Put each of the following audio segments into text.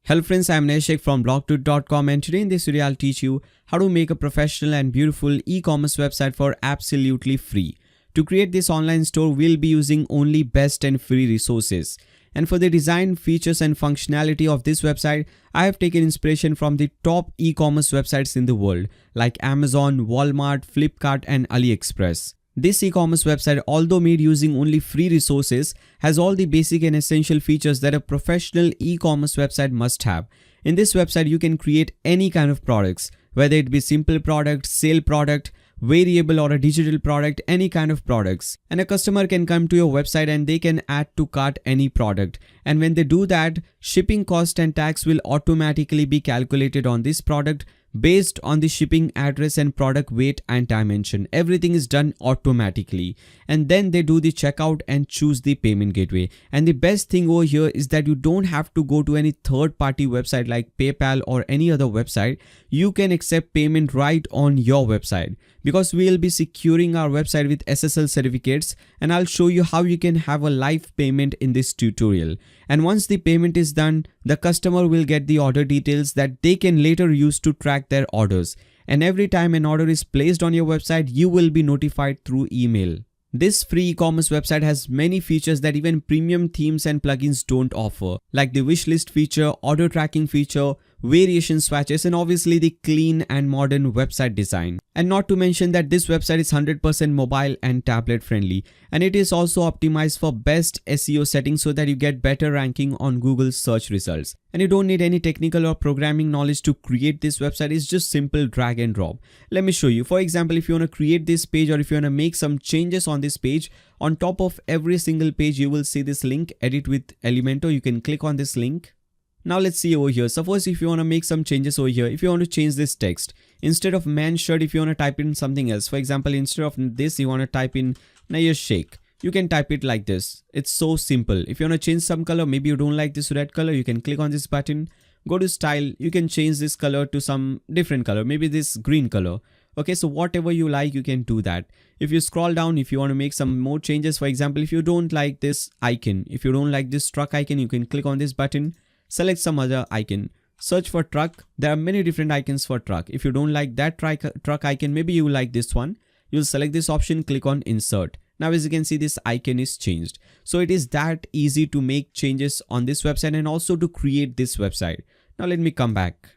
Hello friends, I am Neshek from blogtoot.com and today in this video I'll teach you how to make a professional and beautiful e-commerce website for absolutely free. To create this online store, we'll be using only best and free resources. And for the design, features and functionality of this website, I have taken inspiration from the top e-commerce websites in the world like Amazon, Walmart, Flipkart and AliExpress. This e-commerce website, although made using only free resources, has all the basic and essential features that a professional e-commerce website must have. In this website, you can create any kind of products, whether it be simple product, sale product, variable or a digital product, any kind of products. And a customer can come to your website and they can add to cart any product. And when they do that, shipping cost and tax will automatically be calculated on this product based on the shipping address and product weight and dimension. Everything is done automatically. And then they do the checkout and choose the payment gateway. And the best thing over here is that you don't have to go to any third-party website like PayPal or any other website. You can accept payment right on your website, because we'll be securing our website with SSL certificates, and I'll show you how you can have a live payment in this tutorial. And once the payment is done, the customer will get the order details that they can later use to track their orders. And every time an order is placed on your website, you will be notified through email. This free e-commerce website has many features that even premium themes and plugins don't offer, like the wishlist feature, order tracking feature, variation swatches, and obviously the clean and modern website design. And not to mention that this website is 100% mobile and tablet friendly, and it is also optimized for best SEO settings so that you get better ranking on Google search results. And you don't need any technical or programming knowledge to create this website. It's just simple drag and drop. Let me show you. For example, if you want to create this page or if you want to make some changes on this page, on top of every single page you will see this link, edit with Elementor. You can click on this link. Now let's see over here. Suppose if you want to make some changes over here, if you want to change this text, instead of man shirt, if you want to type in something else, for example, instead of this, you want to type in Naya Sheikh. You can type it like this. It's so simple. If you want to change some color, maybe you don't like this red color, you can click on this button, go to style. You can change this color to some different color, maybe this green color. Okay, so whatever you like, you can do that. If you scroll down, if you want to make some more changes, for example, if you don't like this icon, if you don't like this truck icon, you can click on this button. Select some other icon, search for truck. There are many different icons for truck. If you don't like that truck icon, maybe you like this one. You'll select this option, click on insert. Now as you can see, this icon is changed. So it is that easy to make changes on this website and also to create this website. Now let me come back.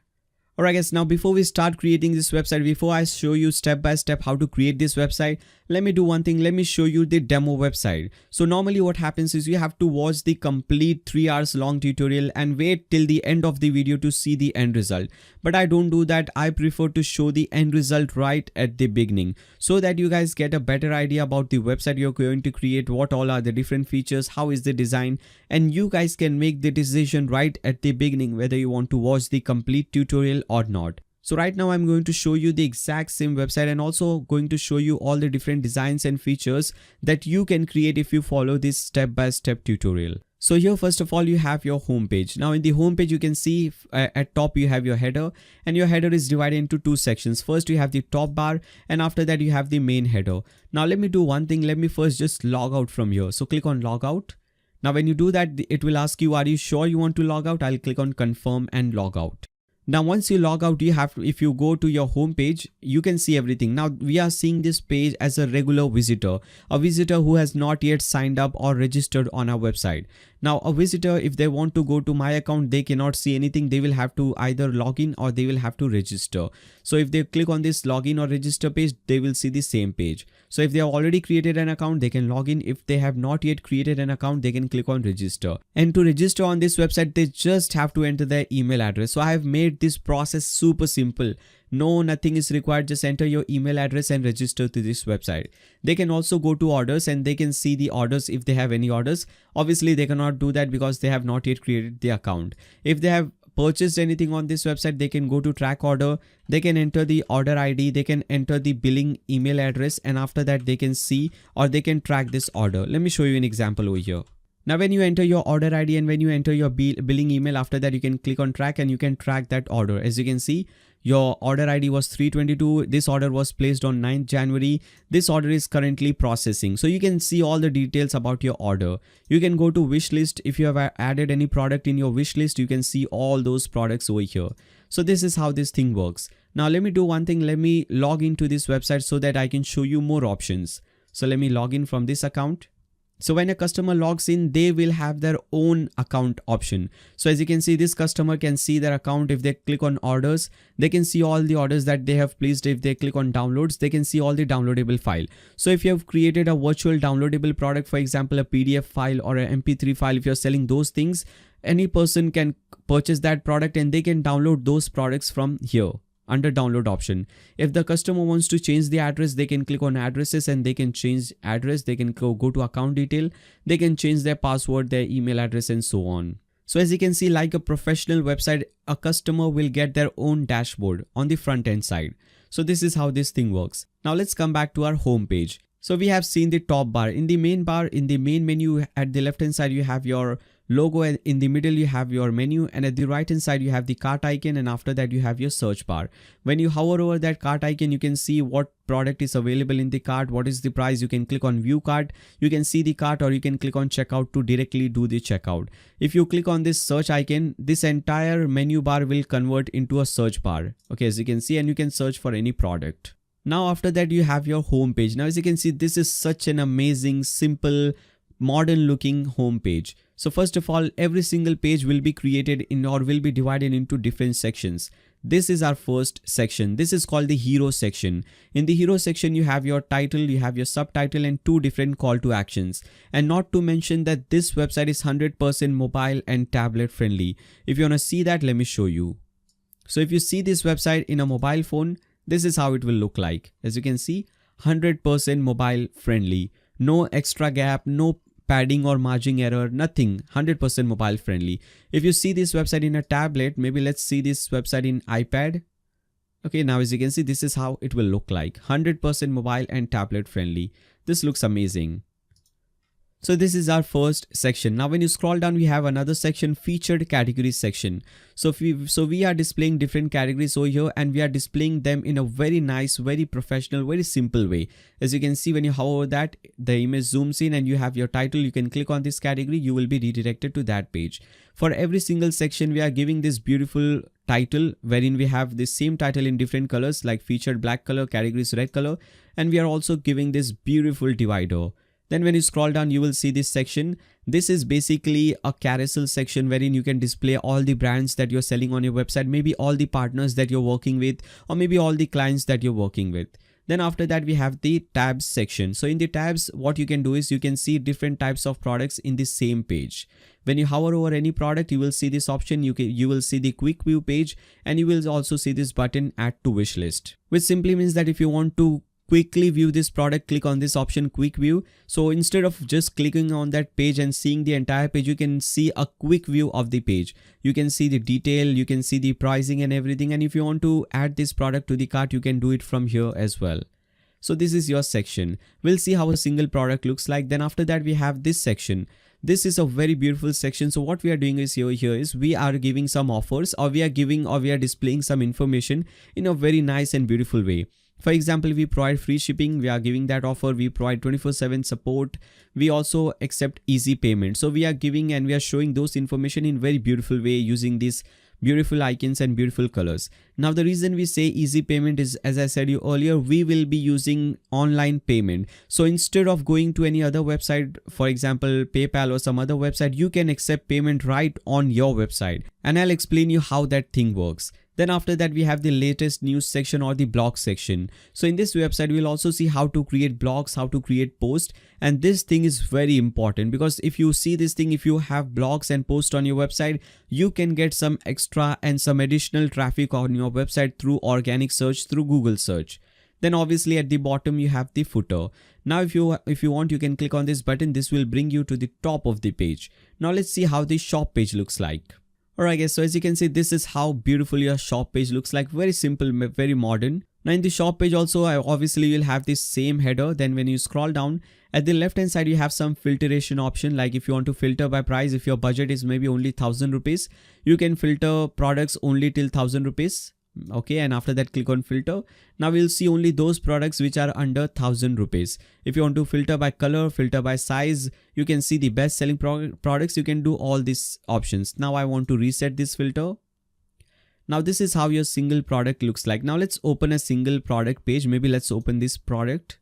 Alright guys, now before we start creating this website, before I show you step by step how to create this website, let me do one thing. Let me show you the demo website. So normally what happens is you have to watch the complete 3 hours long tutorial and wait till the end of the video to see the end result. But I don't do that. I prefer to show the end result right at the beginning so that you guys get a better idea about the website you're going to create, what all are the different features, how is the design, and you guys can make the decision right at the beginning whether you want to watch the complete tutorial or not. So right now I'm going to show you the exact same website and also going to show you all the different designs and features that you can create if you follow this step-by-step tutorial. So here first of all you have your home page. Now in the home page you can see at top you have your header, and your header is divided into two sections. First you have the top bar and after that you have the main header. Now let me do one thing. Let me first just log out from here. So click on log out. Now when you do that, it will ask you, are you sure you want to log out? I'll click on confirm and log out. Now once you log out, you have to, if you go to your home page, you can see everything. Now we are seeing this page as a regular visitor, a visitor who has not yet signed up or registered on our website. Now a visitor, if they want to go to my account, they cannot see anything. They will have to either log in or they will have to register. So if they click on this login or register page, they will see the same page. So if they have already created an account, they can log in. If they have not yet created an account, they can click on register. And to register on this website, they just have to enter their email address. So I have made this process super simple. No, nothing is required. Just enter your email address and register to this website. They can also go to orders and they can see the orders if they have any orders. Obviously they cannot do that because they have not yet created the account. If they have purchased anything on this website, they can go to track order. They can enter the order ID, they can enter the billing email address, and after that they can see or they can track this order. Let me show you an example over here. Now when you enter your order ID and when you enter your billing email, after that you can click on track and you can track that order. As you can see, your order ID was 322. This order was placed on 9th January. This order is currently processing. So you can see all the details about your order. You can go to wish list. If you have added any product in your wish list, you can see all those products over here. So this is how this thing works. Now let me do one thing. Let me log into this website so that I can show you more options. So let me log in from this account. So when a customer logs in, they will have their own account option. So as you can see, this customer can see their account. If they click on orders, they can see all the orders that they have placed. If they click on downloads, they can see all the downloadable file. So if you have created a virtual downloadable product, for example, a PDF file or an MP3 file, if you're selling those things, any person can purchase that product and they can download those products from here under download option. If the customer wants to change the address, they can click on addresses and they can change address. They can go to account detail. They can change their password, their email address and so on. So as you can see, like a professional website, a customer will get their own dashboard on the front end side. So this is how this thing works. Now let's come back to our home page. So we have seen the top bar. In the main bar, in the main menu at the left hand side, you have your logo, and in the middle you have your menu, and at the right hand side you have the cart icon, and after that you have your search bar. When you hover over that cart icon, you can see what product is available in the cart, what is the price. You can click on view cart, you can see the cart, or you can click on checkout to directly do the checkout. If you click on this search icon, this entire menu bar will convert into a search bar, okay, as you can see, and you can search for any product. Now after that you have your home page. Now as you can see, this is such an amazing, simple, modern looking home page. So first of all, every single page will be created in or will be divided into different sections. This is our first section. This is called the hero section. In the hero section, you have your title, you have your subtitle, and 2 different call to actions. And not to mention that this website is 100% mobile and tablet friendly. If you want to see that, let me show you. So if you see this website in a mobile phone, this is how it will look like. As you can see, 100% mobile friendly. No extra gap, no padding or margin error, nothing. 100% mobile friendly. If you see this website in a tablet, maybe let's see this website in iPad. Okay, now as you can see, this is how it will look like. 100% mobile and tablet friendly. This looks amazing. So this is our first section. Now when you scroll down, we have another section, featured categories section. So we are displaying different categories over here, and we are displaying them in a very nice, very professional, very simple way. As you can see, when you hover over that, the image zooms in and you have your title. You can click on this category, you will be redirected to that page. For every single section, we are giving this beautiful title, wherein we have the same title in different colors, like featured black color, categories red color, and we are also giving this beautiful divider. Then when you scroll down, you will see this section. This is basically a carousel section wherein you can display all the brands that you're selling on your website, maybe all the partners that you're working with, or maybe all the clients that you're working with. Then after that, we have the tabs section. So in the tabs, what you can do is you can see different types of products in the same page. When you hover over any product, you will see this option. You will see the quick view page, and you will also see this button add to wish list, which simply means that if you want to quickly view this product, click on this option, quick view. So instead of just clicking on that page and seeing the entire page, you can see a quick view of the page. You can see the detail, you can see the pricing and everything. And if you want to add this product to the cart, you can do it from here as well. So this is your section. We'll see how a single product looks like. Then after that, we have this section. This is a very beautiful section. So what we are doing is here is we are giving some offers, or we are displaying some information in a very nice and beautiful way. For example, we provide free shipping. We are giving that offer. We provide 24/7 support. We also accept easy payment. So we are giving and we are showing those information in very beautiful way using these beautiful icons and beautiful colors. Now the reason we say easy payment is, as I said you earlier, we will be using online payment. So instead of going to any other website, for example PayPal or some other website, you can accept payment right on your website, and I'll explain you how that thing works. Then after that, we have the latest news section or the blog section. So in this website, we'll also see how to create blogs, how to create posts. And this thing is very important, because if you see this thing, if you have blogs and posts on your website, you can get some extra and some additional traffic on your website through organic search, through Google search. Then obviously at the bottom, you have the footer. Now if you want, you can click on this button. This will bring you to the top of the page. Now let's see how the shop page looks like. Alright guys, so as you can see, this is how beautiful your shop page looks like. Very simple, very modern. Now in the shop page also, obviously you'll have this same header. Then when you scroll down at the left hand side, you have some filtration option. Like if you want to filter by price, if your budget is maybe only 1000 rupees, you can filter products only till 1000 rupees. Okay, and after that click on filter. Now we'll see only those products which are under 1000 rupees. If you want to filter by color, filter by size, you can see the best selling products. You can do all these options. Now I want to reset this filter. Now this is how your single product looks like. Now let's open a single product page. Maybe let's open this product.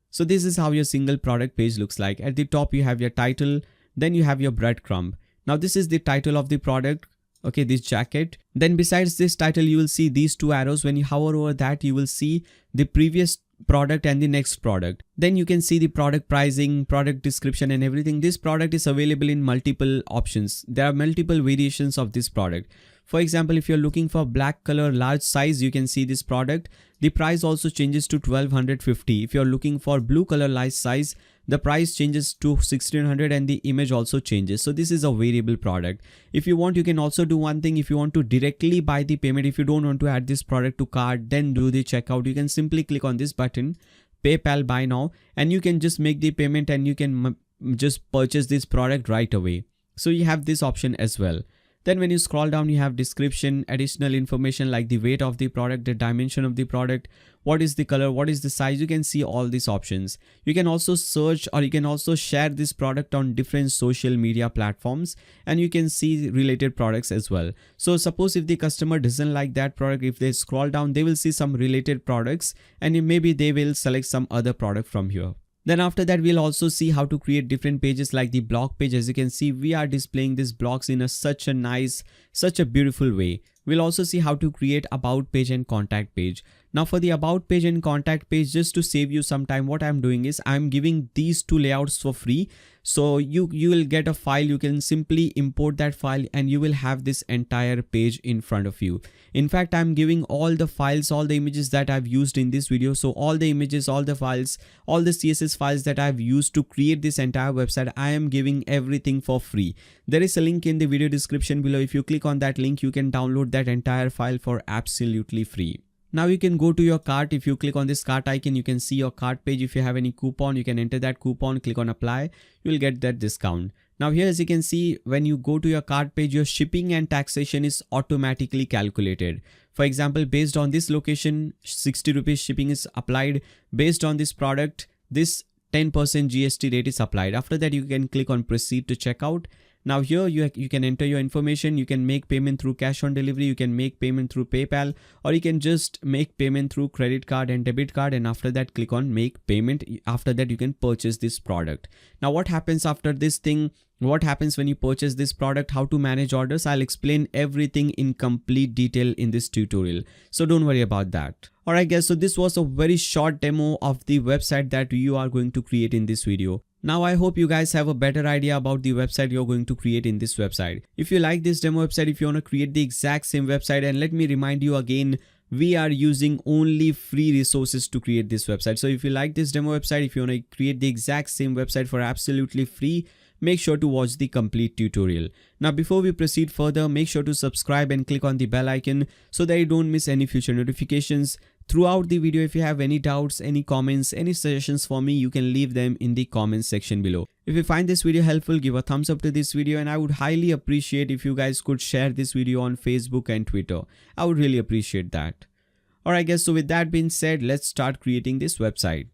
So this is how your single product page looks like. At the top you have your title, then you have your breadcrumb. Now this is the title of the product. Okay, this jacket. Then besides this title, you will see these two arrows. When you hover over that, you will see the previous product and the next product. Then you can see the product pricing, product description and everything. This product is available in multiple options. There are multiple variations of this product. For example, if you're looking for black color large size, you can see this product. The price also changes to 1250. If you're looking for blue color large size, the price changes to 1600 and the image also changes. So this is a variable product. If you want, you can also do one thing. If you want to directly buy the payment, if you don't want to add this product to cart, then do the checkout, you can simply click on this button, PayPal buy now, and you can just make the payment and you can just purchase this product right away. So you have this option as well. Then when you scroll down, you have description, additional information like the weight of the product, the dimension of the product, what is the color, what is the size. You can see all these options. You can also search or you can also share this product on different social media platforms and you can see related products as well. So suppose if the customer doesn't like that product, if they scroll down, they will see some related products and maybe they will select some other product from here. Then after that, we'll also see how to create different pages like the blog page. As you can see, we are displaying these blogs in such a nice, such a beautiful way. We'll also see how to create about page and contact page. Now for the about page and contact page, just to save you some time, what I'm doing is I'm giving these two layouts for free. So you will get a file, you can simply import that file and you will have this entire page in front of you. In fact, I'm giving all the files, all the images that I've used in this video. So all the images, all the files, all the CSS files that I've used to create this entire website, I am giving everything for free. There is a link in the video description below. If you click on that link, you can download that entire file for absolutely free. Now you can go to your cart. If you click on this cart icon, you can see your cart page. If you have any coupon, you can enter that coupon, click on apply, you will get that discount. Now here, as you can see, when you go to your cart page, your shipping and taxation is automatically calculated. For example, based on this location, 60 rupees shipping is applied. Based on this product, this 10% GST rate is applied. After that, you can click on proceed to checkout. Now here you can enter your information, you can make payment through cash on delivery, you can make payment through PayPal, or you can just make payment through credit card and debit card, and after that click on make payment. After that you can purchase this product. Now what happens after this thing? What happens when you purchase this product? How to manage orders? I'll explain everything in complete detail in this tutorial. So don't worry about that. Alright guys, so this was a very short demo of the website that you are going to create in this video. Now I hope you guys have a better idea about the website you're going to create in this website. If you like this demo website, if you want to create the exact same website, and let me remind you again, we are using only free resources to create this website. So if you like this demo website, if you want to create the exact same website for absolutely free, make sure to watch the complete tutorial. Now before we proceed further, make sure to subscribe and click on the bell icon so that you don't miss any future notifications. Throughout the video, if you have any doubts, any comments, any suggestions for me, you can leave them in the comments section below. If you find this video helpful, give a thumbs up to this video, and I would highly appreciate if you guys could share this video on Facebook and Twitter. I would really appreciate that. Alright guys, so with that being said, let's start creating this website.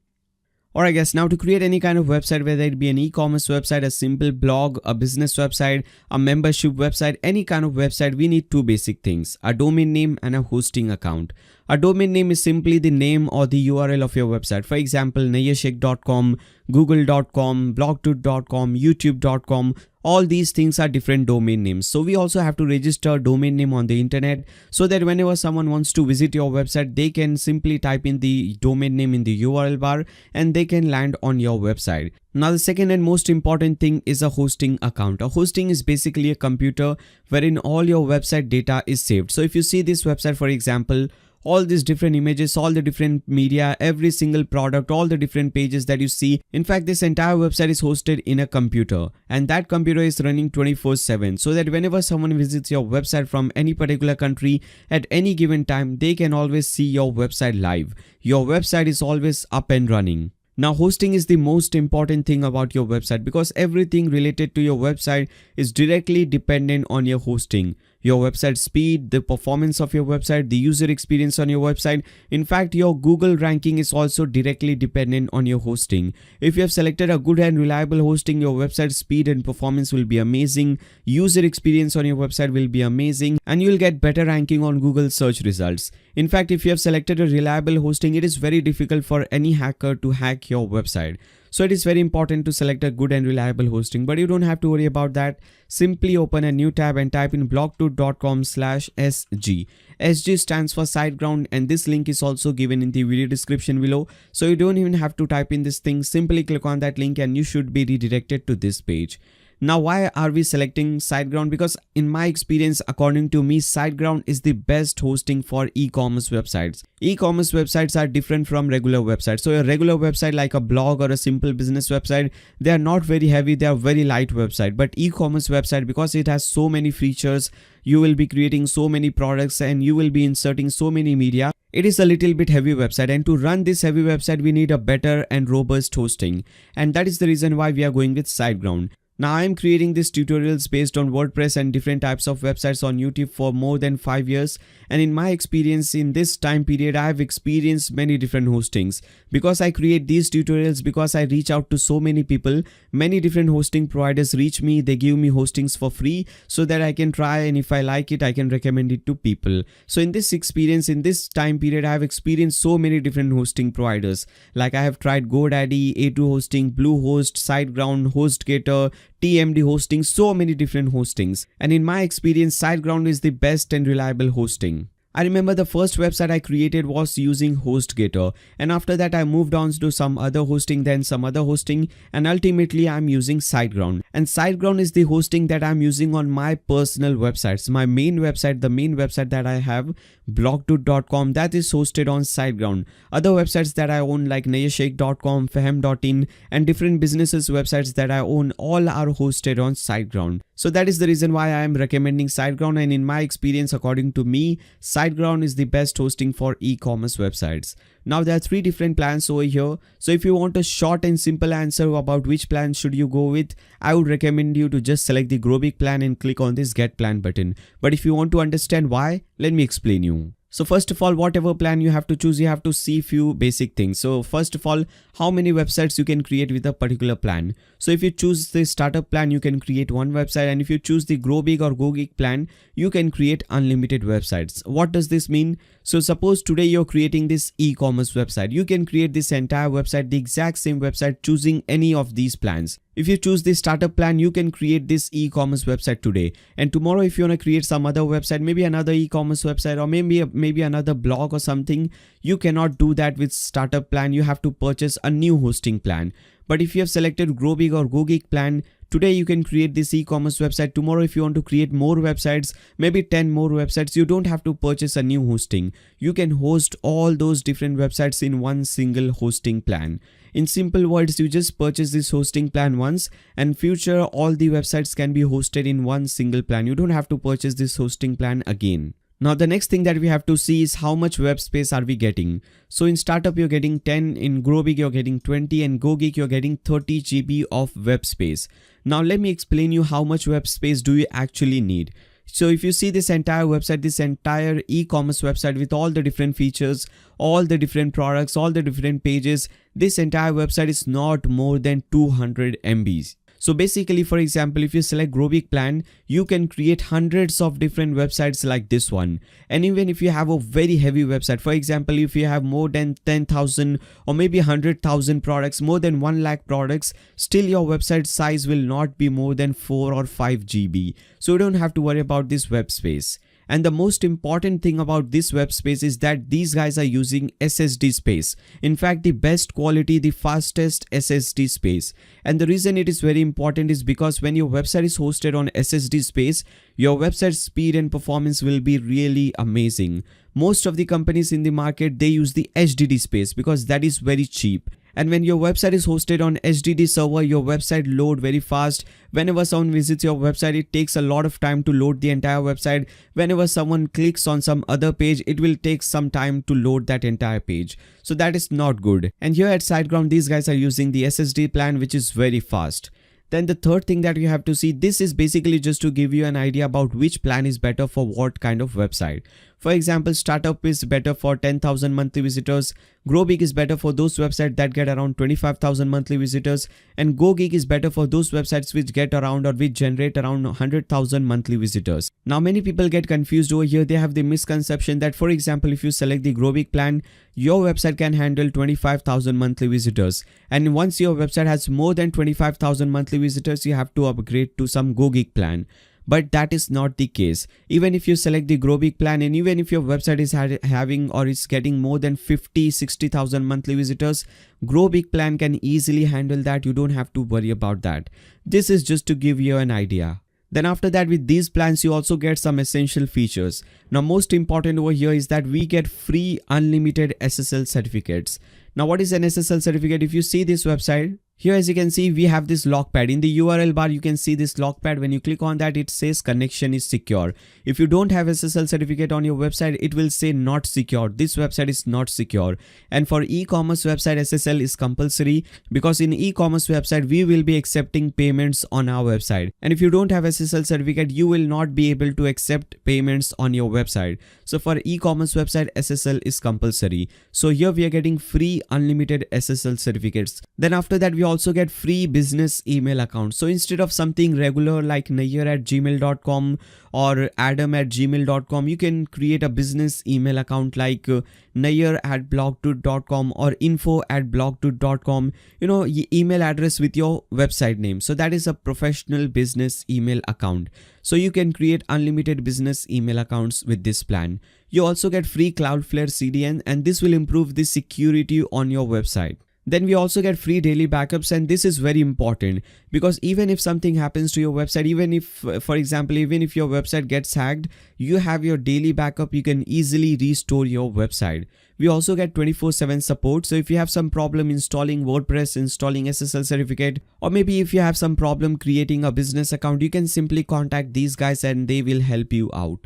Alright guys, now to create any kind of website, whether it be an e-commerce website, a simple blog, a business website, a membership website, any kind of website, we need two basic things: a domain name and a hosting account. A domain name is simply the name or the URL of your website. For example, nayyashik.com, google.com, blogtoot.com, youtube.com. All these things are different domain names. So we also have to register a domain name on the internet so that whenever someone wants to visit your website, they can simply type in the domain name in the URL bar and they can land on your website. Now the second and most important thing is a hosting account. A hosting is basically a computer wherein all your website data is saved. So if you see this website, for example, all these different images, all the different media, every single product, all the different pages that you see. In fact, this entire website is hosted in a computer, and that computer is running 24/7, so that whenever someone visits your website from any particular country at any given time, they can always see your website live. Your website is always up and running. Now, hosting is the most important thing about your website, because everything related to your website is directly dependent on your hosting. Your website speed, the performance of your website, the user experience on your website. In fact, your Google ranking is also directly dependent on your hosting. If you have selected a good and reliable hosting, your website speed and performance will be amazing. User experience on your website will be amazing, and you'll get better ranking on Google search results. In fact, if you have selected a reliable hosting, it is very difficult for any hacker to hack your website. So it is very important to select a good and reliable hosting, but you don't have to worry about that. Simply open a new tab and type in blogto.com/sg. SG stands for SiteGround, and this link is also given in the video description below. So you don't even have to type in this thing. Simply click on that link and you should be redirected to this page. Now, why are we selecting SiteGround? Because in my experience, according to me, SiteGround is the best hosting for e-commerce websites. E-commerce websites are different from regular websites. So a regular website like a blog or a simple business website, they are not very heavy, they are very light website. But e-commerce website, because it has so many features, you will be creating so many products and you will be inserting so many media, it is a little bit heavy website, and to run this heavy website, we need a better and robust hosting. And that is the reason why we are going with SiteGround. Now, I am creating these tutorials based on WordPress and different types of websites on YouTube for more than 5 years. And in my experience in this time period, I have experienced many different hostings. Because I create these tutorials, because I reach out to so many people, many different hosting providers reach me, they give me hostings for free so that I can try, and if I like it, I can recommend it to people. So in this experience, in this time period, I have experienced so many different hosting providers. Like I have tried GoDaddy, A2 Hosting, Bluehost, SiteGround, HostGator, TMD hosting, so many different hostings. And in my experience, SiteGround is the best and reliable hosting. I remember the first website I created was using HostGator, and after that I moved on to some other hosting, then some other hosting, and ultimately I'm using SiteGround. And SiteGround is the hosting that I'm using on my personal websites. My main website, the main website that I have, blogto.com, that is hosted on SiteGround. Other websites that I own like nayashake.com, fahem.in, and different businesses websites that I own, all are hosted on SiteGround. So that is the reason why I am recommending SiteGround, and in my experience, according to me, SiteGround is the best hosting for e-commerce websites. Now there are 3 different plans over here. So if you want a short and simple answer about which plan should you go with, I would recommend you to just select the Grow Big plan and click on this Get Plan button. But if you want to understand why, let me explain you. So first of all, whatever plan you have to choose, you have to see few basic things. So first of all, how many websites you can create with a particular plan. So if you choose the startup plan, you can create 1 website, and if you choose the Grow Big or Go Geek plan, you can create unlimited websites. What does this mean? So suppose today you're creating this e-commerce website. You can create this entire website, the exact same website, choosing any of these plans. If you choose the startup plan, you can create this e-commerce website today, and tomorrow if you want to create some other website, maybe another e-commerce website, or maybe another blog or something, you cannot do that with startup plan. You have to purchase a new hosting plan. But if you have selected Grow Big or Go Geek plan, today you can create this e-commerce website. Tomorrow if you want to create more websites, maybe 10 more websites, you don't have to purchase a new hosting. You can host all those different websites in one single hosting plan. In simple words, you just purchase this hosting plan once, and future all the websites can be hosted in one single plan. You don't have to purchase this hosting plan again. Now the next thing that we have to see is how much web space are we getting. So in startup you're getting 10, in Grow Big you're getting 20, and Go Geek you're getting 30 GB of web space. Now let me explain you how much web space do you actually need. So if you see this entire website, this entire e-commerce website with all the different features, all the different products, all the different pages, this entire website is not more than 200 MBs. So basically, for example, if you select Grow Big plan, you can create hundreds of different websites like this one. And even if you have a very heavy website, for example, if you have more than 10,000 or maybe 100,000 products, more than 1 lakh products, still your website size will not be more than 4 or 5 GB. So you don't have to worry about this web space. And the most important thing about this web space is that these guys are using SSD space. In fact, the best quality, the fastest SSD space. And the reason it is very important is because when your website is hosted on SSD space, your website speed and performance will be really amazing. Most of the companies in the market, they use the HDD space because that is very cheap. And when your website is hosted on HDD server, your website load very fast. Whenever someone visits your website, it takes a lot of time to load the entire website. Whenever someone clicks on some other page, it will take some time to load that entire page. So that is not good. And here at SiteGround, these guys are using the SSD plan, which is very fast. Then the third thing that you have to see, this is basically just to give you an idea about which plan is better for what kind of website. For example, Startup is better for 10,000 monthly visitors, GrowBig is better for those websites that get around 25,000 monthly visitors, and GoGeek is better for those websites which get around or which generate around 100,000 monthly visitors. Now many people get confused over here. They have the misconception that, for example, if you select the GrowBig plan, your website can handle 25,000 monthly visitors, and once your website has more than 25,000 monthly visitors, you have to upgrade to some GoGeek plan. But that is not the case. Even if you select the GrowBig plan, and even if your website is having or is getting more than 50-60,000 monthly visitors, GrowBig plan can easily handle that. You don't have to worry about that. This is just to give you an idea. Then after that, with these plans, you also get some essential features. Now most important over here is that we get free unlimited SSL certificates. Now what is an SSL certificate? If you see this website, here as you can see, we have this logpad. In the URL bar, you can see this logpad. When you click on that, it says connection is secure. If you don't have SSL certificate on your website, it will say not secure. This website is not secure. And for e-commerce website, SSL is compulsory, because in e-commerce website, we will be accepting payments on our website. And if you don't have SSL certificate, you will not be able to accept payments on your website. So for e-commerce website, SSL is compulsory. So here we are getting free unlimited SSL certificates. Then after that, we also get free business email accounts. So instead of something regular like nayyar@gmail.com or adam@gmail.com, you can create a business email account like nayyar@blogtoot.com or info@blogtoot.com. Email address with your website name. So that is a professional business email account. So you can create unlimited business email accounts with this plan. You also get free Cloudflare CDN, and this will improve the security on your website. Then we also get free daily backups, and this is very important because even if something happens to your website, even if, for example, even if your website gets hacked, you have your daily backup, you can easily restore your website. We also get 24/7 support. So if you have some problem installing WordPress, installing SSL certificate, or maybe if you have some problem creating a business account, you can simply contact these guys and they will help you out.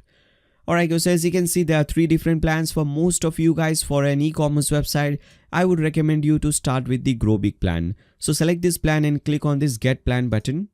Alright guys, so as you can see, there are 3 different plans for most of you guys. For an e-commerce website, I would recommend you to start with the GrowBig plan. So select this plan and click on this Get Plan button.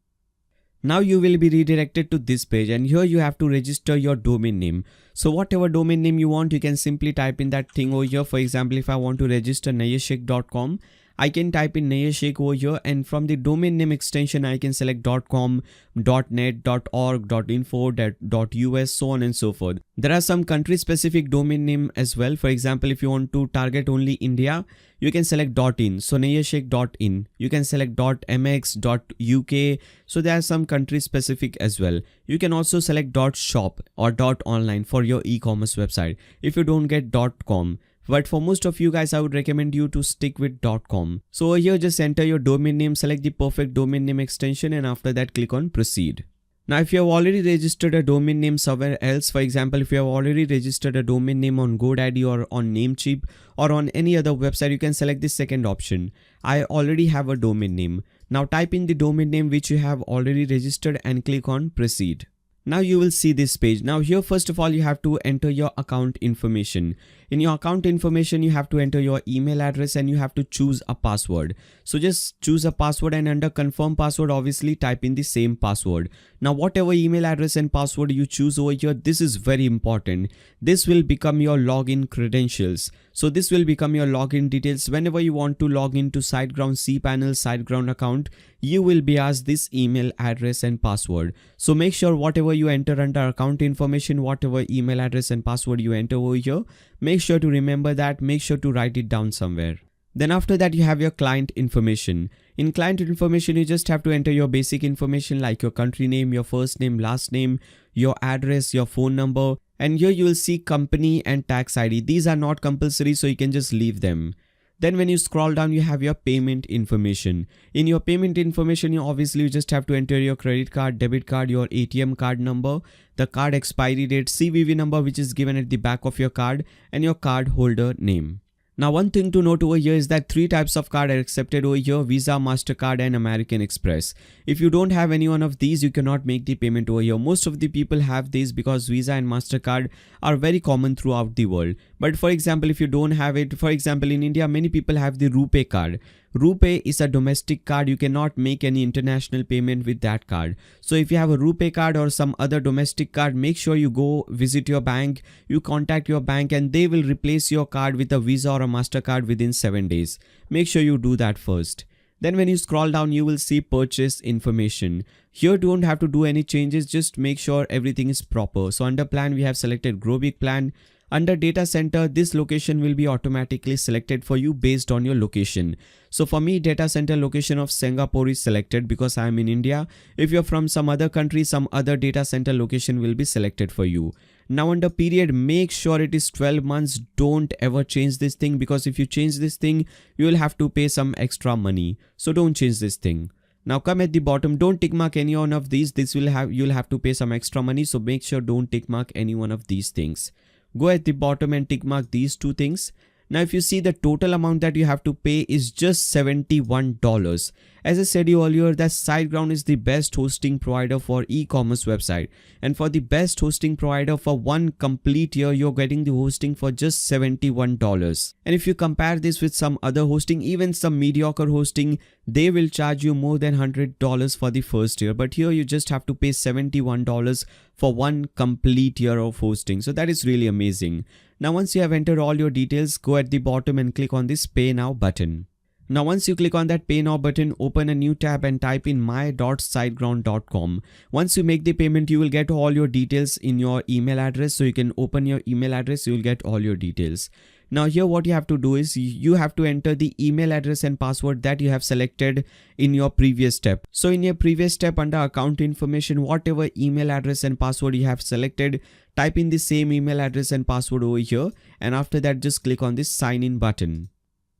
Now you will be redirected to this page, and here you have to register your domain name. So whatever domain name you want, you can simply type in that thing over here. For example, if I want to register nayyarshikh.com, I can type in nayyarshikh over here, and from the domain name extension, I can select .com, .net, .org, .info, .us, so on and so forth. There are some country specific domain name as well. For example, if you want to target only India, you can select .in. So nayyarshikh.in. You can select .mx, .uk. So there are some country specific as well. You can also select .shop or .online for your e-commerce website if you don't get .com. But for most of you guys, I would recommend you to stick with .com. So over here, just enter your domain name, select the perfect domain name extension, and after that click on proceed. Now if you have already registered a domain name somewhere else, for example, if you have already registered a domain name on GoDaddy or on Namecheap or on any other website, you can select the second option. I already have a domain name. Now type in the domain name which you have already registered and click on proceed. Now you will see this page. Now here, first of all, you have to enter your account information. In your account information, you have to enter your email address and you have to choose a password. So just choose a password, and under confirm password, obviously type in the same password. Now whatever email address and password you choose over here, this is very important. This will become your login credentials. So this will become your login details. Whenever you want to log into SiteGround cPanel SiteGround account, you will be asked this email address and password. So make sure whatever you enter under account information, whatever email address and password you enter over here, make sure to remember that, make sure to write it down somewhere. Then after that, you have your client information. In client information, you just have to enter your basic information like your country name, your first name, last name, your address, your phone number, And here you will see company and tax ID. These are not compulsory, so you can just leave them. Then when you scroll down, you have your payment information. In your payment information, you just have to enter your credit card, debit card, your ATM card number, the card expiry date, CVV number which is given at the back of your card, and your card holder name. Now one thing to note over here is that 3 types of card are accepted over here: Visa, MasterCard and American Express. If you don't have any one of these, you cannot make the payment over here. Most of the people have these because Visa and MasterCard are very common throughout the world. But for example, if you don't have it, for example in India, many people have the RuPay card. RuPay is a domestic card. You cannot make any international payment with that card. So if you have a RuPay card or some other domestic card, make sure you go visit your bank, you contact your bank, and they will replace your card with a Visa or a MasterCard within 7 days. Make sure you do that first. Then when you scroll down, you will see purchase information. Here you don't have to do any changes, just make sure everything is proper. So under plan, we have selected Grow Big plan. Under data center, this location will be automatically selected for you based on your location. So for me, data center location of Singapore is selected because I am in India. If you're from some other country, some other data center location will be selected for you. Now under period, make sure it is 12 months. Don't ever change this thing, because if you change this thing, you will have to pay some extra money. So don't change this thing. Now come at the bottom, don't tick mark any one of these. You'll have to pay some extra money. So make sure don't tick mark any one of these things. Go at the bottom and tick mark these 2 things. Now if you see, the total amount that you have to pay is just $71. As I said you earlier, that SiteGround is the best hosting provider for e-commerce website. And for the best hosting provider for 1 complete year, you're getting the hosting for just $71. And if you compare this with some other hosting, even some mediocre hosting, they will charge you more than $100 for the first year. But here you just have to pay $71 for 1 complete year of hosting. So that is really amazing. Now once you have entered all your details, go at the bottom and click on this Pay Now button. Now once you click on that Pay Now button, open a new tab and type in my.siteground.com. Once you make the payment, you will get all your details in your email address. So you can open your email address, you will get all your details. Now here what you have to do is you have to enter the email address and password that you have selected in your previous step. So in your previous step, under account information, whatever email address and password you have selected, type in the same email address and password over here, and after that just click on this sign in button.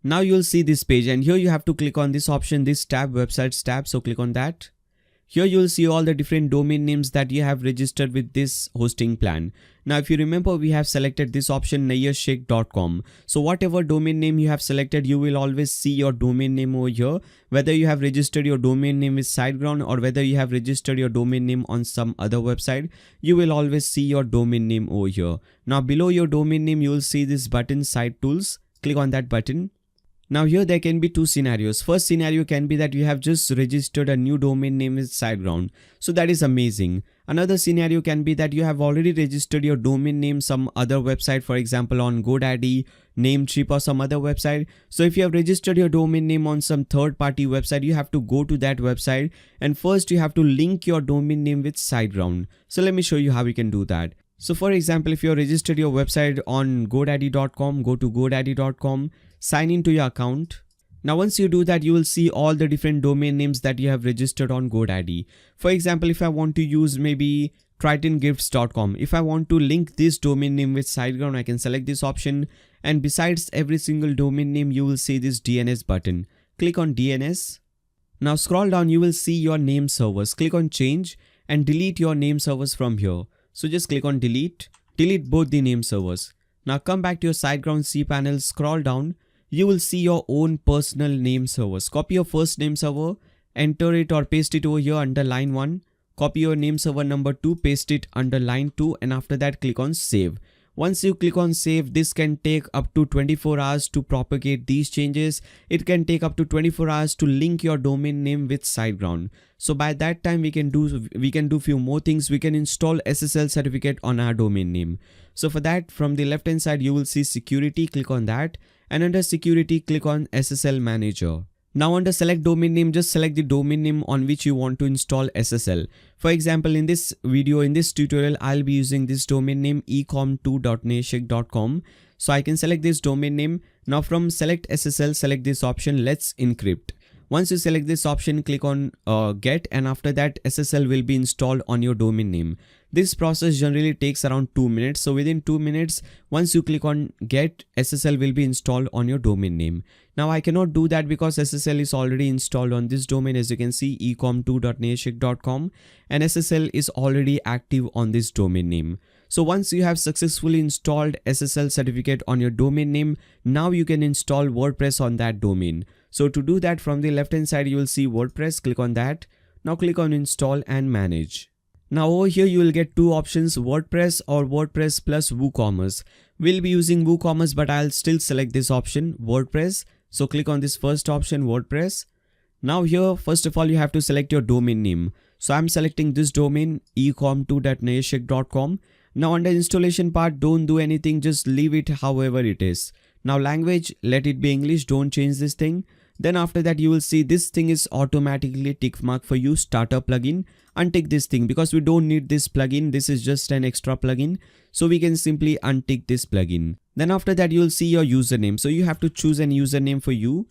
Now you'll see this page, and here you have to click on this option, this tab, websites tab. So click on that. Here you'll see all the different domain names that you have registered with this hosting plan. Now if you remember, we have selected this option nayyarsheikhh.com. So whatever domain name you have selected, you will always see your domain name over here. Whether you have registered your domain name with SiteGround or whether you have registered your domain name on some other website, you will always see your domain name over here. Now below your domain name, you will see this button, Site Tools. Click on that button. Now here there can be 2 scenarios. First scenario can be that you have just registered a new domain name with SiteGround. So that is amazing. Another scenario can be that you have already registered your domain name some other website, for example on GoDaddy, Namecheap or some other website. So if you have registered your domain name on some third-party website, you have to go to that website and first you have to link your domain name with SiteGround. So let me show you how you can do that. So for example, if you have registered your website on GoDaddy.com, go to GoDaddy.com, sign into your account. Now once you do that, you will see all the different domain names that you have registered on GoDaddy. For example, if I want to use maybe TritonGifts.com, if I want to link this domain name with SiteGround, I can select this option, and besides every single domain name, you will see this DNS button. Click on DNS. Now scroll down, you will see your name servers. Click on change and delete your name servers from here. So just click on delete both the name servers. Now come back to your SiteGround cPanel, scroll down. You will see your own personal name servers. Copy your first name server, enter it or paste it over here under line 1. Copy your name server number 2, paste it under line 2, and after that click on save. Once you click on save, this can take up to 24 hours to propagate these changes. It can take up to 24 hours to link your domain name with SiteGround. So by that time we can do few more things. We can install SSL certificate on our domain name. So for that, from the left hand side you will see security, click on that, and under security click on SSL manager. Now under select domain name, just select the domain name on which you want to install SSL. For example, in this video, in this tutorial, I'll be using this domain name ecom2.nayyarsheikhh.com. So I can select this domain name. Now from select SSL, select this option, let's encrypt. Once you select this option, click on get, and after that SSL will be installed on your domain name. This process generally takes around 2 minutes. So within 2 minutes, once you click on get, SSL will be installed on your domain name. Now I cannot do that because SSL is already installed on this domain. As you can see, ecom2.neoshik.com, and SSL is already active on this domain name. So once you have successfully installed SSL certificate on your domain name, now you can install WordPress on that domain. So to do that, from the left hand side you will see WordPress. Click on that. Now click on install and manage. Now over here you will get two options, WordPress or WordPress plus WooCommerce. We'll be using WooCommerce, but I'll still select this option, WordPress. So click on this first option, WordPress. Now here, first of all, you have to select your domain name. So I'm selecting this domain, ecom2.neoshik.com. Now under installation part, don't do anything, just leave it however it is. Now language, let it be English, don't change this thing. Then after that you will see this thing is automatically tick mark for you, starter plugin. Untick this thing because we don't need this plugin. This is just an extra plugin. So we can simply untick this plugin. Then after that you will see your username. So you have to choose an username for you.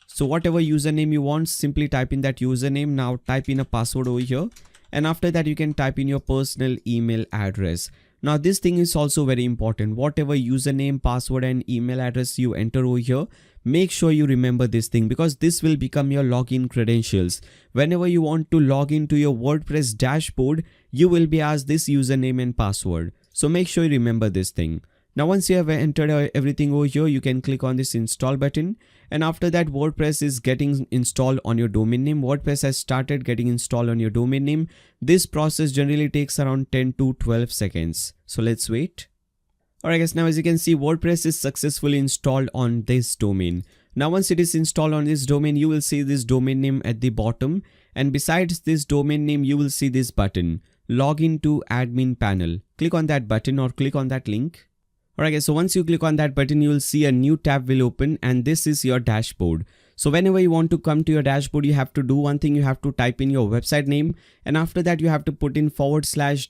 So whatever username you want, simply type in that username. Now type in a password over here. And after that you can type in your personal email address. Now this thing is also very important. Whatever username, password and email address you enter over here, make sure you remember this thing because this will become your login credentials. Whenever you want to log into your WordPress dashboard, you will be asked this username and password. So make sure you remember this thing. Now once you have entered everything over here, you can click on this install button, and after that WordPress is getting installed on your domain name. WordPress has started getting installed on your domain name. This process generally takes around 10 to 12 seconds. So let's wait. Alright guys, now as you can see, WordPress is successfully installed on this domain. Now once it is installed on this domain, you will see this domain name at the bottom, and besides this domain name you will see this button, login to admin panel. Click on that button or click on that link. Alright guys, so once you click on that button, you will see a new tab will open, and this is your dashboard. So whenever you want to come to your dashboard, you have to do one thing. You have to type in your website name, and after that you have to put in /wp-admin.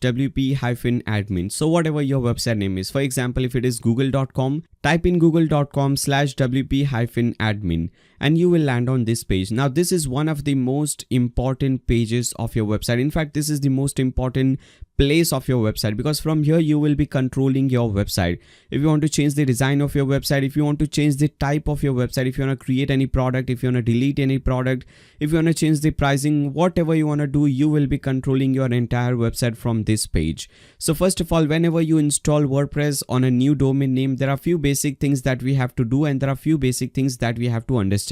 So whatever your website name is, for example, if it is google.com, type in google.com/wp-admin and you will land on this page. Now this is one of the most important pages of your website. In fact, this is the most important place of your website because from here you will be controlling your website. If you want to change the design of your website, if you want to change the type of your website, if you want to create any product, if you want to delete any product, if you want to change the pricing, whatever you want to do, you will be controlling your entire website from this page. So first of all, whenever you install WordPress on a new domain name, there are few basic things that we have to do, and there are few basic things that we have to understand.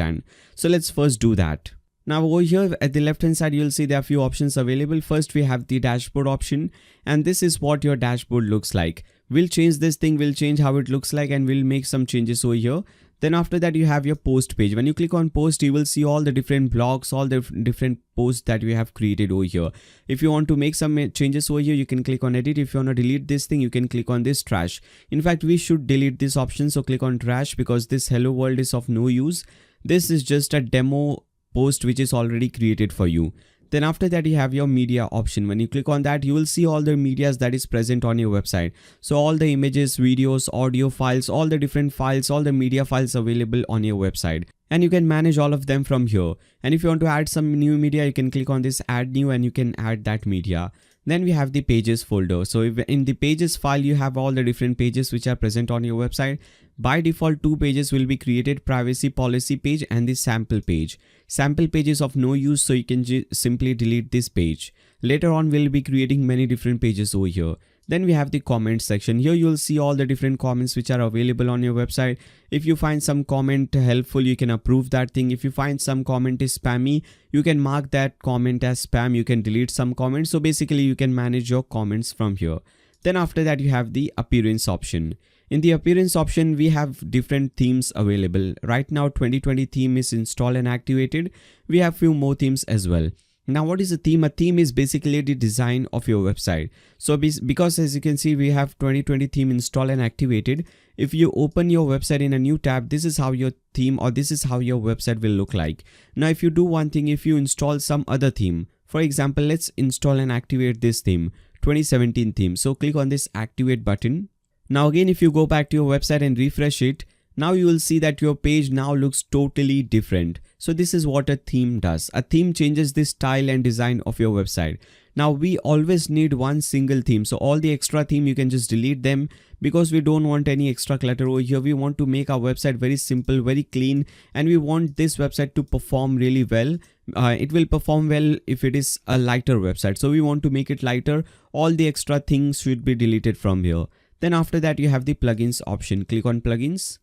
So let's first do that. Now over here at the left hand side, you'll see there are few options available. First we have the dashboard option, and this is what your dashboard looks like. We'll change this thing, we'll change how it looks like, and we'll make some changes over here. Then after that you have your post page. When you click on post, you will see all the different blogs, all the different posts that we have created over here. If you want to make some changes over here, you can click on edit. If you want to delete this thing, you can click on this trash. In fact, we should delete this option, so click on trash because this hello world is of no use. This is just a demo post which is already created for you. Then after that you have your media option. When you click on that, you will see all the medias that is present on your website. So all the images, videos, audio files, all the different files, all the media files available on your website, and you can manage all of them from here. And if you want to add some new media, you can click on this add new and you can add that media. Then we have the pages folder. So if in the pages file, you have all the different pages which are present on your website. By default, two pages will be created, privacy policy page and the sample page. Sample page is of no use, so you can simply delete this page. Later on, we'll be creating many different pages over here. Then we have the comment section. Here you'll see all the different comments which are available on your website. If you find some comment helpful, you can approve that thing. If you find some comment is spammy, you can mark that comment as spam. You can delete some comments. So basically you can manage your comments from here. Then after that you have the appearance option. In the appearance option, we have different themes available. Right now 2020 theme is installed and activated. We have few more themes as well. Now what is a theme? A theme is basically the design of your website. So because as you can see, we have 2020 theme installed and activated. If you open your website in a new tab, this is how your theme or this is how your website will look like. Now if you do one thing, if you install some other theme, for example, let's install and activate this theme, 2017 theme. So click on this activate button. Now again, if you go back to your website and refresh it, Now you will see that your page now looks totally different. So this is what a theme does. A theme changes the style and design of your website. Now we always need one single theme. So all the extra theme, you can just delete them because we don't want any extra clutter over here. We want to make our website very simple, very clean, and we want this website to perform really well. It will perform well if it is a lighter website. So we want to make it lighter. All the extra things should be deleted from here. Then after that, you have the plugins option. Click on plugins.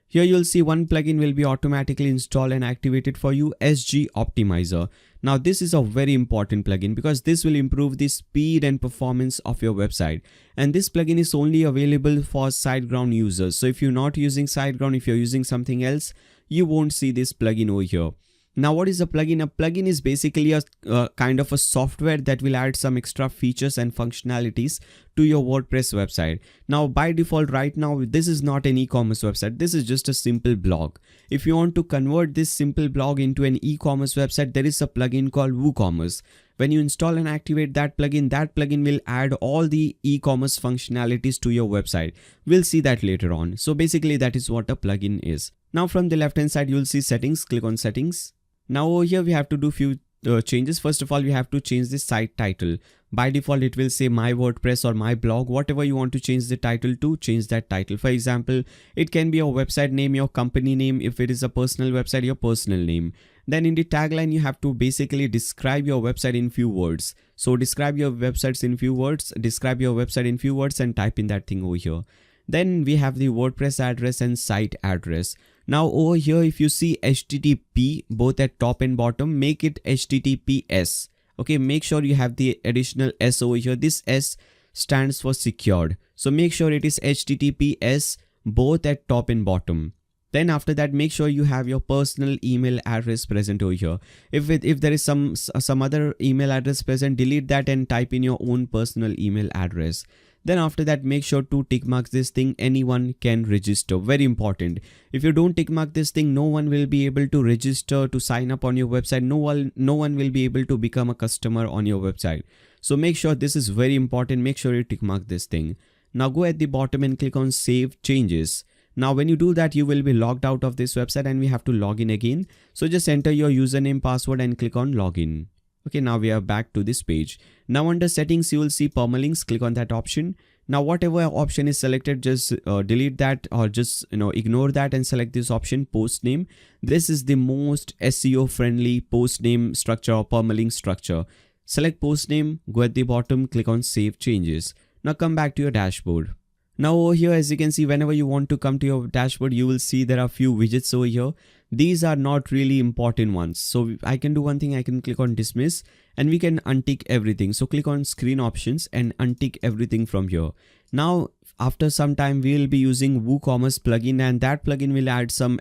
Here you'll see one plugin will be automatically installed and activated for you, SG Optimizer. Now this is a very important plugin because this will improve the speed and performance of your website. And this plugin is only available for SiteGround users. So if you're not using SiteGround, if you're using something else, you won't see this plugin over here. Now what is a plugin? A plugin is basically a kind of a software that will add some extra features and functionalities to your WordPress website. Now by default right now, this is not an e-commerce website. This is just a simple blog. If you want to convert this simple blog into an e-commerce website, there is a plugin called WooCommerce. When you install and activate that plugin will add all the e-commerce functionalities to your website. We'll see that later on. So basically that is what a plugin is. Now from the left hand side, you'll see settings. Click on settings. Now over here we have to do few changes. First of all, we have to change the site title. By default it will say my WordPress or my blog. Whatever you want to change the title to, change that title. For example, it can be your website name, your company name. If it is a personal website, your personal name. Then in the tagline, you have to basically describe your website in few words. So describe your websites in few words, describe your website in few words and type in that thing over here. Then we have the WordPress address and site address. Now over here, if you see HTTP both at top and bottom, make it HTTPS. Okay, make sure you have the additional S over here. This S stands for secured. So make sure it is HTTPS both at top and bottom. Then after that, make sure you have your personal email address present over here. If there is some other email address present, delete that and type in your own personal email address. Then after that, make sure to tick mark this thing. Anyone can register. Very important. If you don't tick mark this thing, no one will be able to register to sign up on your website. No one will be able to become a customer on your website. So make sure this is very important. Make sure you tick mark this thing. Now go at the bottom and click on save changes. Now when you do that, you will be logged out of this website and we have to log in again. So just enter your username, password and click on login. Okay, now we are back to this page. Now under settings, you will see permalinks. Click on that option. Now whatever option is selected, just delete that or just ignore that and select this option, post name. This is the most SEO friendly post name structure or permalink structure. Select post name, go at the bottom, click on save changes. Now come back to your dashboard. Now over here, as you can see, whenever you want to come to your dashboard, you will see there are few widgets over here. These are not really important ones. So I can do one thing, I can click on dismiss and we can untick everything. So click on screen options and untick everything from here. Now after some time, we will be using WooCommerce plugin and that plugin will add some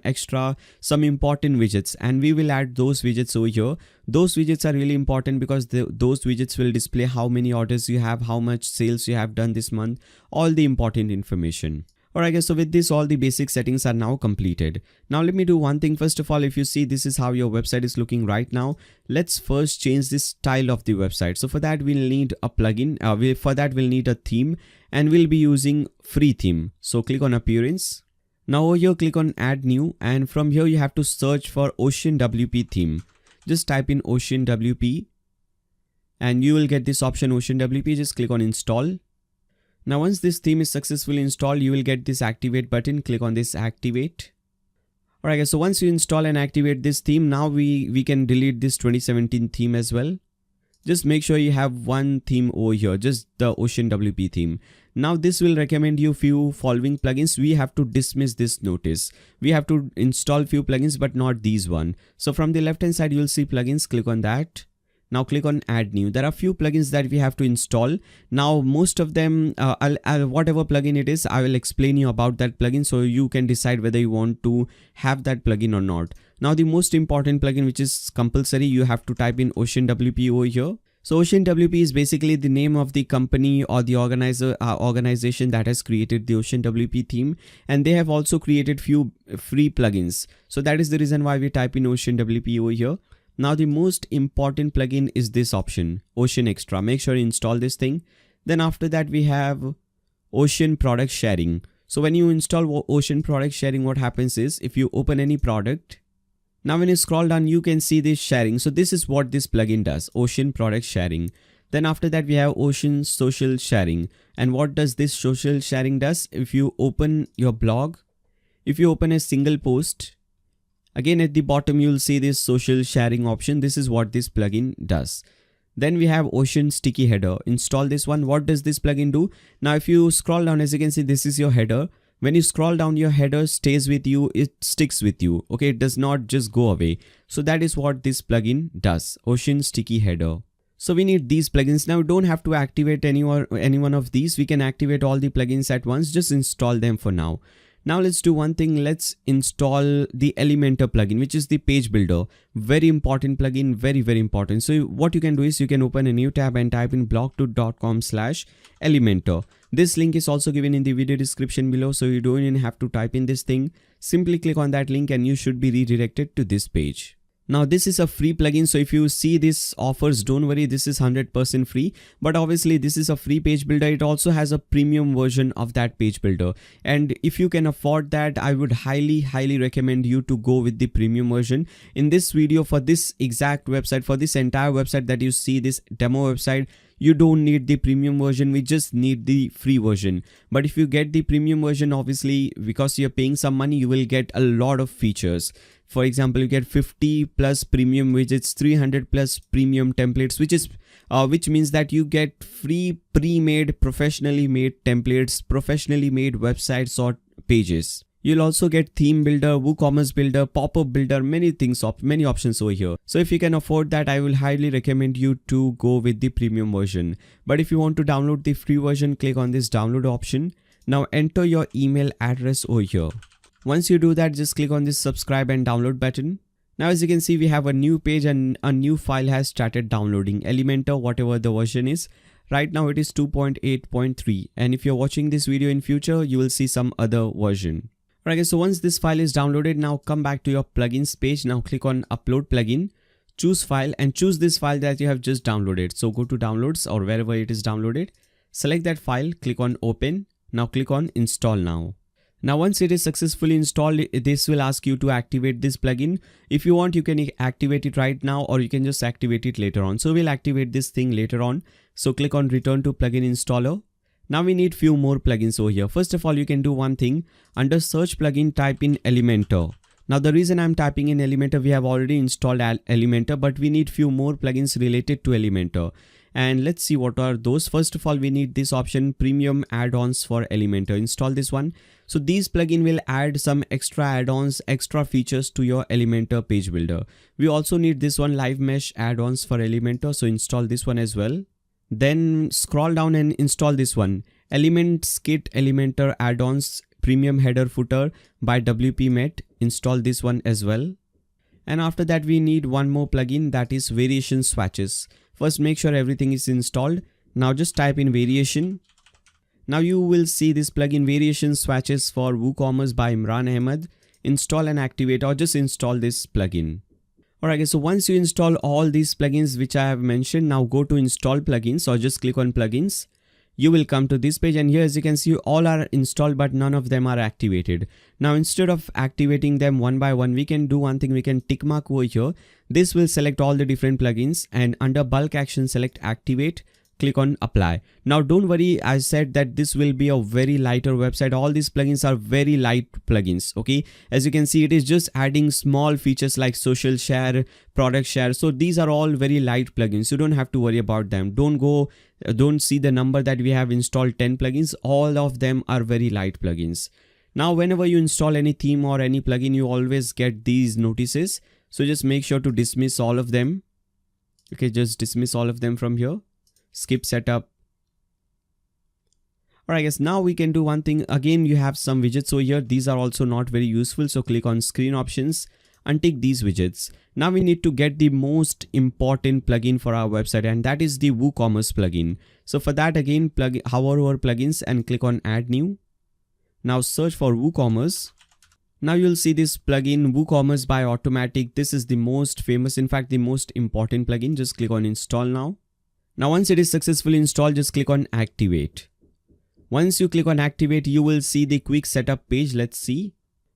important widgets and we will add those widgets over here. Those widgets are really important because those widgets will display how many orders you have, how much sales you have done this month, all the important information. Alright guys, so with this, all the basic settings are now completed. Now let me do one thing. First of all, if you see, this is how your website is looking right now. Let's first change the style of the website. So for that, we'll need a plugin. For that, we'll need a theme and we'll be using free theme. So click on appearance. Now over here, click on add new and from here you have to search for Ocean WP theme. Just type in Ocean WP and you will get this option Ocean WP. Just click on install. Now once this theme is successfully installed, you will get this activate button. Click on this activate. Alright guys, so once you install and activate this theme, now we can delete this 2017 theme as well. Just make sure you have one theme over here, just the Ocean WP theme. Now this will recommend you few following plugins. We have to dismiss this notice. We have to install few plugins but not these one. So from the left hand side, you'll see plugins. Click on that. Now click on add new. There are few plugins that we have to install. Now most of them, whatever plugin it is, I will explain you about that plugin so you can decide whether you want to have that plugin or not. Now the most important plugin, which is compulsory, you have to type in Ocean WP over here. So Ocean WP is basically the name of the company or the organization that has created the Ocean WP theme, and they have also created few free plugins. So that is the reason why we type in Ocean WP over here. Now the most important plugin is this option, Ocean Extra. Make sure you install this thing. Then after that, we have Ocean Product Sharing. So when you install Ocean product sharing, what happens is if you open any product, now when you scroll down, you can see this sharing. So this is what this plugin does, Ocean product sharing. Then after that we have Ocean social sharing. And what does this social sharing does? If you open your blog, if you open a single post, again at the bottom you'll see this social sharing option. This is what this plugin does. Then we have Ocean sticky header. Install this one. What does this plugin do? Now if you scroll down, as you can see, this is your header. When you scroll down, your header stays with you, it sticks with you. Okay, it does not just go away. So that is what this plugin does, Ocean sticky header. So we need these plugins. Now we don't have to activate any one of these. We can activate all the plugins at once. Just install them for now. Now let's do one thing. Let's install the Elementor plugin, which is the page builder. Very important plugin, very important. So what you can do is you can open a new tab and type in blogtoot.com/Elementor. This link is also given in the video description below, so you don't even have to type in this thing. Simply click on that link and you should be redirected to this page. Now this is a free plugin, so if you see this offers, don't worry, this is 100% free. But obviously this is a free page builder. It also has a premium version of that page builder, and if you can afford that, I would highly recommend you to go with the premium version. In this video, for this exact website, for this entire website that you see, this demo website, you don't need the premium version, we just need the free version. But if you get the premium version, obviously because you're paying some money, you will get a lot of features. For example, you get 50 plus premium widgets, 300 plus premium templates, which means that you get free pre-made, professionally made templates, professionally made websites or pages. You'll also get theme builder, WooCommerce builder, pop-up builder, many options over here. So if you can afford that, I will highly recommend you to go with the premium version. But if you want to download the free version, click on this download option. Now enter your email address over here. Once you do that, just click on this subscribe and download button. Now as you can see, we have a new page and a new file has started downloading. Elementor, whatever the version is. Right now it is 2.8.3, and if you're watching this video in future, you will see some other version. Alright guys, so once this file is downloaded, now come back to your plugins page. Now click on upload plugin, choose file and choose this file that you have just downloaded. So go to downloads or wherever it is downloaded, select that file, click on open. Now click on install now. Now once it is successfully installed, this will ask you to activate this plugin. If you want, you can activate it right now or you can just activate it later on. So we'll activate this thing later on. So click on return to plugin installer. Now we need few more plugins over here. First of all, you can do one thing. Under search plugin, type in Elementor. Now the reason I'm typing in Elementor, we have already installed Elementor, but we need few more plugins related to Elementor. And let's see what are those. First of all, we need this option, premium add-ons for Elementor. Install this one. So these plugin will add some extra add-ons, extra features to your Elementor page builder. We also need this one, live mesh add-ons for Elementor. So install this one as well. Then scroll down and install this one, Elements Kit Elementor add-ons premium header footer by WP-Met. Install this one as well. And after that, we need one more plugin, that is variation swatches. First, make sure everything is installed. Now just type in variation. Now you will see this plugin, variation swatches for WooCommerce by Imran Ahmed. Install and activate, or just install this plugin. Alright guys, so once you install all these plugins which I have mentioned, now go to install plugins or just click on plugins. You will come to this page, and here as you can see, all are installed but none of them are activated. Now instead of activating them one by one, we can do one thing, we can tick mark over here. This will select all the different plugins, and under bulk action select activate, click on apply. Now don't worry, I said that this will be a very lighter website. All these plugins are very light plugins. Okay, as you can see, it is just adding small features like social share, product share. So these are all very light plugins. You don't have to worry about them. Don't see the number that we have installed 10 plugins. All of them are very light plugins. Now whenever you install any theme or any plugin, you always get these notices. So just make sure to dismiss all of them. Okay, just dismiss all of them from here. Skip setup. Alright guys, now we can do one thing. Again, you have some widgets over here. These are also not very useful. So click on screen options, untick these widgets. Now we need to get the most important plugin for our website, and that is the WooCommerce plugin. So for that, again, hover over plugins and click on add new. Now search for WooCommerce. Now you'll see this plugin, WooCommerce by Automattic. This is the most famous, in fact the most important plugin. Just click on install now. Now once it is successfully installed, just click on activate. Once you click on activate, you will see the quick setup page. Let's see.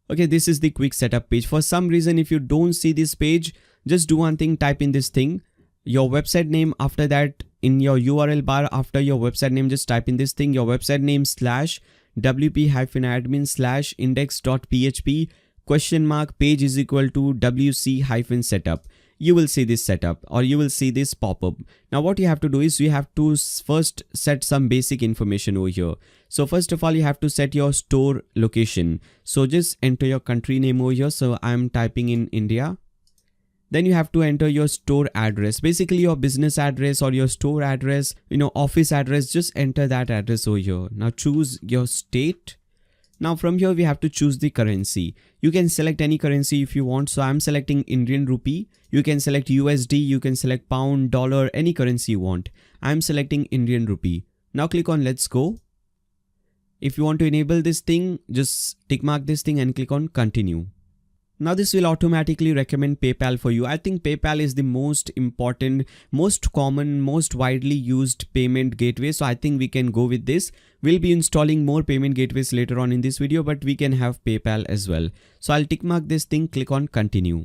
Okay, this is the quick setup page. For some reason, if you don't see this page, just do one thing, type in this thing, your website name. After that, in your URL bar, after your website name, just type in this thing, your website name / wp-admin / index.php (page is equal to wc-setup). You will see this setup, or you will see this pop-up. Now what you have to do is you have to first set some basic information over here. So first of all, you have to set your store location. So just enter your country name over here. So I'm typing in India. Then you have to enter your store address, basically your business address or your store address, office address. Just enter that address over here. Now choose your state. Now from here we have to choose the currency. You can select any currency if you want. So I'm selecting Indian rupee. You can select USD, you can select pound, dollar, any currency you want. I'm selecting Indian rupee. Now click on let's go. If you want to enable this thing, just tick mark this thing and click on continue. Now this will automatically recommend PayPal for you. I think PayPal is the most important, most common, most widely used payment gateway. So I think we can go with this. We'll be installing more payment gateways later on in this video, but we can have PayPal as well. So I'll tick mark this thing, click on continue.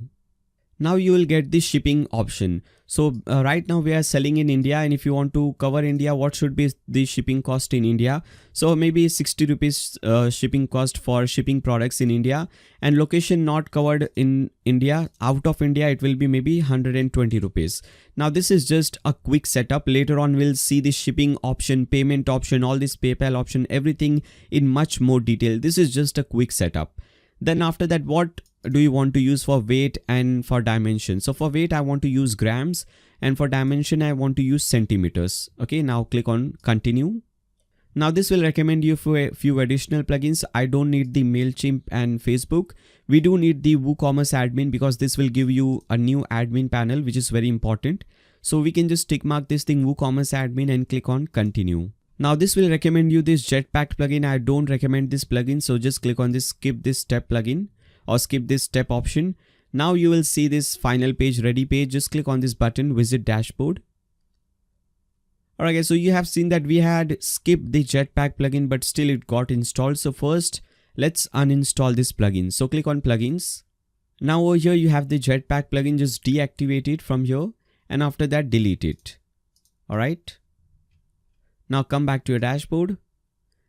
Now you will get the shipping option. So right now we are selling in India, and if you want to cover India, what should be the shipping cost in India? So maybe 60 rupees shipping cost for shipping products in India, and location not covered in India. Out of India, it will be maybe 120 rupees. Now this is just a quick setup. Later on, we'll see the shipping option, payment option, all this PayPal option, everything in much more detail. This is just a quick setup. Then after that, what do you want to use for weight and for dimension? So for weight, I want to use grams, and for dimension, I want to use centimeters. Okay, now click on continue. Now this will recommend you for a few additional plugins. I don't need the MailChimp and Facebook. We do need the WooCommerce admin, because this will give you a new admin panel, which is very important. So we can just tick mark this thing, WooCommerce admin, and click on continue. Now this will recommend you this Jetpack plugin. I don't recommend this plugin. So just click on this skip this step plugin, or skip this step option. Now you will see this final page, ready page. Just click on this button, visit dashboard. Alright guys, so you have seen that we had skipped the Jetpack plugin, but still it got installed. So first let's uninstall this plugin. So click on plugins. Now over here you have the Jetpack plugin. Just deactivate it from here, and after that delete it. Alright. Now come back to your dashboard.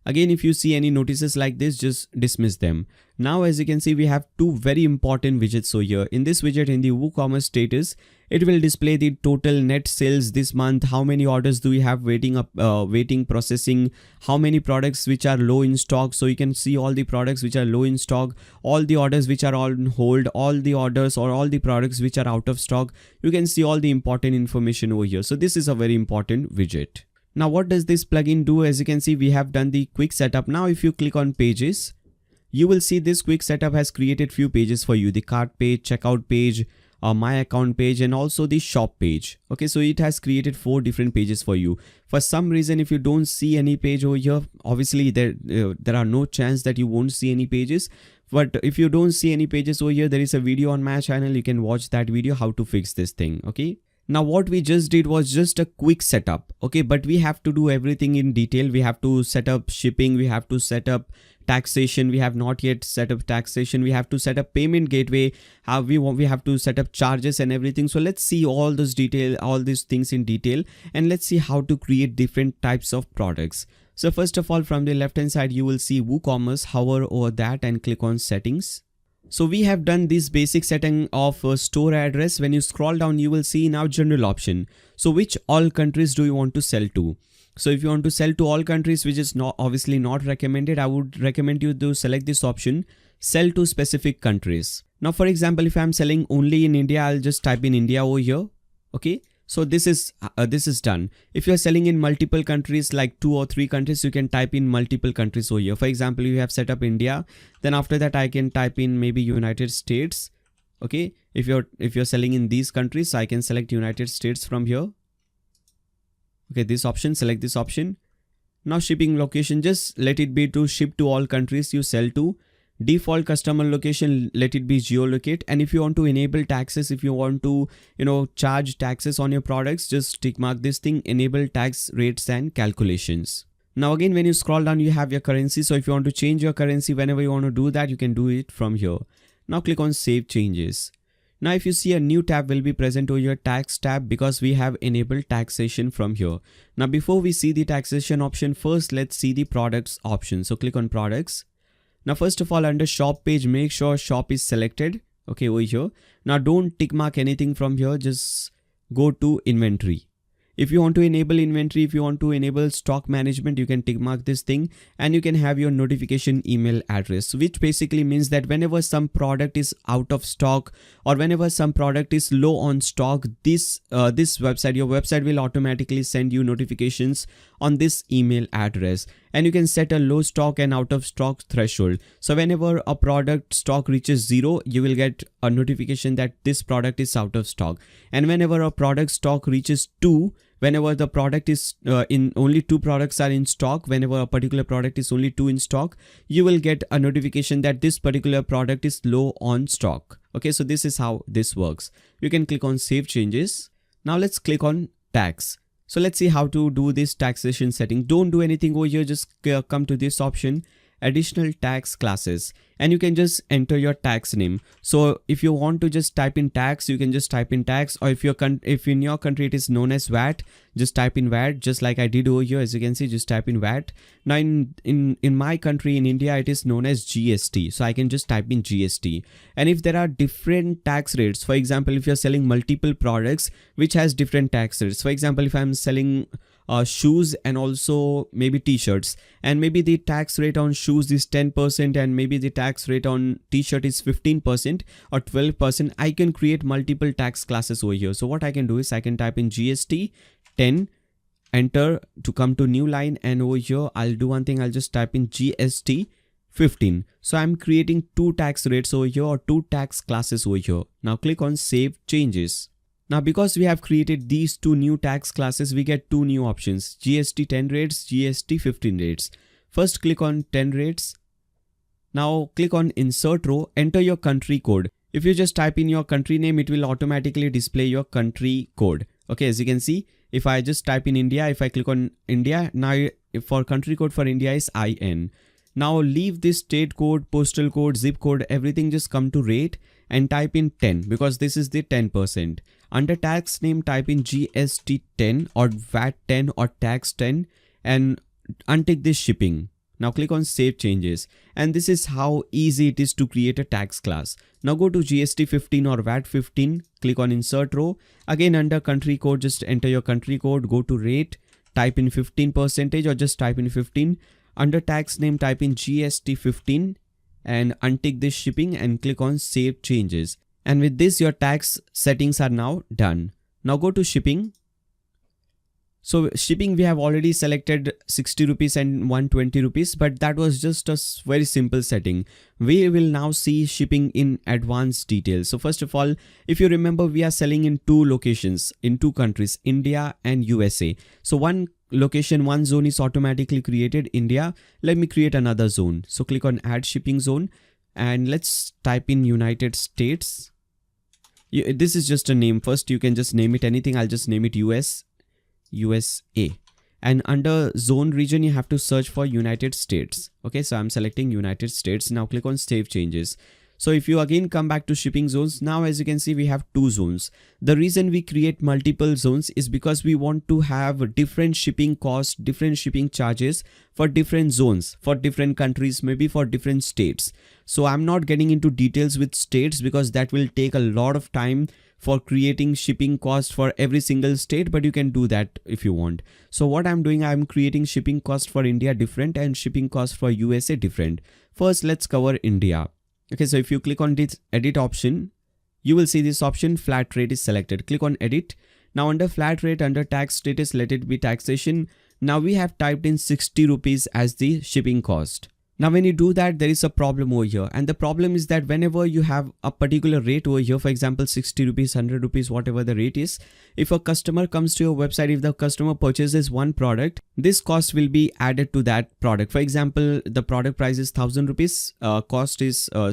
Again, if you see any notices like this, just dismiss them. Now, as you can see, we have two very important widgets over here. In this widget, in the WooCommerce status, it will display the total net sales this month. How many orders do we have waiting processing? How many products which are low in stock? So you can see all the products which are low in stock, all the orders which are on hold, all the orders or all the products which are out of stock. You can see all the important information over here. So this is a very important widget. Now what does this plugin do? As you can see, we have done the quick setup. Now if you click on pages, you will see this quick setup has created few pages for you. The cart page, checkout page, my account page, and also the shop page. Okay, so it has created 4 different pages for you. For some reason, if you don't see any page over here, obviously there are no chance that you won't see any pages. But if you don't see any pages over here, there is a video on my channel. You can watch that video how to fix this thing. Okay. Now what we just did was just a quick setup. Okay, but we have to do everything in detail. We have to set up shipping. We have to set up taxation. We have not yet set up taxation. We have to set up payment gateway. We have to set up charges and everything. So let's see all those detail, all these things in detail, and let's see how to create different types of products. So first of all, from the left hand side, you will see WooCommerce. Hover over that and click on settings. So we have done this basic setting of store address. When you scroll down, you will see now general option. So which all countries do you want to sell to? So if you want to sell to all countries, which is obviously not recommended, I would recommend you to select this option, sell to specific countries. Now, for example, if I'm selling only in India, I'll just type in India over here. Okay. So this is done. If you're selling in multiple countries, like 2 or 3 countries, you can type in multiple countries over here. For example, you have set up India. Then after that, I can type in maybe United States. Okay. If you're selling in these countries, I can select United States from here. Okay, this option, select this option. Now shipping location, just let it be to ship to all countries you sell to. Default customer location, let it be geolocate. And if you want to enable taxes, if you want to charge taxes on your products, just tick mark this thing, enable tax rates and calculations. Now again, when you scroll down, you have your currency. So if you want to change your currency, whenever you want to do that, you can do it from here. Now click on save changes. Now if you see, a new tab will be present over your tax tab because we have enabled taxation from here. Now before we see the taxation option, first let's see the products option. So click on products. Now first of all, under shop page, make sure shop is selected. Okay, over here. Now don't tick mark anything from here, just go to inventory. If you want to enable inventory, if you want to enable stock management, you can tick mark this thing and you can have your notification email address, which basically means that whenever some product is out of stock or whenever some product is low on stock, this website, your website will automatically send you notifications on this email address. And you can set a low stock and out of stock threshold. So whenever a product stock reaches 0, you will get a notification that this product is out of stock. And whenever a product stock reaches 2, whenever the product is in only 2 products are in stock, whenever a particular product is only 2 in stock, you will get a notification that this particular product is low on stock. Okay, so this is how this works. You can click on save changes. Now let's click on tax. So let's see how to do this taxation setting. Don't do anything over here. Just come to this option, additional tax classes, and you can just enter your tax name. So if you want to just type in tax, you can just type in tax, or if in your country it is known as VAT, just type in VAT, just like I did over here. As you can see, just type in VAT. Now in my country, in India, it is known as GST. So I can just type in GST. And if there are different tax rates, for example, if you're selling multiple products which has different tax rates, for example, if I'm selling shoes and also maybe t-shirts, and maybe the tax rate on shoes is 10% and maybe the tax rate on t-shirt is 15% or 12%, I can create multiple tax classes over here. So what I can do is I can type in GST 10, enter to come to new line, and over here I'll do one thing, I'll just type in GST 15. So I'm creating 2 tax rates over here, or 2 tax classes over here. Now click on save changes. Now because we have created these 2 new tax classes, we get 2 new options, GST 10 rates, GST 15 rates. First click on 10 rates. Now click on insert row, enter your country code. If you just type in your country name, it will automatically display your country code. Okay, as you can see, if I just type in India, if I click on India, now for country code for India is IN. Now leave this state code, postal code, zip code, everything, just come to rate and type in 10 because this is the 10%. Under tax name, type in GST 10 or VAT 10 or tax 10 and untick this shipping. Now click on save changes, and this is how easy it is to create a tax class. Now go to GST 15 or VAT 15, click on insert row. Again under country code, just enter your country code, go to rate, type in 15% or just type in 15. Under tax name, type in GST 15 and untick this shipping and click on save changes. And with this, your tax settings are now done. Now go to shipping. So shipping, we have already selected 60 rupees and 120 rupees, but that was just a very simple setting. We will now see shipping in advanced detail. So first of all, if you remember, we are selling in 2 locations, in 2 countries, India and USA. So one location, one zone is automatically created, India. Let me create another zone. So click on add shipping zone and let's type in United States. This is just a name. First, you can just name it anything. I'll just name it USA. And under zone region, you have to search for United States. Okay, so I'm selecting United States. Now click on save changes. So if you again come back to shipping zones, now as you can see, we have 2 zones. The reason we create multiple zones is because we want to have different shipping costs, different shipping charges for different zones, for different countries, maybe for different states. So I'm not getting into details with states because that will take a lot of time for creating shipping cost for every single state, but you can do that if you want. So what I'm doing, I'm creating shipping cost for India different and shipping cost for USA different. First, let's cover India. Okay, so if you click on this edit option, you will see this option, flat rate is selected. Click on edit. Now under flat rate, under tax status, let it be taxation. Now we have typed in 60 rupees as the shipping cost. Now when you do that, there is a problem over here, and the problem is that whenever you have a particular rate over here, for example 60 rupees, 100 rupees, whatever the rate is, if a customer comes to your website, if the customer purchases one product, this cost will be added to that product. For example, the product price is 1000 rupees,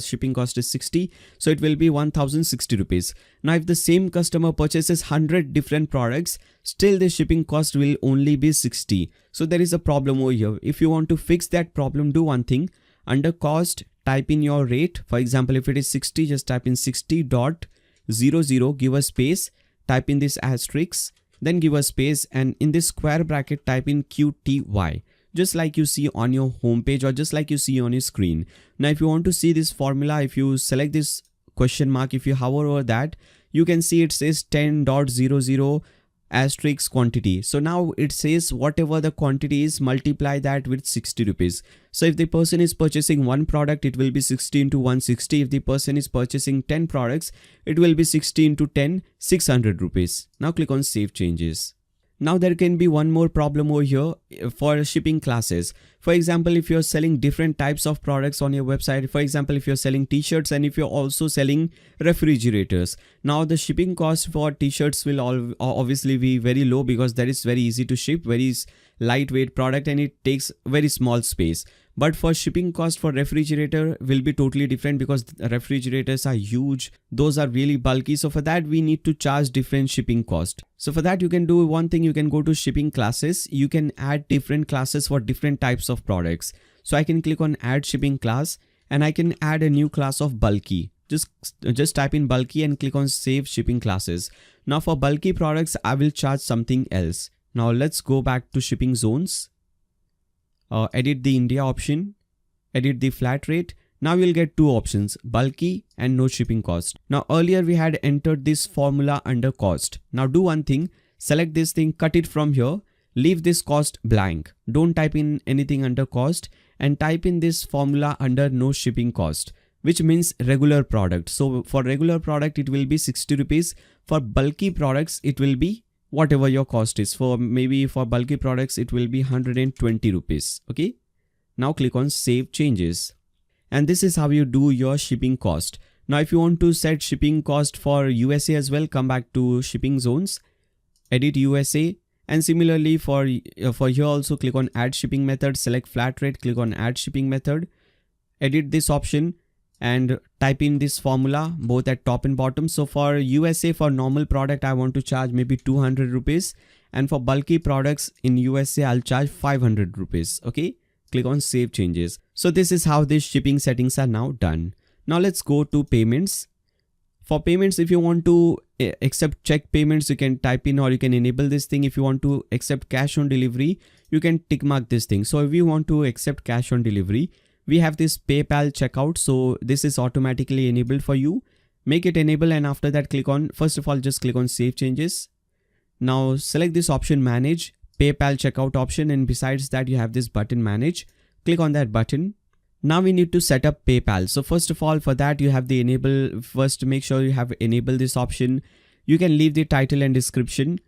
shipping cost is 60, so it will be 1060 rupees. Now if the same customer purchases 100 different products, still the shipping cost will only be 60. So there is a problem over here. If you want to fix that problem, do one thing. Under cost, type in your rate. For example, if it is 60, just type in 60.00, give a space, type in this asterisk, then give a space, and in this square bracket type in QTY, just like you see on your home page or just like you see on your screen. Now if you want to see this formula, if you select this question mark, if you hover over that, you can see it says 10.00 asterisk quantity. So now it says whatever the quantity is, multiply that with 60 rupees. So if the person is purchasing one product, it will be 60 into 160. If the person is purchasing 10 products, it will be 60 into 10, 600 rupees. Now click on save changes. Now there can be one more problem over here for shipping classes. For example, if you're selling different types of products on your website, for example, if you're selling t-shirts and if you're also selling refrigerators, now the shipping cost for t-shirts will obviously be very low because that is very easy to ship, very lightweight product, and it takes very small space. But for shipping cost for refrigerator will be totally different because refrigerators are huge. Those are really bulky. So for that, we need to charge different shipping cost. So for that, you can do one thing. You can go to shipping classes. You can add different classes for different types of products. So I can click on add shipping class and I can add a new class of bulky. Just type in bulky and click on save shipping classes. Now for bulky products, I will charge something else. Now let's go back to shipping zones. Edit the India option, edit the flat rate. Now you'll get two options, bulky and no shipping cost. Now earlier we had entered this formula under cost. Now do one thing, select this thing, cut it from here, leave this cost blank. Don't type in anything under cost and type in this formula under no shipping cost, which means regular product. So for regular product, it will be 60 rupees. For bulky products, it will be whatever your cost is. For bulky products, it will be 120 rupees. Okay. Now click on save changes. And this is how you do your shipping cost. Now, if you want to set shipping cost for USA as well, come back to shipping zones, edit USA. And similarly for here also click on add shipping method, select flat rate, click on add shipping method, edit this option and type in this formula both at top and bottom. So for USA, for normal product, I want to charge maybe 200 rupees. And for bulky products in USA, I'll charge 500 rupees. Okay. Click on save changes. So this is how these shipping settings are now done. Now let's go to payments. For payments, if you want to accept check payments, you can type in or you can enable this thing. If you want to accept cash on delivery, you can tick mark this thing. So if you want to accept cash on delivery, we have this PayPal checkout. So this is automatically enabled for you. Make it enable and after that click on, first of all, just click on save changes. Now select this option manage PayPal checkout option, and besides that you have this button manage. Click on that button. Now we need to set up PayPal. So first of all, for that you have the enable. First make sure you have enabled this option. You can leave the title and description.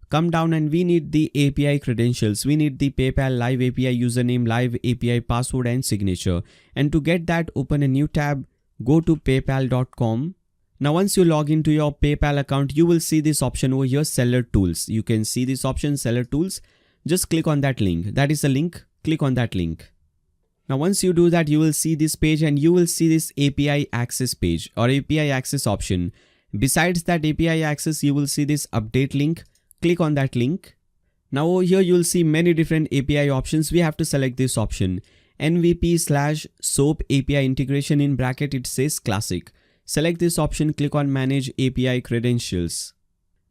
Come down and we need the API credentials. We need the PayPal live API username, live API password and signature. And to get that, open a new tab, go to paypal.com. Now once you log into your PayPal account, you will see this option over here, seller tools. You can see this option, seller tools. Just click on that link. That is the link. Click on that link. Now once you do that, you will see this page and you will see this API access page or API access option. Besides that API access, you will see this update link. Click on that link. Now over here you will see many different API options. We have to select this option, MVP/SOAP API integration, in bracket it says classic. Select this option, click on manage API credentials.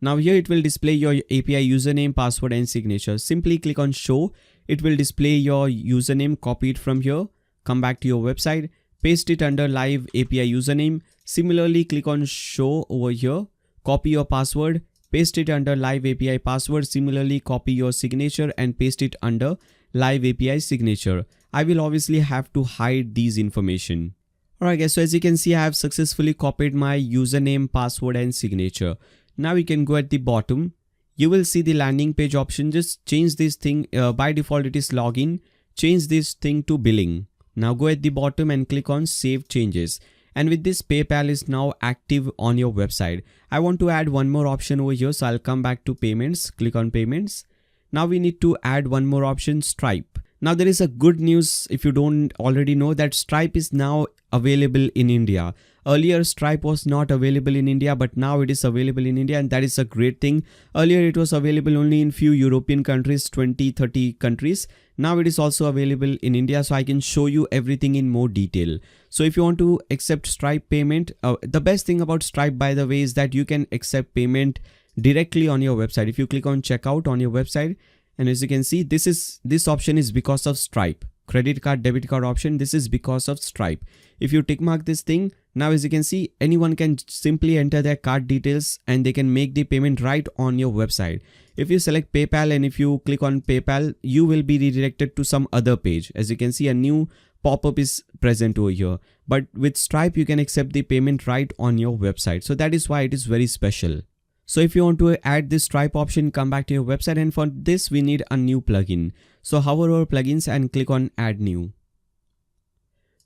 Now here it will display your API username, password and signature. Simply click on show. It will display your username, copy it from here, come back to your website, paste it under live API username. Similarly, click on show over here, copy your password, paste it under live API password. Similarly, copy your signature and paste it under live API signature. I will obviously have to hide these information. Alright guys, so as you can see, I have successfully copied my username, password and signature. Now you can go at the bottom. You will see the landing page option. Just change this thing. By default it is login. Change this thing to billing. Now go at the bottom and click on save changes. And with this, PayPal is now active on your website. I want to add one more option over here. So I'll come back to payments. Click on payments. Now we need to add one more option, Stripe. Now there is a good news if you don't already know, that Stripe is now available in India. Earlier Stripe was not available in India, but now it is available in India, and that is a great thing. Earlier it was available only in few European countries, 20-30 countries. Now it is also available in India, so I can show you everything in more detail. So if you want to accept Stripe payment, the best thing about Stripe, by the way, is that you can accept payment directly on your website. If you click on checkout on your website, and as you can see, this option is because of Stripe. Credit card, debit card option, this is because of Stripe. If you tick mark this thing, now as you can see, anyone can simply enter their card details and they can make the payment right on your website. If you select PayPal and if you click on PayPal, you will be redirected to some other page. As you can see, a new pop-up is present over here. But with Stripe, you can accept the payment right on your website. So that is why it is very special. So if you want to add this Stripe option, come back to your website, and for this we need a new plugin. So hover over plugins and click on add new.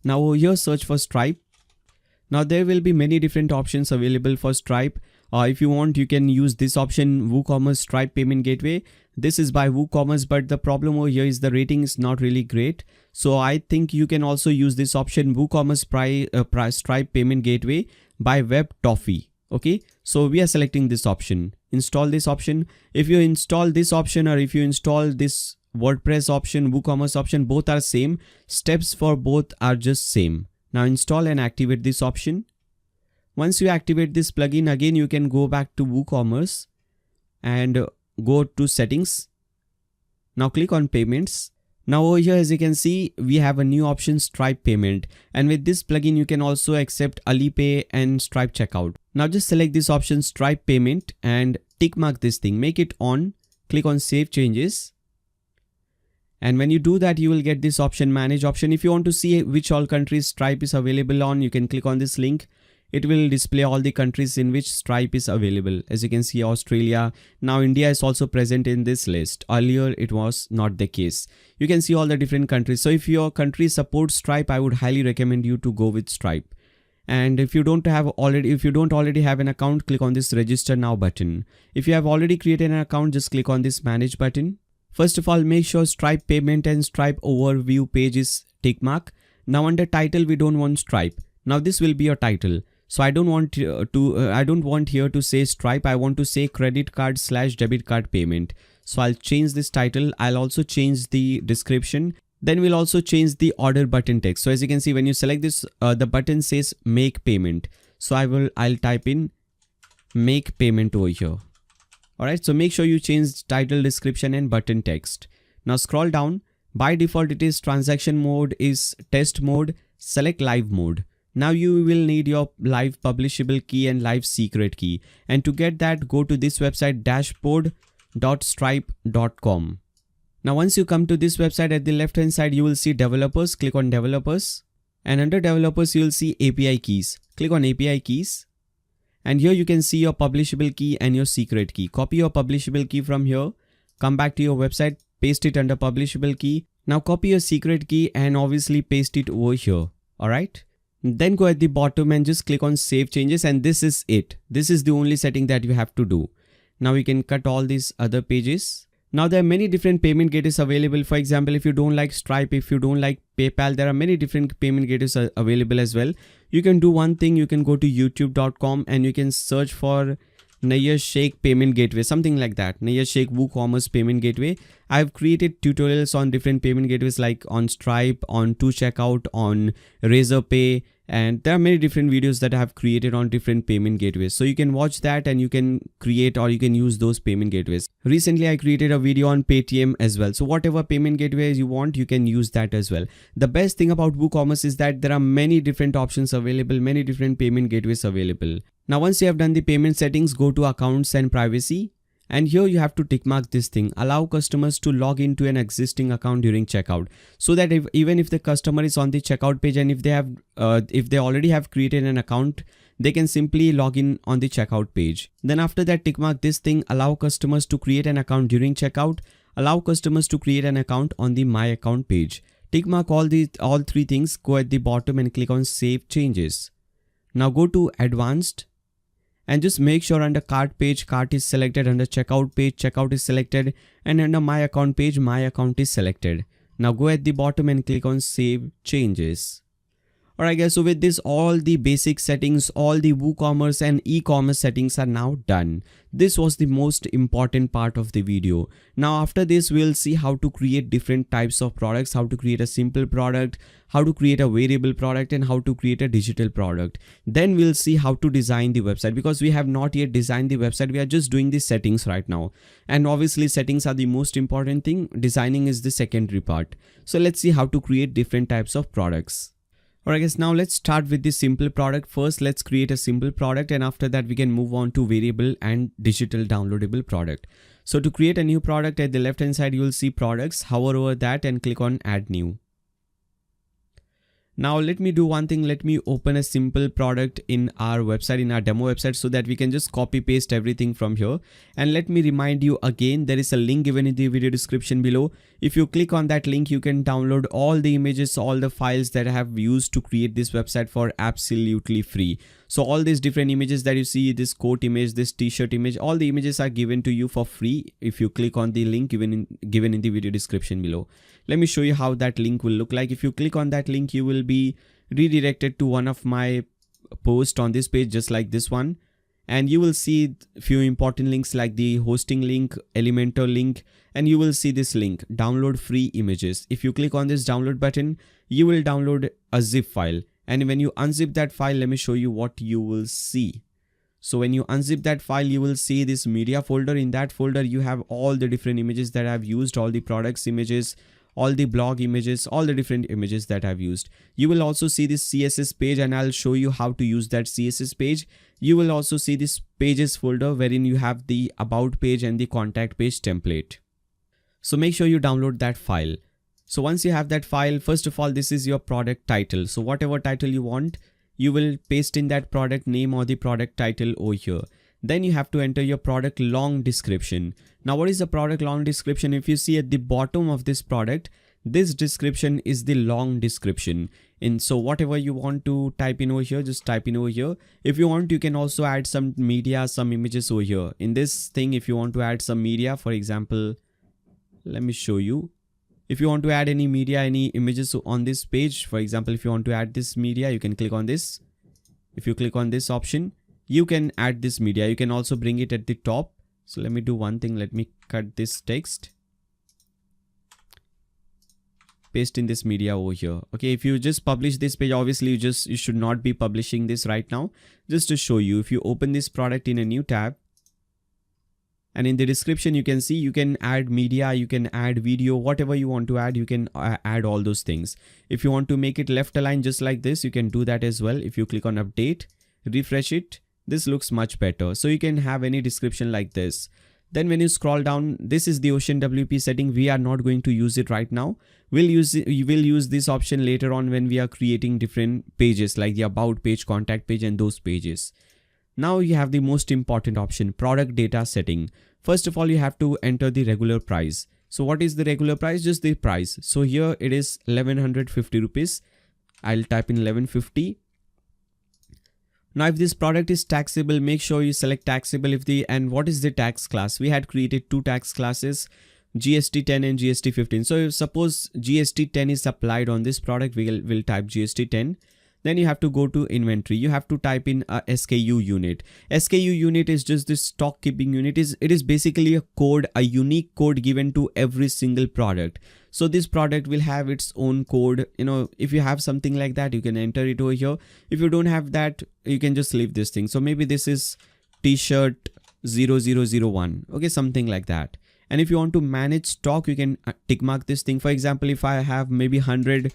Now over here search for Stripe. Now there will be many different options available for Stripe. If you want, you can use this option, WooCommerce Stripe Payment Gateway. This is by WooCommerce, but the problem over here is the rating is not really great. So I think you can also use this option, WooCommerce Stripe Payment Gateway by WebToffee. Okay, so we are selecting this option. Install this option. If you install this option or if you install this WordPress option, WooCommerce option, both are same. Steps for both are just same. Now install and activate this option. Once you activate this plugin, again you can go back to WooCommerce and go to settings. Now click on payments. Now over here, as you can see, we have a new option, Stripe payment, and with this plugin you can also accept Alipay and Stripe checkout. Now just select this option, Stripe payment, and tick mark this thing, make it on, click on save changes. And when you do that, you will get this option, manage option. If you want to see which all countries Stripe is available on, you can click on this link. It will display all the countries in which Stripe is available. As you can see, Australia. Now India is also present in this list. Earlier it was not the case. You can see all the different countries. So if your country supports Stripe, I would highly recommend you to go with Stripe. And if you don't already have an account, click on this register now button. If you have already created an account, just click on this manage button. First of all, make sure Stripe payment and Stripe overview page is tick mark. Now under title, we don't want Stripe. Now this will be your title. So I don't want here to say Stripe. I want to say credit card / debit card payment. So I'll change this title. I'll also change the description. Then we'll also change the order button text. So as you can see, when you select this, the button says make payment. So I'll type in make payment over here. Alright, so make sure you change title, description and button text. Now scroll down. By default, it is transaction mode is test mode. Select live mode. Now you will need your live publishable key and live secret key. And to get that, go to this website, dashboard.stripe.com. Now once you come to this website, at the left hand side, you will see developers. Click on developers. And under developers, you will see API keys. Click on API keys. And here you can see your publishable key and your secret key. Copy your publishable key from here. Come back to your website, paste it under publishable key. Now copy your secret key and obviously paste it over here. Alright. Then go at the bottom and just click on save changes, and this is it. This is the only setting that you have to do. Now you can cut all these other pages. Now there are many different payment gateways available. For example, if you don't like Stripe, if you don't like PayPal, there are many different payment gateways available as well. You can do one thing. You can go to youtube.com and you can search for Nayyar Sheikh payment gateway, something like that. Nayyar Sheikh WooCommerce payment gateway. I've created tutorials on different payment gateways like on Stripe, on 2Checkout, on Razorpay, and there are many different videos that I have created on different payment gateways. So you can watch that and you can create or you can use those payment gateways. Recently, I created a video on Paytm as well. So whatever payment gateways you want, you can use that as well. The best thing about WooCommerce is that there are many different options available, many different payment gateways available. Now, once you have done the payment settings, go to accounts and privacy. And here you have to tick mark this thing, allow customers to log into an existing account during checkout, so that even if the customer is on the checkout page and if they already have created an account, they can simply log in on the checkout page. Then after that, tick mark this thing, allow customers to create an account during checkout, allow customers to create an account on the my account page. Tick mark all three things, go at the bottom and click on save changes. Now go to advanced. and just make sure under cart page, cart is selected, under checkout page, checkout is selected, and under my account page, my account is selected. Now go at the bottom and click on save changes. Alright guys, so with this, all the basic settings, all the WooCommerce and e-commerce settings are now done. This was the most important part of the video. Now after this, we'll see how to create different types of products, how to create a simple product, how to create a variable product, and how to create a digital product. Then we'll see how to design the website, because we have not yet designed the website. We are just doing the settings right now. And obviously settings are the most important thing. Designing is the secondary part. So let's see how to create different types of products. Alright guys, now let's start with the simple product. First, let's create a simple product, and after that we can move on to variable and digital downloadable product. So to create a new product, at the left hand side you will see products. Hover over that and click on add new. Now let me do one thing. Let me open a simple product in our website, in our demo website, so that we can just copy paste everything from here. And let me remind you again, there is a link given in the video description below. If you click on that link, you can download all the images, all the files that I have used to create this website for absolutely free. So all these different images that you see, this coat image, this t-shirt image, all the images are given to you for free if you click on the link given in the video description below. Let me show you how that link will look like. If you click on that link, you will be redirected to one of my posts on this page, just like this one. And you will see a few important links like the hosting link, Elementor link, and you will see this link, download free images. If you click on this download button, you will download a zip file. And when you unzip that file, let me show you what you will see. So when you unzip that file, you will see this media folder. In that folder, you have all the different images that I've used, all the products images, all the blog images, all the different images that I've used. You will also see this CSS page, and I'll show you how to use that CSS page. You will also see this pages folder wherein you have the about page and the contact page template. So make sure you download that file. So once you have that file, first of all, this is your product title. So whatever title you want, you will paste in that product name or the product title over here. Then you have to enter your product long description. Now what is the product long description? If you see at the bottom of this product, this description is the long description. And so whatever you want to type in over here, just type in over here. If you want, you can also add some media, some images over here. In this thing, if you want to add some media, for example, let me show you. If you want to add any media, any images on this page, for example, if you want to add this media, you can click on this. If you click on this option, you can add this media. You can also bring it at the top. So let me do one thing. Let me cut this text, paste in this media over here. Okay, if you just publish this page, obviously you should not be publishing this right now. Just to show you, if you open this product in a new tab, and in the description, you can see you can add media, you can add video, whatever you want to add, you can add all those things. If you want to make it left aligned just like this, you can do that as well. If you click on update, refresh it, this looks much better. So you can have any description like this. Then when you scroll down, this is the OceanWP setting. We are not going to use it right now. We'll use this option later on when we are creating different pages like the about page, contact page, and those pages. Now you have the most important option, product data setting. First of all, you have to enter the regular price. So what is the regular price? Just the price. So here it is 1150 rupees. I'll type in 1150. Now if this product is taxable, make sure you select taxable. And what is the tax class? We had created two tax classes, GST 10 and GST 15. So if suppose GST 10 is applied on this product, we'll type GST 10. Then you have to go to inventory. You have to type in a SKU unit. SKU unit is just this stock keeping unit. It is basically a code, a unique code given to every single product. So this product will have its own code. You know, if you have something like that, you can enter it over here. If you don't have that, you can just leave this thing. So maybe this is t-shirt 0001. Okay, something like that. And if you want to manage stock, you can tick mark this thing. For example, if I have maybe 100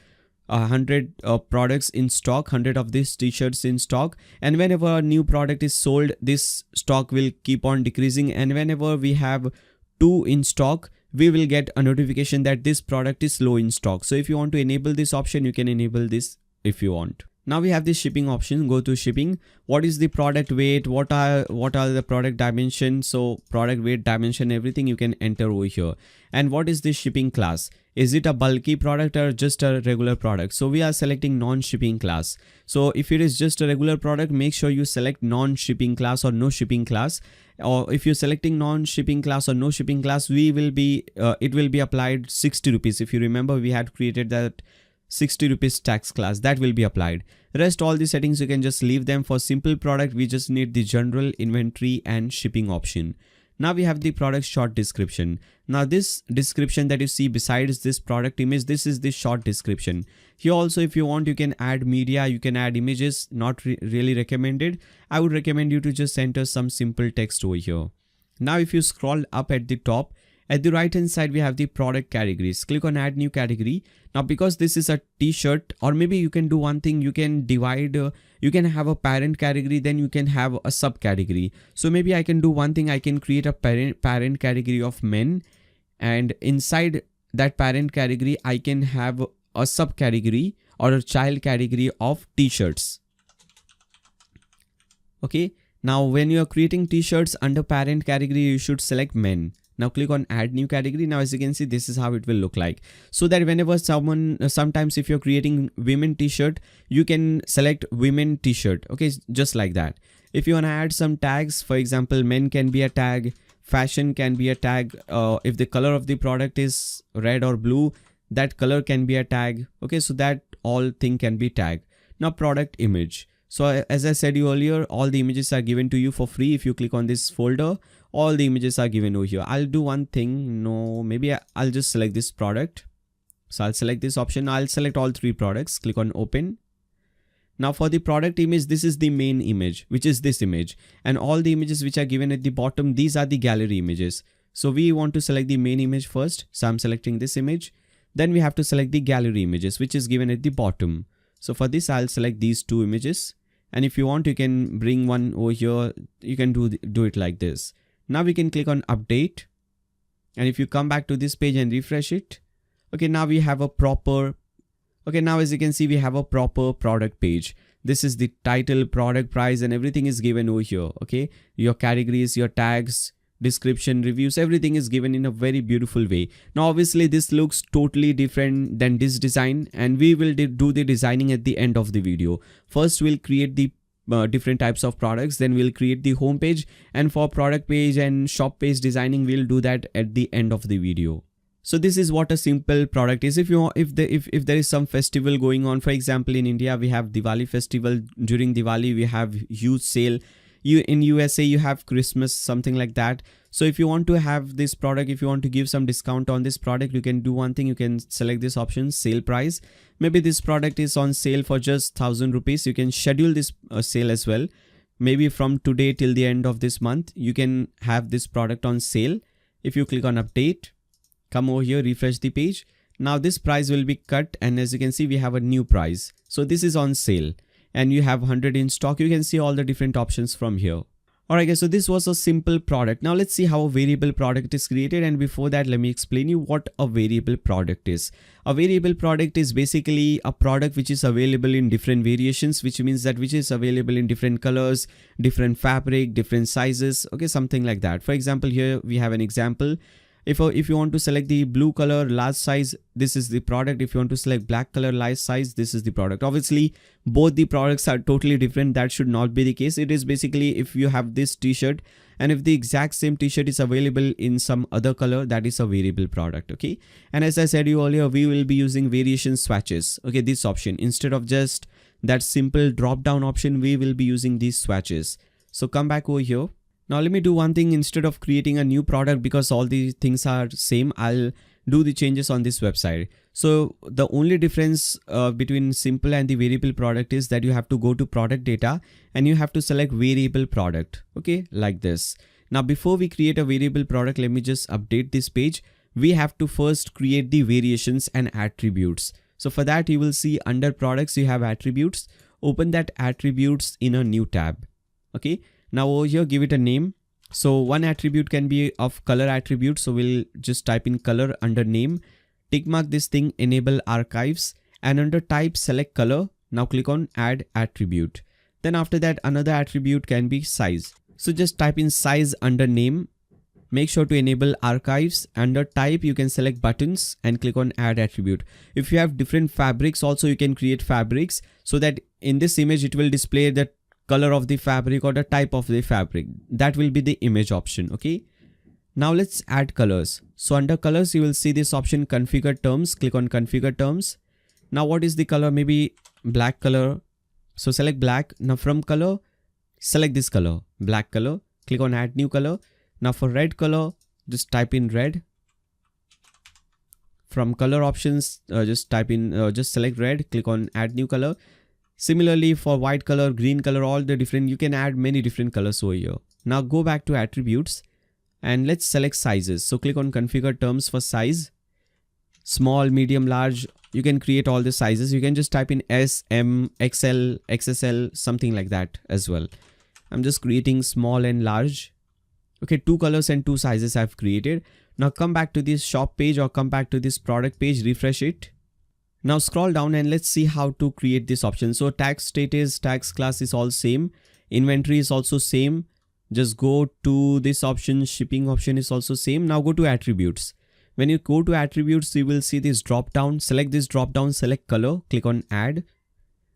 products in stock, 100 of these t-shirts in stock, and whenever a new product is sold, this stock will keep on decreasing, and whenever we have 2 in stock, we will get a notification that this product is low in stock. So if you want to enable this option, you can enable this if you want. Now we have the shipping option. Go to shipping. What is the product weight? What are the product dimensions? So product weight, dimension, everything you can enter over here. And what is the shipping class? Is it a bulky product or just a regular product? So we are selecting non-shipping class. So if it is just a regular product, make sure you select non-shipping class or no shipping class. Or if you're selecting non-shipping class or no shipping class, it will be applied 60 rupees. If you remember, we had created that 60 rupees tax class that will be applied. Rest all the settings you can just leave them. For simple product, we just need the general, inventory and shipping option. Now we have the product short description. Now this description that you see besides this product image, this is the short description. Here also, if you want, you can add media, you can add images. Not really recommended. I would recommend you to just enter some simple text over here. Now if you scroll up at the top, at the right hand side, we have the product categories. Click on add new category. Now, because this is a t-shirt, or maybe you can do one thing, you can divide, you can have a parent category, then you can have a subcategory. So maybe I can do one thing, I can create a parent category of men, and inside that parent category, I can have a subcategory or a child category of t-shirts. Okay. Now, when you are creating t-shirts under parent category, you should select men. Now click on add new category. Now as you can see, this is how it will look like. So that whenever sometimes if you're creating women t-shirt, you can select women t-shirt. Okay, just like that. If you want to add some tags, for example, men can be a tag, fashion can be a tag. If the color of the product is red or blue, that color can be a tag. Okay, so that all thing can be tagged. Now product image. So as I said you earlier, all the images are given to you for free. If you click on this folder, all the images are given over here. I'll do one thing. No, maybe I'll just select this product. So I'll select this option. I'll select all three products. Click on open. Now for the product image, this is the main image, which is this image. And all the images which are given at the bottom, these are the gallery images. So we want to select the main image first. So I'm selecting this image. Then we have to select the gallery images, which is given at the bottom. So for this, I'll select these two images. And if you want, you can bring one over here. You can do it like this. Now we can click on update. And if you come back to this page and refresh it. Okay, now we have a proper. Okay, now as you can see, we have a proper product page. This is the title, product price, and everything is given over here. Okay, your categories, your tags, description, reviews, everything is given in a very beautiful way. Now obviously this looks totally different than this design, and we will do the designing at the end of the video. First we'll create the different types of products, then we'll create the home page, and for product page and shop page designing, we'll do that at the end of the video. So this is what a simple product is. If there is some festival going on, for example, in India we have Diwali festival. During Diwali we have huge sale. In USA you have Christmas, something like that. So if you want to have this product, if you want to give some discount on this product, you can do one thing. You can select this option, sale price. Maybe this product is on sale for just 1,000 rupees. You can schedule this sale as well. Maybe from today till the end of this month, you can have this product on sale. If you click on update, come over here, refresh the page. Now this price will be cut, and as you can see, we have a new price. So this is on sale, and you have 100 in stock. You can see all the different options from here. Alright guys, so this was a simple product. Now let's see how a variable product is created, and before that let me explain you what a variable product is. A variable product is basically a product which is available in different variations, which means that which is available in different colors, different fabric, different sizes, okay, something like that. For example, here we have an example. If you want to select the blue color large size, this is the product. If you want to select black color large size, this is the product. Obviously, both the products are totally different. That should not be the case. It is basically if you have this t-shirt, and if the exact same t-shirt is available in some other color, that is a variable product. Okay. And as I said you earlier, we will be using variation swatches. Okay, this option, instead of just that simple drop down option, we will be using these swatches. So come back over here. Now let me do one thing. Instead of creating a new product, because all these things are same, I'll do the changes on this website. So the only difference between simple and the variable product is that you have to go to product data and you have to select variable product. Okay, like this. Now before we create a variable product, let me just update this page. We have to first create the variations and attributes. So for that, you will see under products, you have attributes. Open that attributes in a new tab. Okay. Now over here, give it a name. So one attribute can be of color attribute. So we'll just type in color under name, tick mark this thing, enable archives, and under type select color. Now click on add attribute. Then after that, another attribute can be size. So just type in size under name. Make sure to enable archives. Under type, you can select buttons and click on add attribute. If you have different fabrics also, you can create fabrics so that in this image, it will display the color of the fabric or the type of the fabric. That will be the image option. Okay. Now let's add colors. So under colors, you will see this option configure terms. Click on configure terms. Now what is the color? Maybe black color. So select black. Now from color, select this color, black color. Click on add new color. Now for red color, just type in red. From color options, just select red. Click on add new color. Similarly for white color, green color, all the different, you can add many different colors over here. Now go back to attributes and let's select sizes. So click on configure terms for size. Small, medium, large. You can create all the sizes. You can just type in S, M, XL, XSL, something like that as well. I'm just creating small and large. Okay, 2 colors and 2 sizes I've created. Now come back to this shop page or come back to this product page, refresh it. Now scroll down and let's see how to create this option. So tax status, tax class is all same. Inventory is also same. Just go to this option, shipping option is also same. Now go to attributes. When you go to attributes, you will see this drop down. Select this drop down, select color, click on add.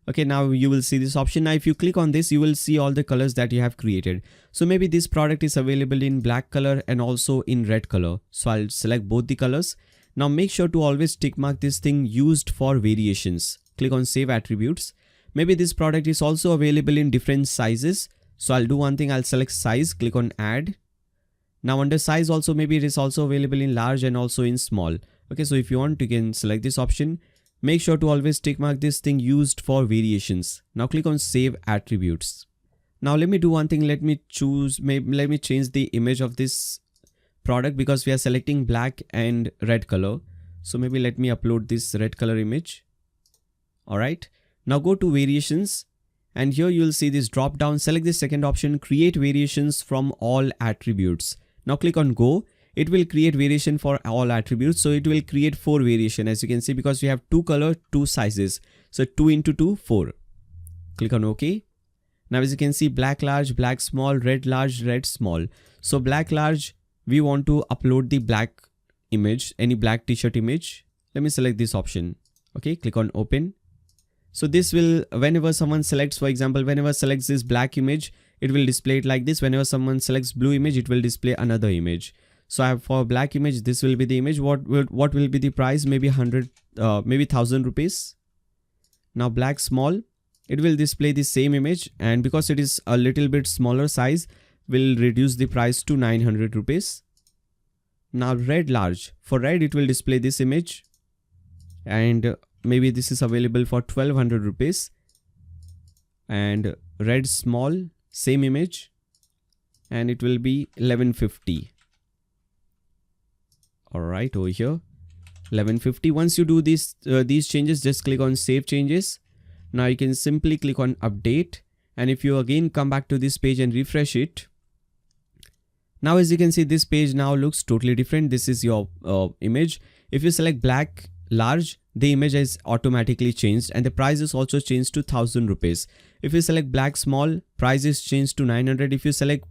Okay, now you will see this option. Now if you click on this, you will see all the colors that you have created. So maybe this product is available in black color and also in red color. So I'll select both the colors. Now make sure to always tick mark this thing used for variations. Click on save attributes. Maybe this product is also available in different sizes. So I'll do one thing, I'll select size, click on add. Now under size also, maybe it is also available in large and also in small. Okay, so if you want, you can select this option. Make sure to always tick mark this thing used for variations. Now click on save attributes. Now let me do one thing. Let me change the image of this product because we are selecting black and red color. So maybe let me upload this red color image. All right. Now go to variations and here you'll see this drop down. Select the second option, create variations from all attributes. Now click on go. It will create variation for all attributes. So it will create 4 variation as you can see because we have 2 color, 2 sizes. So 2 into 2, 4. Click on OK. Now as you can see, black large, black small, red large, red small. So black large, we want to upload the black image, any black t-shirt image. Let me select this option. Okay, click on open. So this will, whenever someone selects, for example, whenever selects this black image, it will display it like this. Whenever someone selects blue image, it will display another image. So I have for black image, this will be the image. What will be the price? Maybe 1,000 rupees. Now black small, it will display the same image, and because it is a little bit smaller size, will reduce the price to 900 rupees. Now red large, for red it will display this image, and maybe this is available for 1200 rupees. And red small, same image, and it will be 1150. All right, over here 1150. Once you do these changes, just click on save changes. Now you can simply click on update, and if you again come back to this page and refresh it, now as you can see, this page now looks totally different. This is your image. If you select black large, the image is automatically changed and the price is also changed to 1000 rupees. If you select black small, price is changed to 900. If you select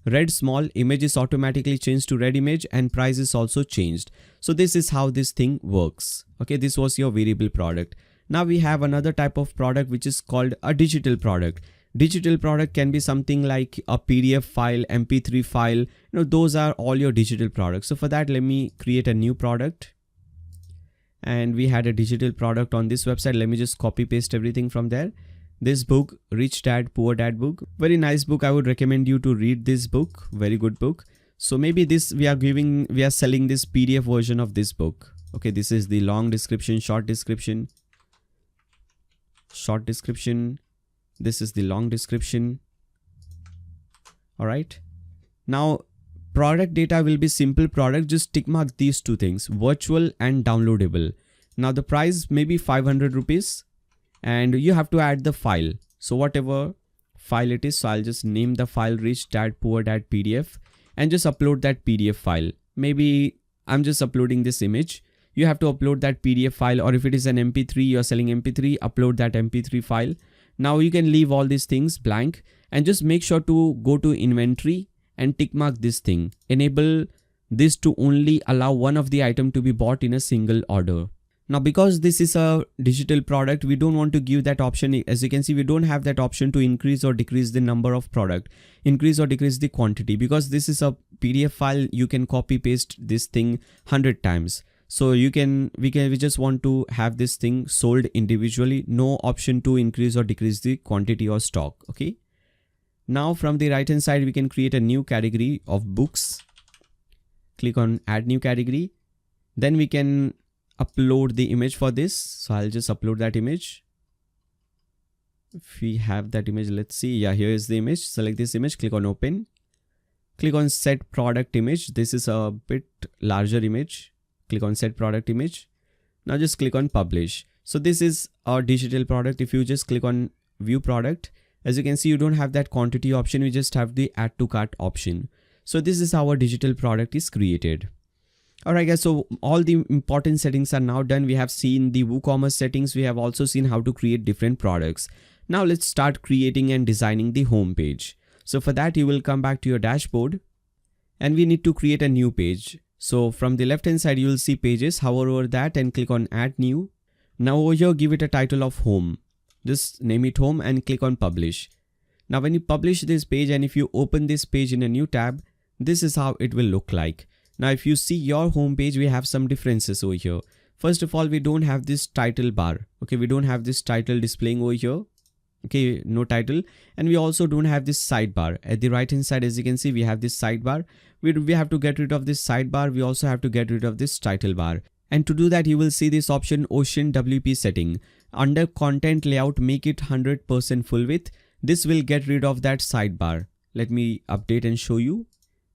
red small, image is automatically changed to red image and price is also changed. So this is how this thing works. Okay, this was your variable product. Now we have another type of product which is called a digital product. Digital product can be something like a PDF file, MP3 file. Those are all your digital products. So for that, let me create a new product. And we had a digital product on this website. Let me just copy paste everything from there. This book, Rich Dad Poor Dad book, very nice book. I would recommend you to read this book. Very good book. So maybe this we are selling this PDF version of this book. Okay, this is the long description, short description, short description. This is the long description. All right. Now product data will be simple product. Just tick mark these two things, virtual and downloadable. Now the price may be 500 rupees and you have to add the file. So whatever file it is, so I'll just name the file Rich Dad Poor Dad PDF and just upload that PDF file. Maybe I'm just uploading this image. you have to upload that PDF file, or if it is an MP3, you're selling MP3, upload that MP3 file. Now you can leave all these things blank and just make sure to go to inventory and tick mark this thing. Enable this to only allow one of the item to be bought in a single order. Now because this is a digital product, we don't want to give that option. As you can see, we don't have that option to increase or decrease the number of product, increase or decrease the quantity, because this is a PDF file. You can copy paste this thing 100 times. So we just want to have this thing sold individually. No option to increase or decrease the quantity or stock. Okay. Now from the right hand side, we can create a new category of books. Click on add new category. Then we can upload the image for this. So I'll just upload that image. If we have that image, let's see. Yeah, here is the image. Select this image, click on open. Click on set product image. This is a bit larger image. Click on set product image. Now just click on publish. So this is our digital product. If you just click on view product, as you can see, you don't have that quantity option. We just have the add to cart option. So this is how our digital product is created. Alright guys, so all the important settings are now done. We have seen the WooCommerce settings. We have also seen how to create different products. Now let's start creating and designing the home page. So for that, you will come back to your dashboard and we need to create a new page. So from the left hand side, you will see pages. Hover over that and click on add new. Now over here, give it a title of home. Just name it home and click on publish. Now when you publish this page and if you open this page in a new tab, this is how it will look like. Now, if you see your home page, we have some differences over here. First of all, we don't have this title bar. Okay, we don't have this title displaying over here. Okay, no title. And we also don't have this sidebar. At the right hand side, as you can see, we have this sidebar. We have to get rid of this sidebar. We also have to get rid of this title bar. And to do that, you will see this option Ocean WP setting. Under content layout, make it 100% full width. This will get rid of that sidebar. Let me update and show you.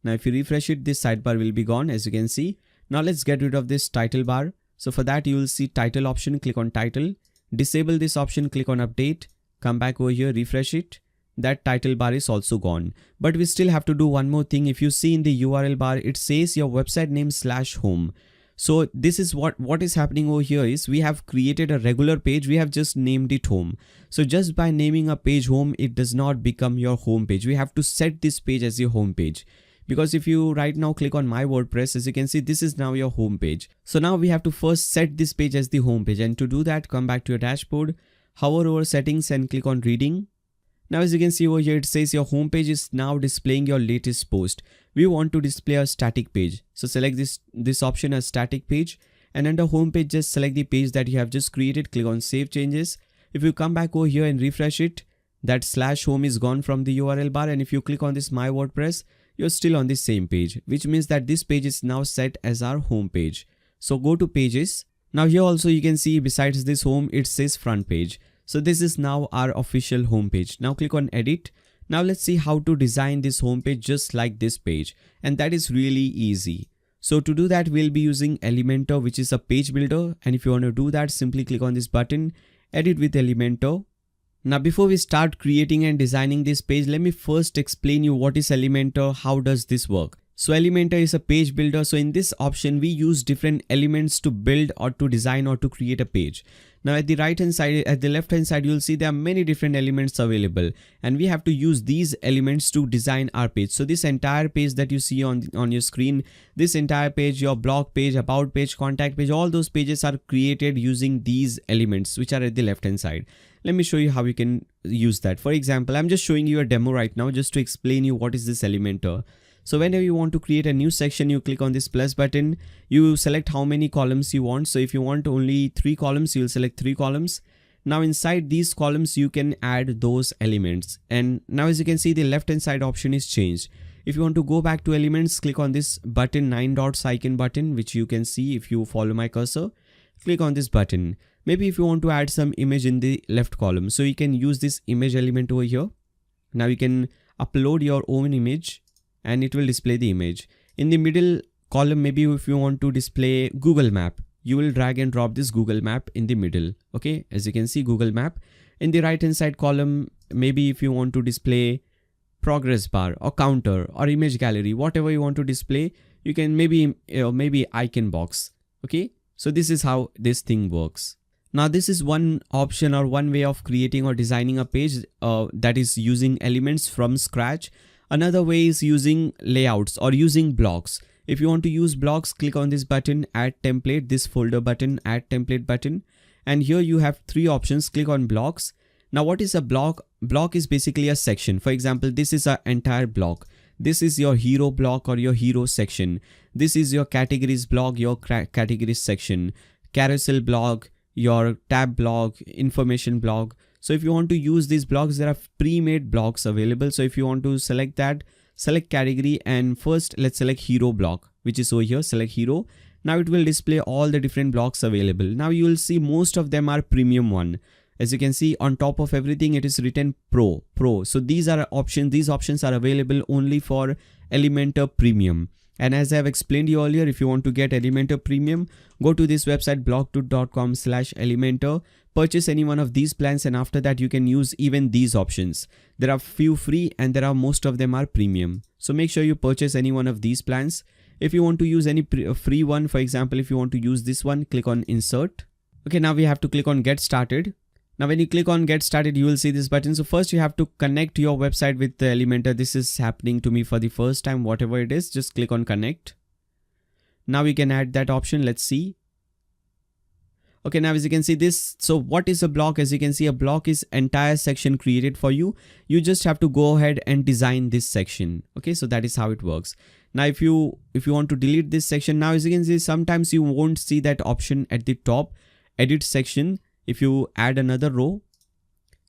Now if you refresh it, this sidebar will be gone, as you can see. Now let's get rid of this title bar. So for that, you will see title option, click on title, disable this option, click on update, come back over here, refresh it. That title bar is also gone. But we still have to do one more thing. If you see in the URL bar, it says your website name /home. So this is what is happening over here is we have created a regular page. We have just named it home. So just by naming a page home, it does not become your home page. We have to set this page as your home page. Because if you right now click on my WordPress, as you can see, this is now your home page. So now we have to first set this page as the home page. And to do that, come back to your dashboard, hover over settings and click on reading. Now, as you can see over here, it says your home page is now displaying your latest post. We want to display a static page. So select this option as static page, and under home page, just select the page that you have just created. Click on save changes. If you come back over here and refresh it, that /home is gone from the URL bar. And if you click on this my WordPress, you're still on the same page, which means that this page is now set as our home page. So go to pages. Now here also you can see besides this home, it says front page. So this is now our official home page. Now click on edit. Now let's see how to design this home page just like this page. And that is really easy. So to do that, we'll be using Elementor, which is a page builder. And if you want to do that, simply click on this button, edit with Elementor. Now before we start creating and designing this page, let me first explain you what is Elementor, how does this work. So Elementor is a page builder. So in this option, we use different elements to build or to design or to create a page. Now at the right hand side, at the left hand side, you'll see there are many different elements available and we have to use these elements to design our page. So this entire page that you see on your screen, this entire page, your blog page, about page, contact page, all those pages are created using these elements which are at the left hand side. Let me show you how you can use that. For example, I'm just showing you a demo right now just to explain you what is this Elementor. So whenever you want to create a new section, you click on this plus button, you select how many columns you want. So if you want only 3 columns, you'll select 3 columns. Now inside these columns, you can add those elements. And now as you can see, the left hand side option is changed. If you want to go back to elements, click on this button, 9 dots icon button, which you can see if you follow my cursor. Click on this button. Maybe if you want to add some image in the left column, so you can use this image element over here. Now you can upload your own image and it will display the image. In the middle column, maybe if you want to display Google Map, you will drag and drop this Google Map in the middle. Okay, as you can see, Google Map. In the right hand side column, maybe if you want to display progress bar or counter or image gallery, whatever you want to display, you can maybe icon box. Okay, So this is how this thing works. Now this is one option or one way of creating or designing a page that is using elements from scratch. Another way is using layouts or using blocks. If you want to use blocks, click on this button, add template, this folder button, add template button. And here you have three options. Click on blocks. Now what is a block? Block is basically a section. For example, this is an entire block. This is your hero block or your hero section. This is your categories block, your categories section, carousel block, your tab block, information block. So if you want to use these blocks, there are pre-made blocks available. So if you want to select that, select category, and first let's select hero block, which is over here. Select hero. Now it will display all the different blocks available. Now you will see most of them are premium one. As you can see, on top of everything it is written pro. So these are options. These options are available only for Elementor Premium. And as I have explained you earlier, if you want to get Elementor Premium, go to this website blogtoot.com/Elementor, purchase any one of these plans, and after that you can use even these options. There are few free and there are most of them are premium. So make sure you purchase any one of these plans. If you want to use any free one, for example, if you want to use this one, click on insert. Okay, now we have to click on get started. Now when you click on get started, you will see this button. So first you have to connect your website with the Elementor. This is happening to me for the first time. Whatever it is, just click on connect. Now we can add that option. Let's see. Okay, now as you can see this, so what is a block? As you can see, a block is entire section created for you. You just have to go ahead and design this section. Okay, so that is how it works. Now if you want to delete this section, now as you can see, sometimes you won't see that option at the top, edit section. If you add another row,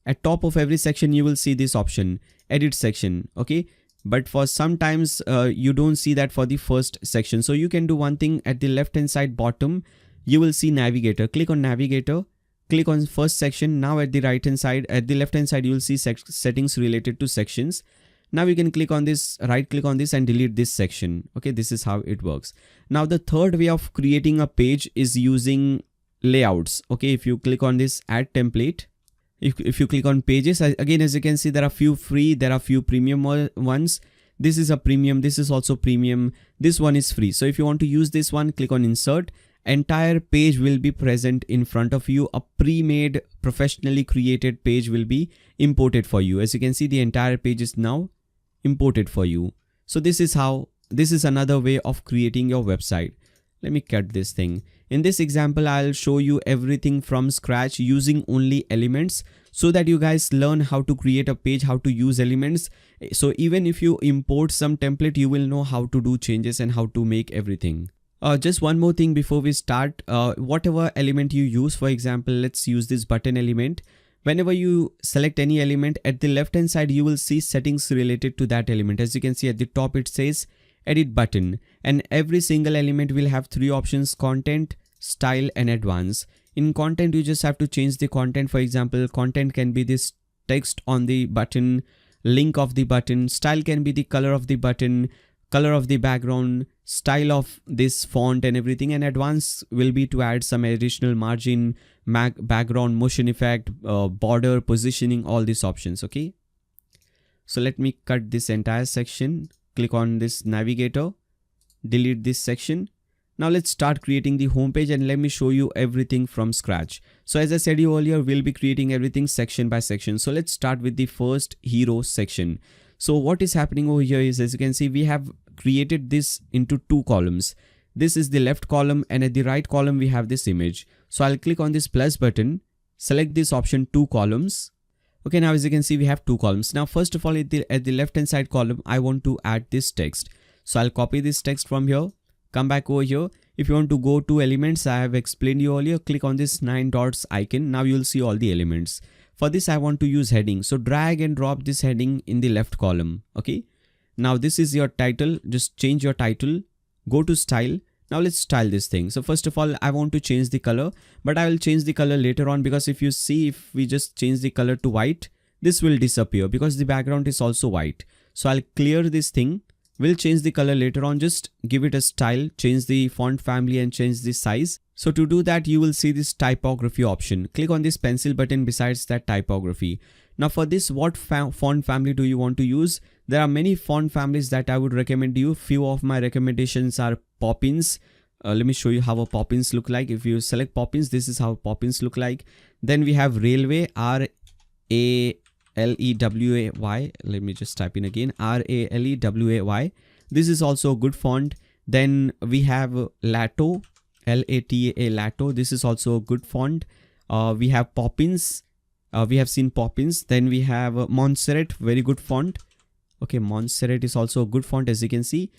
at top of every section you will see this option, edit section. Okay, but for sometimes you don't see that for the first section. So you can do one thing. At the left hand side bottom you will see navigator. Click on navigator, click on first section. Now at the right hand side, at the left hand side, you will see settings related to sections. Now you can click on this, right click on this and delete this section. Okay, this is how it works. Now the third way of creating a page is using layouts. Okay, if you click on this add template, if you click on pages, again as you can see, there are few free, there are few premium ones. This is a premium, this is also premium, this one is free. So if you want to use this one, click on insert. Entire page will be present in front of you. A pre-made, professionally created page will be imported for you. As you can see, the entire page is now imported for you. So this is another way of creating your website. Let me cut this thing. In this example, I'll show you everything from scratch using only elements, so that you guys learn how to create a page, how to use elements. So even if you import some template, you will know how to do changes and how to make everything. Just one more thing before we start, whatever element you use, for example, let's use this button element. Whenever you select any element, at the left hand side, you will see settings related to that element. As you can see at the top, it says edit button, and every single element will have three options: content, style, and advanced. In content, you just have to change the content. For example, content can be this text on the button, link of the button. Style can be the color of the button, color of the background, style of this font and everything. And advanced will be to add some additional margin, background, motion effect, border, positioning, all these options. Okay, so let me cut this entire section. Click on this navigator, delete this section. Now let's start creating the home page, and let me show you everything from scratch. So as I said you earlier, we'll be creating everything section by section. So let's start with the first hero section. So what is happening over here is, as you can see, we have created this into two columns. This is the left column, and at the right column we have this image. So I'll click on this plus button, select this option, two columns. Okay, now as you can see, we have two columns. Now first of all, at the left hand side column, I want to add this text. So I'll copy this text from here, come back over here. If you want to go to elements, I have explained you earlier, click on this 9 dots icon. Now you'll see all the elements. For this, I want to use heading. So drag and drop this heading in the left column. Okay, now this is your title. Just change your title, go to style. Now let's style this thing. So first of all, I want to change the color, but I will change the color later on, because if you see, if we just change the color to white, this will disappear because the background is also white. So I'll clear this thing. We'll change the color later on. Just give it a style, change the font family and change the size. So to do that, you will see this typography option. Click on this pencil button besides that typography. Now for this, what font family do you want to use? There are many font families that I would recommend you. Few of my recommendations are Poppins, let me show you how a Poppins look like. If you select Poppins, this is how Poppins look like. Then we have Raleway, RALEWAY. Let me just type in again, RALEWAY. This is also a good font. Then we have Lato, LATA, Lato. This is also a good font. We have Poppins. We have seen Poppins. Then we have Montserrat, very good font. Okay, Montserrat is also a good font, as you can see.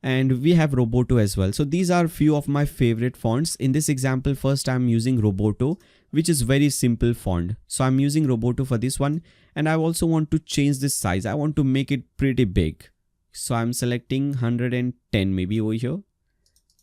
And we have Roboto as well. So these are few of my favorite fonts. In this example, first I'm using Roboto, which is very simple font. So I'm using Roboto for this one. And I also want to change this size. I want to make it pretty big. So I'm selecting 110 maybe over here.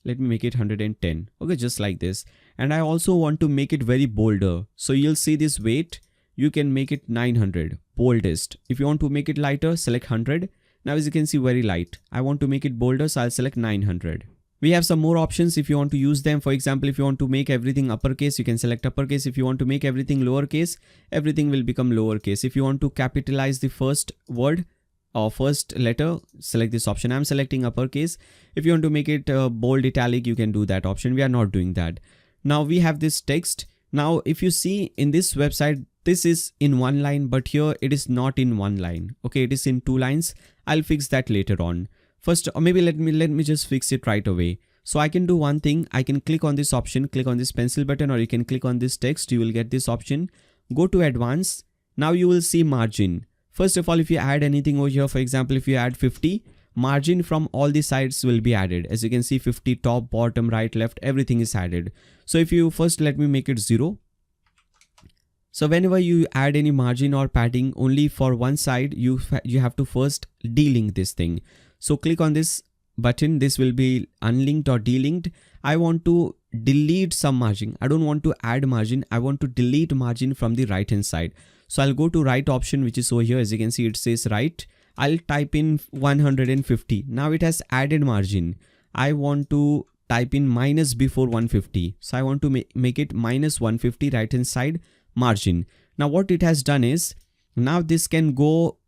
Let me make it 110. Okay, just like this. And I also want to make it very bolder. So you'll see this weight. You can make it 900, boldest. If you want to make it lighter, select 100. Now as you can see, very light. I want to make it bolder, so I'll select 900. We have some more options if you want to use them. For example, if you want to make everything uppercase, you can select uppercase. If you want to make everything lowercase, everything will become lowercase. If you want to capitalize the first word or first letter, select this option. I'm selecting uppercase. If you want to make it bold italic, you can do that option. We are not doing that. Now we have this text. Now if you see in this website, this is in one line, but here it is not in one line. Okay, it is in two lines. I'll fix that later on. First, or maybe let me just fix it right away. So I can do one thing. I can click on this option, click on this pencil button, or you can click on this text. You will get this option. Go to advanced. Now you will see margin. First of all, if you add anything over here, for example, if you add 50, margin from all the sides will be added. As you can see, 50, top, bottom, right, left, everything is added. So if you first, let me make it 0. So whenever you add any margin or padding only for one side, you have to first delink this thing. So click on this button. This will be unlinked or delinked. I want to delete some margin. I don't want to add margin. I want to delete margin from the right hand side. So I'll go to right option, which is over here. As you can see, it says right. I'll type in 150. Now it has added margin. I want to type in minus before 150. So I want to make it minus 150 right hand side margin. Now what it has done is, now this can go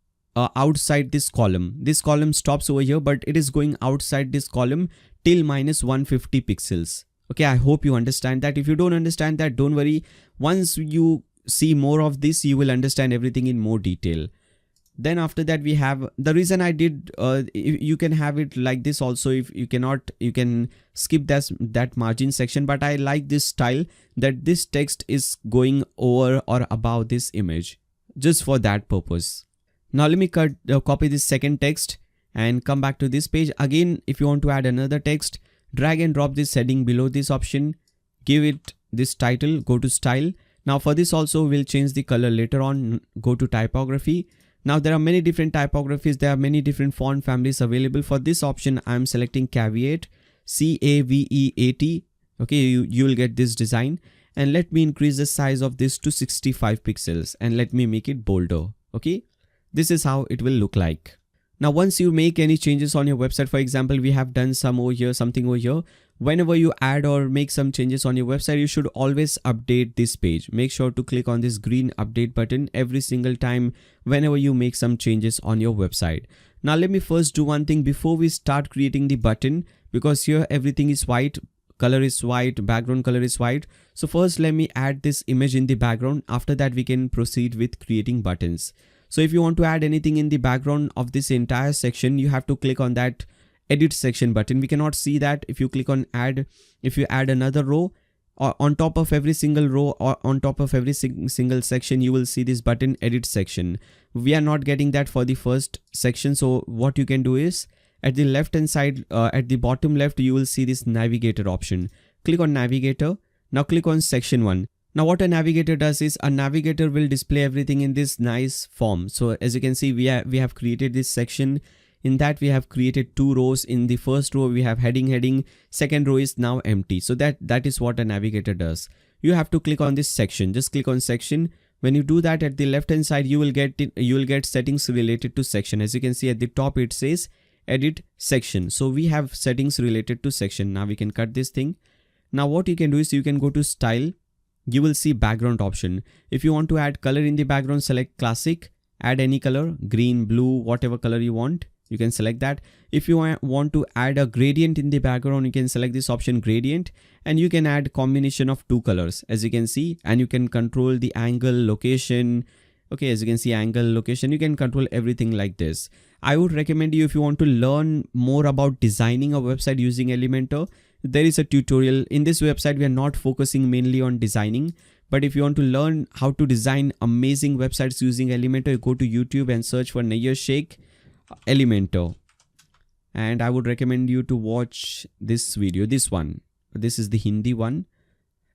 outside this column. This column stops over here, but it is going outside this column till minus 150 pixels. Okay, I hope you understand that. If you don't understand that, don't worry. Once you see more of this, you will understand everything in more detail. Then after that, we have the reason I did, you can have it like this also. If you cannot, you can skip that margin section. But I like this style that this text is going over or above this image, just for that purpose. Now let me copy this second text and come back to this page. Again, if you want to add another text, drag and drop this heading below this option, give it this title, go to style. Now for this also, we'll change the color later on, go to typography. Now there are many different typographies. There are many different font families available. For this option, I'm selecting Caveat, CAVEAT. Okay, you will get this design. And let me increase the size of this to 65 pixels and let me make it bolder. Okay, this is how it will look like. Now once you make any changes on your website, for example, we have done some over here, something over here. Whenever you add or make some changes on your website, you should always update this page. Make sure to click on this green update button every single time whenever you make some changes on your website. Now let me first do one thing before we start creating the button, because here everything is white, color is white, background color is white. So first let me add this image in the background. After that we can proceed with creating buttons. So if you want to add anything in the background of this entire section, you have to click on that edit section button. We cannot see that if you click on add. If you add another row, or on top of every single row or on top of every single section, you will see this button edit section. We are not getting that for the first section. So what you can do is, at the left hand side, at the bottom left, you will see this navigator option. Click on navigator. Now click on section 1. Now what a navigator does is, a navigator will display everything in this nice form. So as you can see, we have created this section. In that we have created 2 rows. In the first row we have heading. Second row is now empty. So that is what a navigator does. You have to click on this section. Just click on section. When you do that, at the left hand side, you will get settings related to section. As you can see at the top, it says edit section. So we have settings related to section. Now we can cut this thing. Now what you can do is, you can go to style. You will see background option. If you want to add color in the background, select classic, add any color, green, blue, whatever color you want. You can select that. If you want to add a gradient in the background, you can select this option gradient, and you can add combination of two colors, as you can see, and you can control the angle, location. Okay, as you can see, angle, location, you can control everything like this. I would recommend you, if you want to learn more about designing a website using Elementor, there is a tutorial. In this website, we are not focusing mainly on designing, but if you want to learn how to design amazing websites using Elementor, you go to YouTube and search for Nayyar Sheikh Elementor. And I would recommend you to watch this video, this one. This is the Hindi one.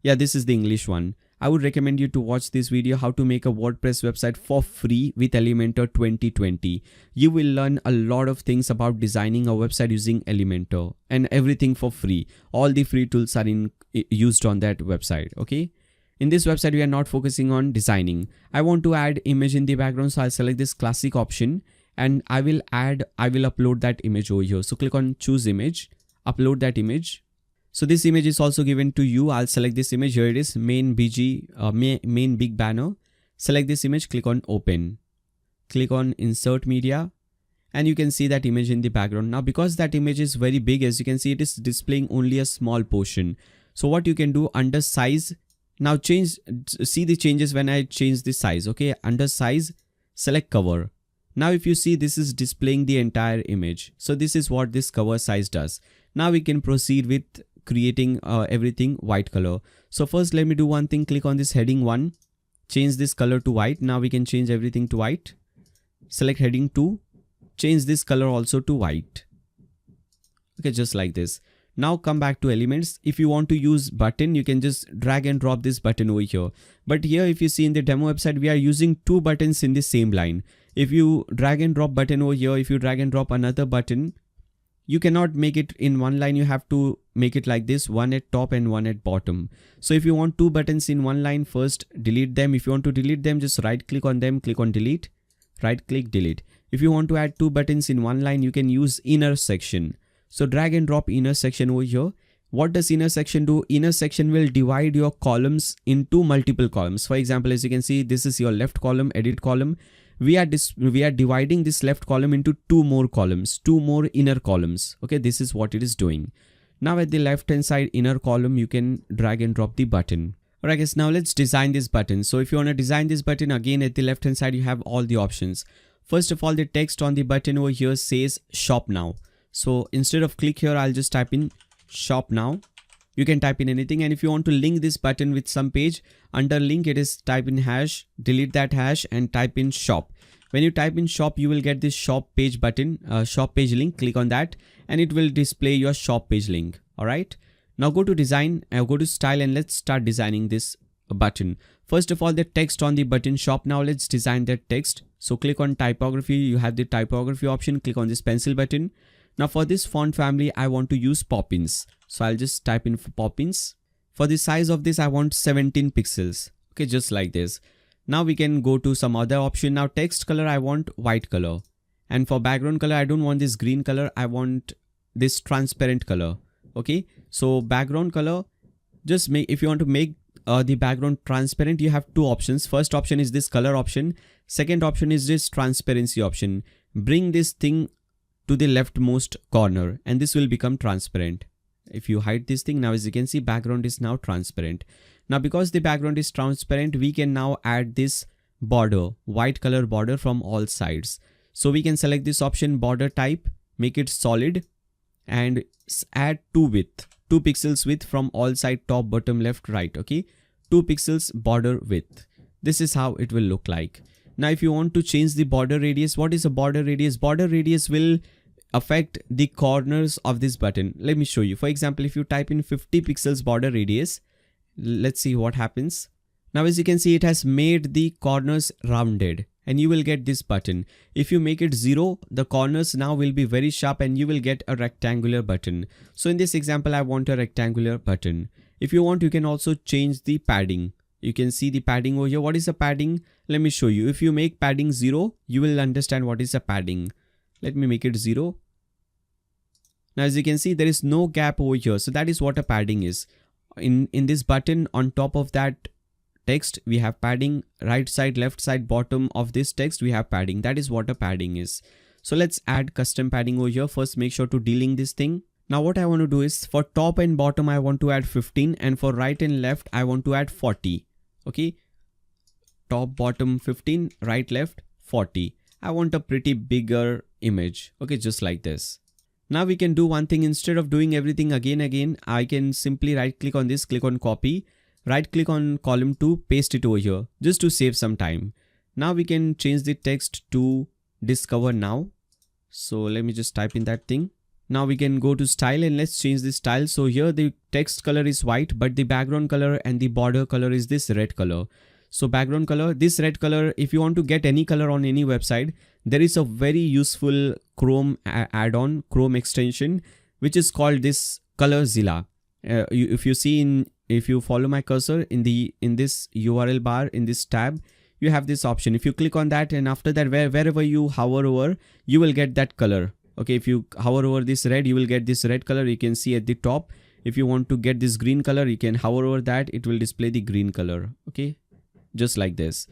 Yeah, this is the English one. I would recommend you to watch this video, how to make a WordPress website for free with Elementor 2020. You will learn a lot of things about designing a website using Elementor, and everything for free. All the free tools are used on that website. Okay. In this website, we are not focusing on designing. I want to add image in the background. So I'll select this classic option, and I will upload that image over here. So click on choose image, upload that image. So this image is also given to you. I'll select this image. Here it is, main big banner. Select this image, click on open. Click on insert media, and you can see that image in the background. Now, because that image is very big, as you can see, it is displaying only a small portion. So what you can do, under size, now see the changes when I change the size. Okay, under size, select cover. Now if you see, this is displaying the entire image. So this is what this cover size does. Now we can proceed with creating everything white color. So first, let me do one thing. Click on this heading 1, change this color to white. Now we can change everything to white. Select heading 2, change this color also to white. Okay, just like this. Now come back to elements. If you want to use button, you can just drag and drop this button over here. But here, if you see in the demo website, we are using two buttons in the same line. If you drag and drop button over here, if you drag and drop another button, you cannot make it in one line. You have to make it like this, one at top and one at bottom. So if you want two buttons in one line, first delete them. If you want to delete them, just right click on them, click on delete, right click, delete. If you want to add two buttons in one line, you can use inner section. So drag and drop inner section over here. What does inner section do? Inner section will divide your columns into multiple columns. For example, as you can see, this is your left column, edit column. We are dividing this left column into two more columns, two more inner columns. Okay, this is what it is doing. Now at the left hand side inner column, you can drag and drop the button. Alright guys, now let's design this button. So if you want to design this button, again at the left hand side, you have all the options. First of all, the text on the button over here says shop now. So instead of click here, I'll just type in shop now. You can type in anything. And if you want to link this button with some page, under link, it is type in hash, delete that hash and type in shop. When you type in shop, you will get this shop page button, shop page link. Click on that and it will display your shop page link. All right. Now go to design, go to style, and let's start designing this button. First of all, the text on the button shop. Now let's design that text. So click on typography. You have the typography option. Click on this pencil button. Now for this font family, I want to use Poppins. So I'll just type in for Poppins. For the size of this, I want 17 pixels. Okay, just like this. Now we can go to some other option. Now text color, I want white color. And for background color, I don't want this green color. I want this transparent color. Okay, so background color, just make, if you want to make the background transparent, you have two options. First option is this color option. Second option is this transparency option. Bring this thing to the leftmost corner and this will become transparent. If you hide this thing, now as you can see, background is now transparent. Now because the background is transparent, we can now add this border, white color border from all sides. So we can select this option, border type, make it solid and add 2 width, 2 pixels width from all side, top, bottom, left, right. Okay, 2 pixels border width. This is how it will look like. Now if you want to change the border radius, what is a border radius? Border radius will affect the corners of this button. Let me show you. For example, if you type in 50 pixels border radius, let's see what happens. Now as you can see, it has made the corners rounded and you will get this button. If you make it 0, the corners now will be very sharp and you will get a rectangular button. So in this example, I want a rectangular button. If you want, you can also change the padding. You can see the padding over here. What is the padding? Let me show you. If you make padding 0, you will understand what is a padding. Let me make it 0. Now as you can see, there is no gap over here. So that is what a padding is. In this button, on top of that text, we have padding. Right side, left side, bottom of this text, we have padding. That is what a padding is. So let's add custom padding over here. First, make sure to delink this thing. Now what I want to do is for top and bottom, I want to add 15, and for right and left, I want to add 40. Okay. Top, bottom 15, right, left 40. I want a pretty bigger image. Okay, just like this. Now we can do one thing. Instead of doing everything again, I can simply right click on this, click on copy, right click on column 2, paste it over here just to save some time. Now we can change the text to discover now. So let me just type in that thing. Now we can go to style and let's change the style. So here the text color is white, but the background color and the border color is this red color. So background color, this red color, if you want to get any color on any website, there is a very useful Chrome add-on, Chrome extension, which is called this Colorzilla. If you follow my cursor in this URL bar, in this tab, you have this option. If you click on that, and after that, wherever you hover over, you will get that color. Okay, if you hover over this red, you will get this red color. You can see at the top. If you want to get this green color, you can hover over that. It will display the green color. Okay, just like this.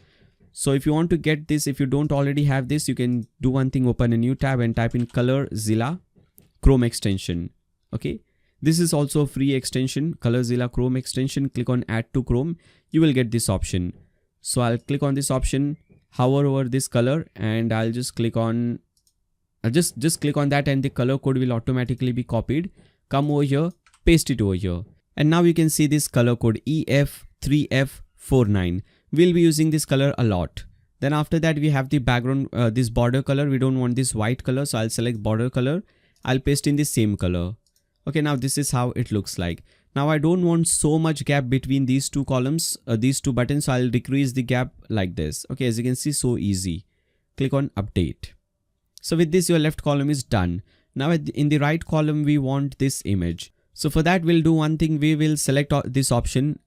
So if you want to get this, if you don't already have this, you can do one thing, open a new tab and type in Colorzilla Chrome extension. Okay, this is also a free extension, Colorzilla Chrome extension. Click on add to Chrome. You will get this option. So I'll click on this option, hover over this color, and I'll just click on just click on that, and the color code will automatically be copied. Come over here, paste it over here, and now you can see this color code EF3F49. We'll be using this color a lot. Then after that, we have the background, this border color. We don't want this white color, so I'll select border color. I'll paste in the same color. Okay, now this is how it looks like. Now I don't want so much gap between these two columns, these two buttons, so I'll decrease the gap like this. Okay, as you can see, so easy. Click on update. So with this, your left column is done. Now in the right column, we want this image. So for that, we'll do one thing. We will select this option,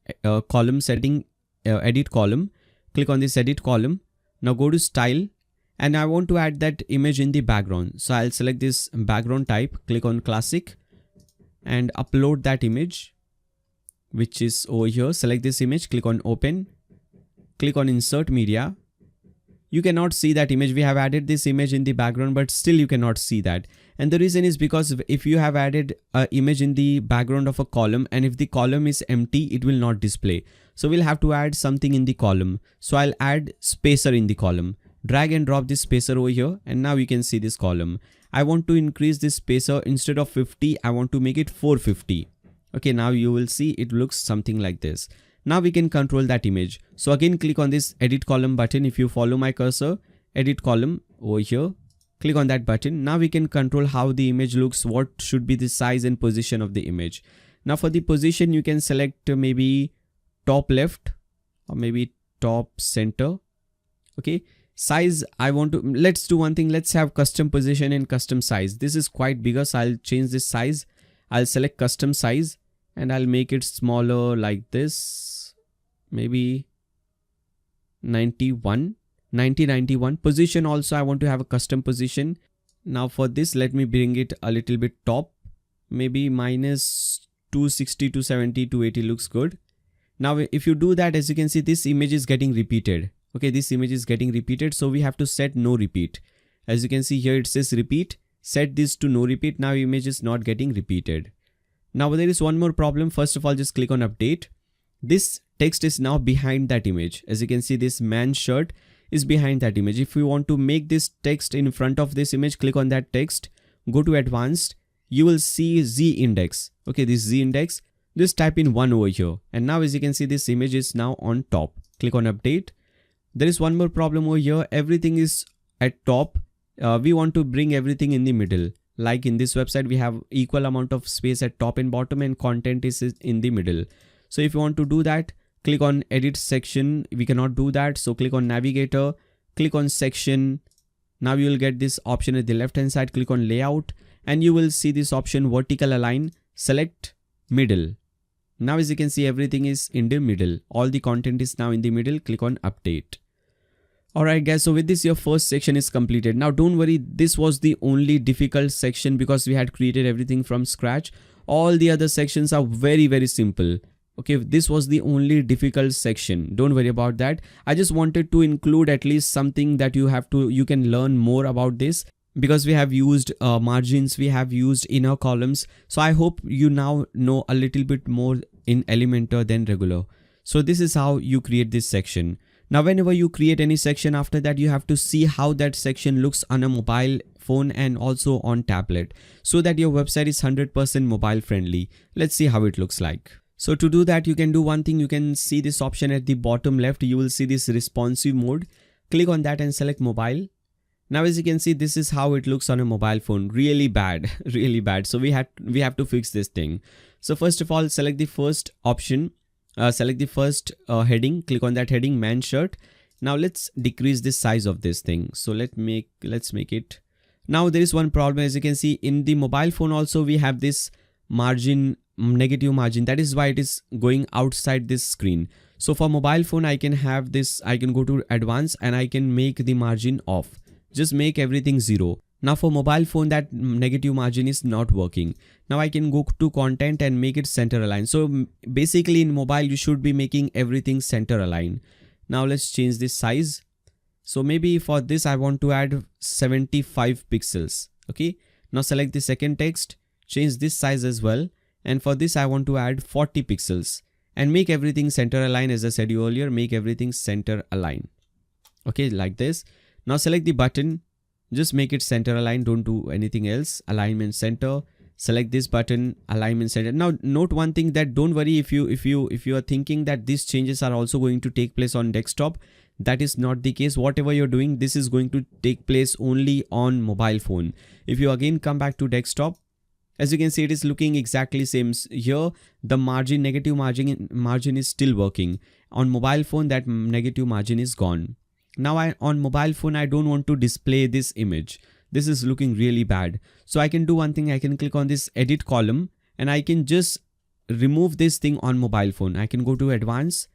column setting, edit column. Click on this edit column. Now go to style, and I want to add that image in the background. So I'll select this background type, click on classic, and upload that image, which is over here. Select this image, click on open, click on insert media. You cannot see that image. We have added this image in the background, but still you cannot see that. And the reason is because if you have added an image in the background of a column, and if the column is empty, it will not display. So we'll have to add something in the column. So I'll add spacer in the column. Drag and drop this spacer over here, and now you can see this column. I want to increase this spacer. Instead of 50, I want to make it 450. Okay, now you will see it looks something like this. Now we can control that image. So again, click on this edit column button. If you follow my cursor, edit column over here, click on that button. Now we can control how the image looks, what should be the size and position of the image. Now for the position, you can select maybe top left or maybe top center. Okay, size, I want to, let's do one thing. Let's have custom position and custom size. This is quite bigger, so I'll change this size. I'll select custom size and I'll make it smaller like this, maybe 91. Position also, I want to have a custom position. Now for this, let me bring it a little bit top, maybe minus 260, 270, 280 looks good. Now if you do that, as you can see, this image is getting repeated. Okay, this image is getting repeated, so we have to set no repeat. As you can see here, it says repeat. Set this to no repeat. Now image is not getting repeated. Now there is one more problem. First of all, just click on update. This text is now behind that image. As you can see, this man's shirt is behind that image. If you want to make this text in front of this image, click on that text, go to advanced, you will see Z index. Okay, this Z index, just type in 1 over here. And now as you can see, this image is now on top. Click on update. There is one more problem over here. Everything is at top. We want to bring everything in the middle. Like in this website, we have equal amount of space at top and bottom, and content is in the middle. So if you want to do that, click on edit section. We cannot do that. So click on navigator, click on section. Now you will get this option at the left hand side. Click on layout and you will see this option vertical align. Select middle. Now as you can see, everything is in the middle. All the content is now in the middle. Click on update. Alright guys, so with this, your first section is completed. Now don't worry, this was the only difficult section because we had created everything from scratch. All the other sections are very, very simple. Okay, this was the only difficult section. Don't worry about that. I just wanted to include at least something that you can learn more about this. because we have used margins, we have used inner columns. So I hope you now know a little bit more in Elementor than regular. So this is how you create this section. Now whenever you create any section, after that you have to see how that section looks on a mobile phone and also on tablet, so that your website is 100% mobile friendly. Let's see how it looks like. So to do that, you can do one thing. You can see this option at the bottom left. You will see this responsive mode. Click on that and select mobile. Now as you can see, this is how it looks on a mobile phone. Really bad, really bad. So we have to fix this thing. So first of all, select the first option. Select the first heading, click on that heading, man shirt. Now let's decrease the size of this thing. So let's make it. Now there is one problem. As you can see, in the mobile phone also we have this margin, negative margin. That is why it is going outside this screen. So for mobile phone, I can have this, I can go to advanced and I can make the margin off. Just make everything 0. Now for mobile phone, that negative margin is not working. Now I can go to content and make it center align. So basically in mobile, you should be making everything center align. Now let's change this size. So maybe for this, I want to add 75 pixels. Okay. Now select the second text, change this size as well. And for this, I want to add 40 pixels and make everything center align. As I said you earlier, make everything center align. Okay. Like this. Now select the button. Just make it center align. Don't do anything else. Alignment center. Select this button, alignment center. Now note one thing, that don't worry if you are thinking that these changes are also going to take place on desktop. That is not the case. Whatever you're doing, this is going to take place only on mobile phone. If you again come back to desktop, as you can see, it is looking exactly same. Here the margin, negative margin is still working. On mobile phone, that negative margin is gone. Now on mobile phone, I don't want to display this image. This is looking really bad. So I can do one thing. I can click on this edit column and I can just remove this thing on mobile phone. I can go to advanced,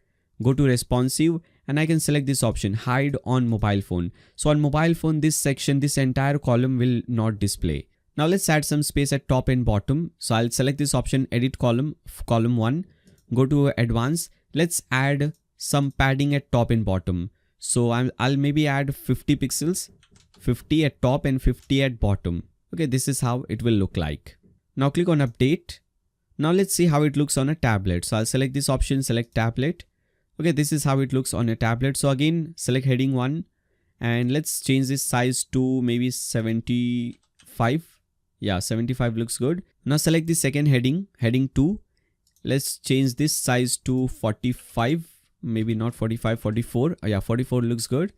go to responsive, and I can select this option, hide on mobile phone. So on mobile phone, this section, this entire column will not display. Now let's add some space at top and bottom. So I'll select this option, edit column, column 1, go to advanced. Let's add some padding at top and bottom. So I'll maybe add 50 pixels, 50 at top and 50 at bottom. Okay, this is how it will look like. Now click on update. Now let's see how it looks on a tablet. So I'll select this option, select tablet. Okay, this is how it looks on a tablet. So again, select heading 1 and let's change this size to maybe 75. Yeah, 75 looks good. Now select the second heading, heading 2. Let's change this size to 45. Maybe not 45, 44. Yeah, 44 looks good.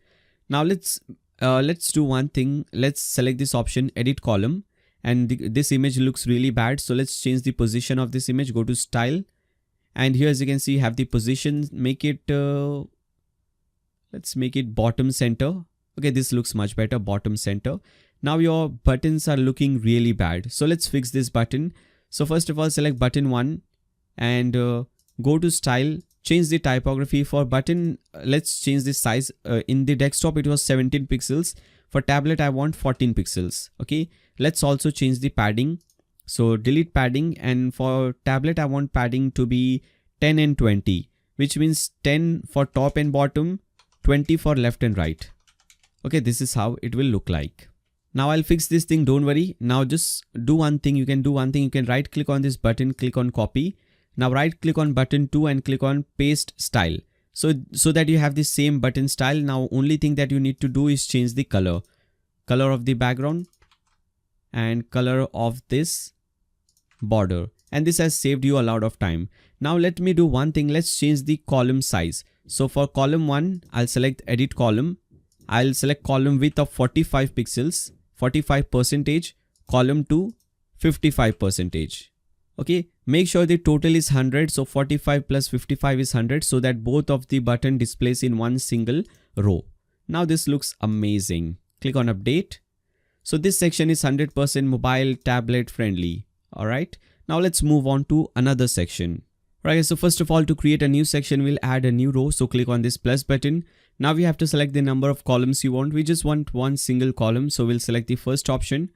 Now let's do one thing. Let's select this option, edit column, and this image looks really bad. So let's change the position of this image. Go to style, and here as you can see, you have the position. Make it let's make it bottom center. Okay, this looks much better, bottom center. Now your buttons are looking really bad. So let's fix this button. So first of all, select button 1 and go to style. Change the typography for button. Let's change the size. In the desktop, it was 17 pixels. For tablet, I want 14 pixels. Okay. Let's also change the padding. So delete padding, and for tablet, I want padding to be 10 and 20, which means 10 for top and bottom, 20 for left and right. Okay. This is how it will look like. Now I'll fix this thing. Don't worry. Now just do one thing. You can do one thing. You can right click on this button, click on copy. Now right click on button 2 and click on paste style. So that you have the same button style. Now only thing that you need to do is change the color of the background and color of this border. And this has saved you a lot of time. Now let me do one thing. Let's change the column size. So for column 1, I'll select edit column. I'll select column width of 45 pixels, 45%, column 2, 55%. Okay, make sure the total is 100. So 45 plus 55 is 100, so that both of the button displays in one single row. Now this looks amazing. Click on update. So this section is 100% mobile tablet friendly. All right. Now let's move on to another section. Right. So first of all, to create a new section, we'll add a new row. So click on this plus button. Now we have to select the number of columns you want. We just want one single column. So we'll select the first option.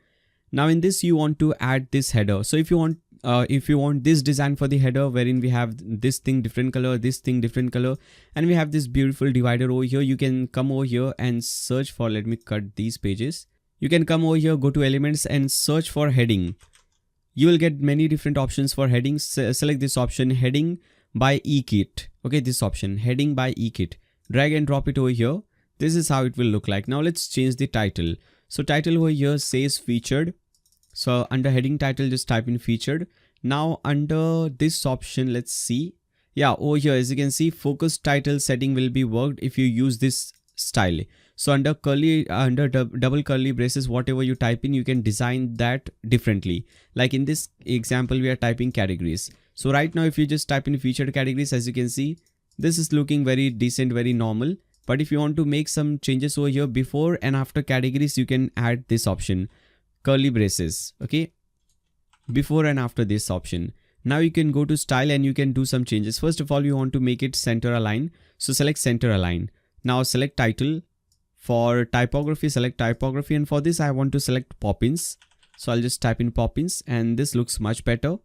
Now in this, you want to add this header. So if you want this design for the header, wherein we have this thing different color, this thing different color, and we have this beautiful divider over here, you can come over here and search for, let me cut these pages. You can come over here, go to elements and search for heading. You will get many different options for headings. Select this option, heading by eKit. Okay, this option, heading by eKit. Drag and drop it over here. This is how it will look like. Now let's change the title. So title over here says featured. So under heading title, just type in featured. Now under this option, let's see. Yeah, over here, as you can see, focus title setting will be worked if you use this style. So under double curly braces, whatever you type in, you can design that differently. Like in this example, we are typing categories. So right now, if you just type in featured categories, as you can see, this is looking very decent, very normal. But if you want to make some changes over here, before and after categories, you can add this option, curly braces. Okay, before and after this option. Now you can go to style and you can do some changes. First of all, you want to make it center align. So select center align. Now select title. For typography, select typography, and for this I want to select Poppins. So I'll just type in Poppins and this looks much better.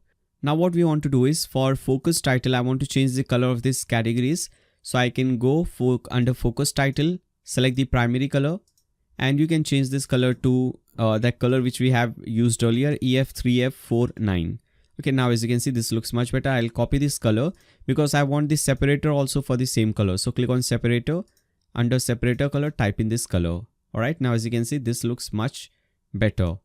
Now what we want to do is, for focus title, I want to change the color of this categories. So I can go under focus title, select the primary color, and you can change this color to that color which we have used earlier, EF3F49. Okay, now as you can see, this looks much better. I'll copy this color because I want this separator also for the same color. So click on separator. Under separator color, type in this color. Alright, now as you can see, this looks much better.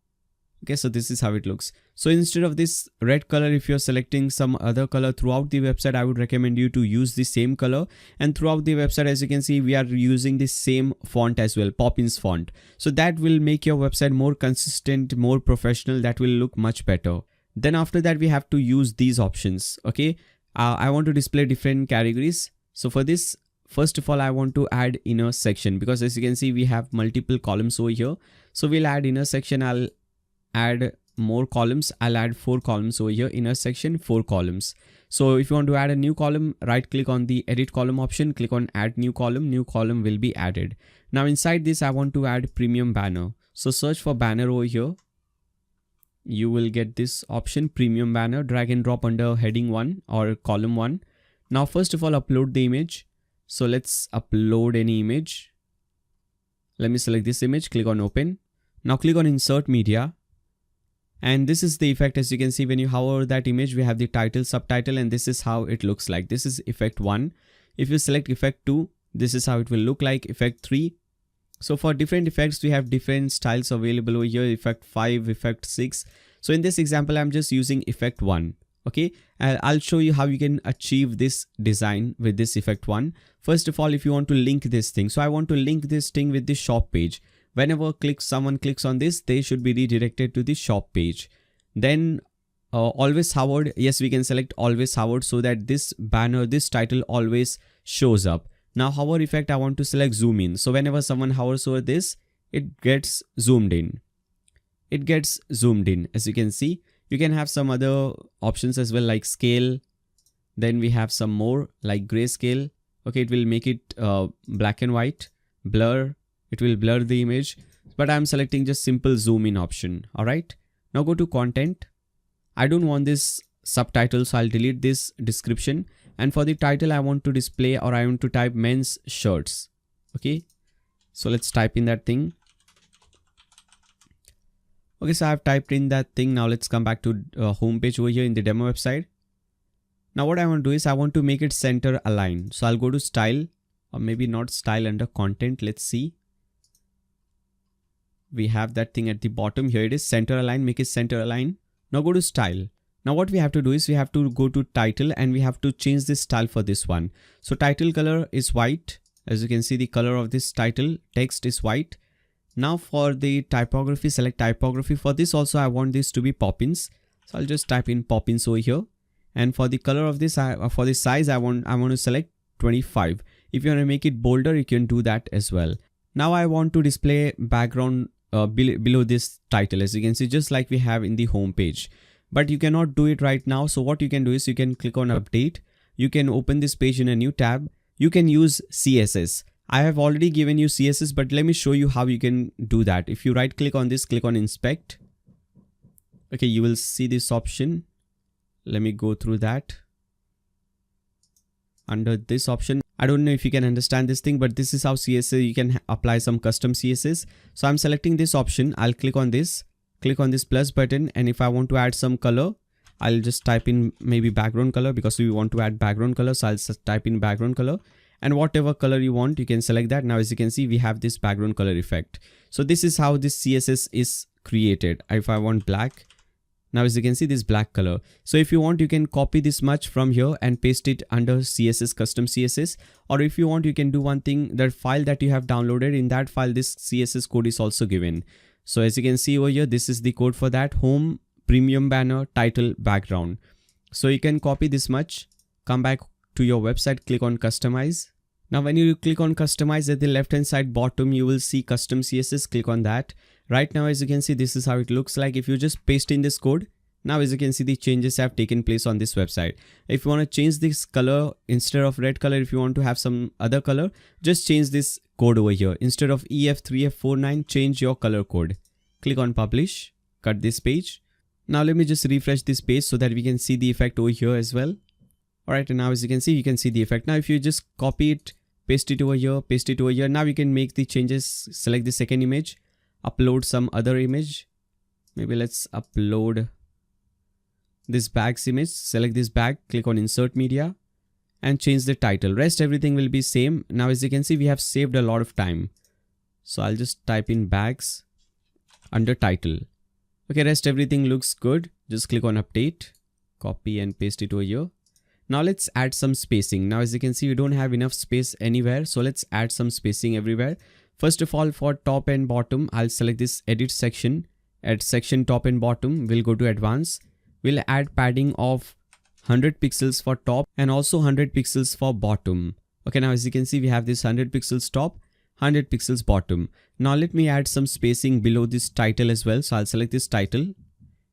Okay, so this is how it looks. So instead of this red color, if you're selecting some other color throughout the website, I would recommend you to use the same color. And throughout the website, as you can see, we are using the same font as well, Poppins font. So that will make your website more consistent, more professional. That will look much better. Then after that, we have to use these options. Okay, I want to display different categories. So for this, first of all, I want to add inner section, because as you can see, we have multiple columns over here. So we'll add inner section. I'll add more columns. I'll add 4 columns over here. Inner section, 4 columns. So if you want to add a new column, right click on the edit column option, click on add new column. New column will be added. Now inside this, I want to add premium banner. So search for banner over here. You will get this option, premium banner. Drag and drop under heading 1 or column 1. Now first of all, upload the image. So let's upload any image. Let me select this image, click on open. Now click on insert media. And this is the effect. As you can see, when you hover that image, we have the title, subtitle, and this is how it looks like. This is effect 1. If you select effect 2, this is how it will look like. Effect 3. So for different effects, we have different styles available over here. Effect 5, effect 6. So in this example, I'm just using effect 1. Okay, I'll show you how you can achieve this design with this effect 1. First of all, if you want to link this thing, so I want to link this thing with the shop page. Whenever someone clicks on this, they should be redirected to the shop page. Then always hovered. Yes, we can select always hovered so that this banner, this title always shows up. Now hover effect, I want to select zoom in. So whenever someone hovers over this, it gets zoomed in. It gets zoomed in, as you can see. You can have some other options as well, like scale. Then we have some more like grayscale. Okay, it will make it black and white. Blur, it will blur the image. But I'm selecting just simple zoom in option. Alright, now go to content. I don't want this subtitle, so I'll delete this description. And for the title, I want to display, or I want to type men's shirts. Okay, so let's type in that thing. Okay, so I've typed in that thing. Now let's come back to home page over here in the demo website. Now what I want to do is I want to make it center align. So I'll go to style, or maybe not style, under content. Let's see. We have that thing at the bottom. Here it is, center align, make it center align. Now go to style. Now what we have to do is we have to go to title and we have to change this style for this one. So title color is white. As you can see, the color of this title text is white. Now for the typography, select typography. For this also, I want this to be Poppins. So I'll just type in Poppins over here. And for the color of this, for the size, I want to select 25. If you want to make it bolder, you can do that as well. Now I want to display background below this title, as you can see, just like we have in the home page. But you cannot do it right now. So what you can do is you can click on update. You can open this page in a new tab. You can use CSS. I have already given you CSS, but let me show you how you can do that. If you right click on this, click on inspect. Okay, you will see this option. Let me go through that. under this option. I don't know if you can understand this thing, but this is how CSS you can apply some custom CSS. So I'm selecting this option. I'll click on this plus button, and if I want to add some color, I'll just type in maybe background color, because we want to add background color. So I'll just type in background color, and whatever color you want, you can select that. Now as you can see, we have this background color effect. So this is how this CSS is created. If I want black, now as you can see, this black color. So if you want, you can copy this much from here and paste it under CSS, custom CSS. Or if you want, you can do one thing, that file that you have downloaded, in that file this CSS code is also given. So as you can see over here, this is the code for that: home, premium banner, title, background. So you can copy this much, come back to your website, click on customize. Now when you click on customize, at the left hand side bottom, you will see custom CSS. Click on that. Right now, as you can see, this is how it looks like. If you just paste in this code, now as you can see, the changes have taken place on this website. If you want to change this color, instead of red color, if you want to have some other color, just change this code over here. Instead of EF3F49, change your color code. Click on publish, cut this page. Now let me just refresh this page so that we can see the effect over here as well. Alright, and now as you can see the effect. Now if you just copy it, paste it over here, paste it over here. Now you can make the changes. Select the second image, upload some other image. Maybe let's upload this bag's image. Select this bag, click on insert media, and change the title. Rest everything will be same. Now as you can see, we have saved a lot of time. So I'll just type in bags under title. Okay, rest everything looks good. Just click on update, copy and paste it over here. Now let's add some spacing. Now as you can see, we don't have enough space anywhere, so let's add some spacing everywhere. First of all, for top and bottom, I'll select this edit section. At section top and bottom, we'll go to advanced. We'll add padding of 100 pixels for top and also 100 pixels for bottom. Okay, now as you can see, we have this 100 pixels top, 100 pixels bottom. Now let me add some spacing below this title as well. So I'll select this title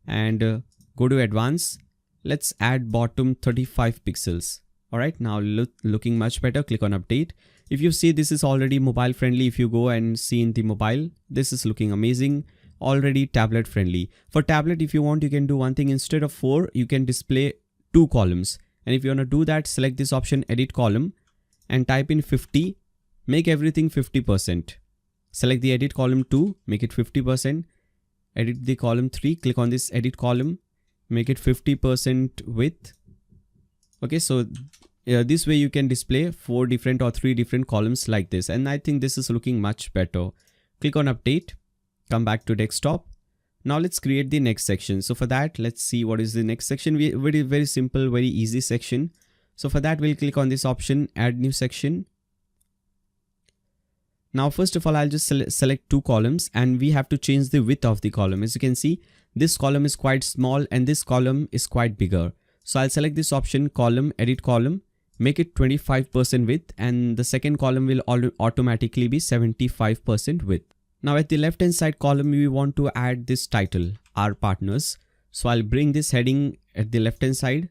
and go to advanced. Let's add bottom 35 pixels. Alright, now looking much better. Click on update. If you see, this is already mobile friendly. If you go and see in the mobile, this is looking amazing. Already tablet friendly. For tablet, if you want, you can do one thing. Instead of 4, you can display 2 columns. And if you want to do that, select this option, edit column, and type in 50. Make everything 50%. Select the edit column 2, make it 50%. Edit the column 3, click on this edit column, make it 50% width. Okay, so this way you can display 4 different or 3 different columns like this. And I think this is looking much better. Click on update, come back to desktop. Now let's create the next section. So for that, let's see what is the next section. Very simple, very easy section. So for that, we'll click on this option, add new section. Now, first of all, I'll just select 2 columns, and we have to change the width of the column. As you can see, this column is quite small and this column is quite bigger. So I'll select this option, column, edit column, make it 25% width, and the second column will automatically be 75% width. Now at the left hand side column, we want to add this title, our partners. So I'll bring this heading at the left hand side,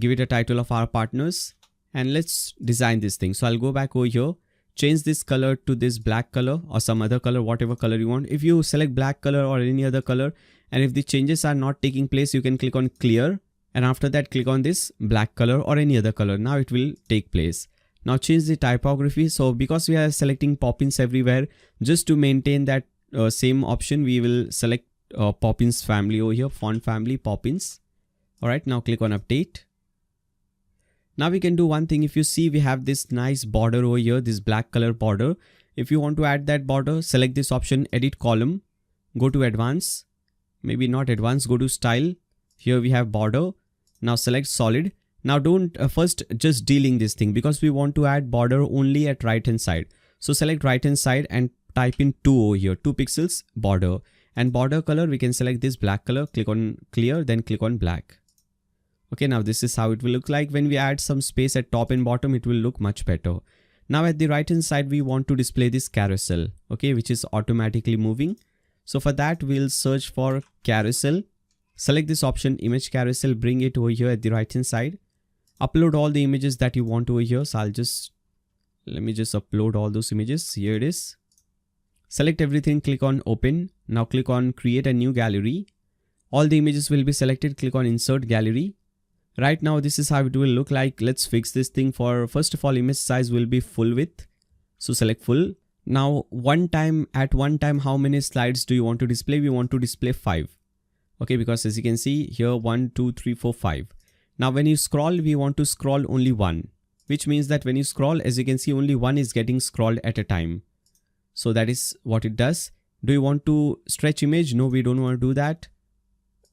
give it a title of our partners, and let's design this thing. So I'll go back over here. Change this color to this black color or some other color, whatever color you want. If you select black color or any other color, and if the changes are not taking place, you can click on clear. And after that, click on this black color or any other color. Now it will take place. Now change the typography. So because we are selecting Poppins everywhere, just to maintain that same option, we will select Poppins family over here, font family Poppins. Alright, now click on update. Now we can do one thing. If you see, we have this nice border over here, this black color border. If you want to add that border, select this option, edit column, go to advanced, maybe not advanced, go to style. Here we have border. Now select solid. Now don't first just delink this thing, because we want to add border only at right hand side. So select right hand side and type in 2 over here, 2 pixels border, and border color, we can select this black color, click on clear, then click on black. Okay, now this is how it will look like. When we add some space at top and bottom, it will look much better. Now at the right hand side, we want to display this carousel, okay, which is automatically moving. So for that, we'll search for carousel. Select this option, image carousel, bring it over here at the right hand side. Upload all the images that you want over here. So let me just upload all those images. Here it is. Select everything, click on open. Now click on create a new gallery. All the images will be selected. Click on insert gallery. Right now this is how it will look like. Let's fix this thing. For first of all, image size will be full width, so select full. Now at one time how many slides do you want to display? We want to display 5. Okay, because as you can see here 1 2 3 4 5. Now when you scroll, we want to scroll only 1, which means that when you scroll, as you can see, only 1 is getting scrolled at a time. So that is what it does. Do you want to stretch image? No, we don't want to do that.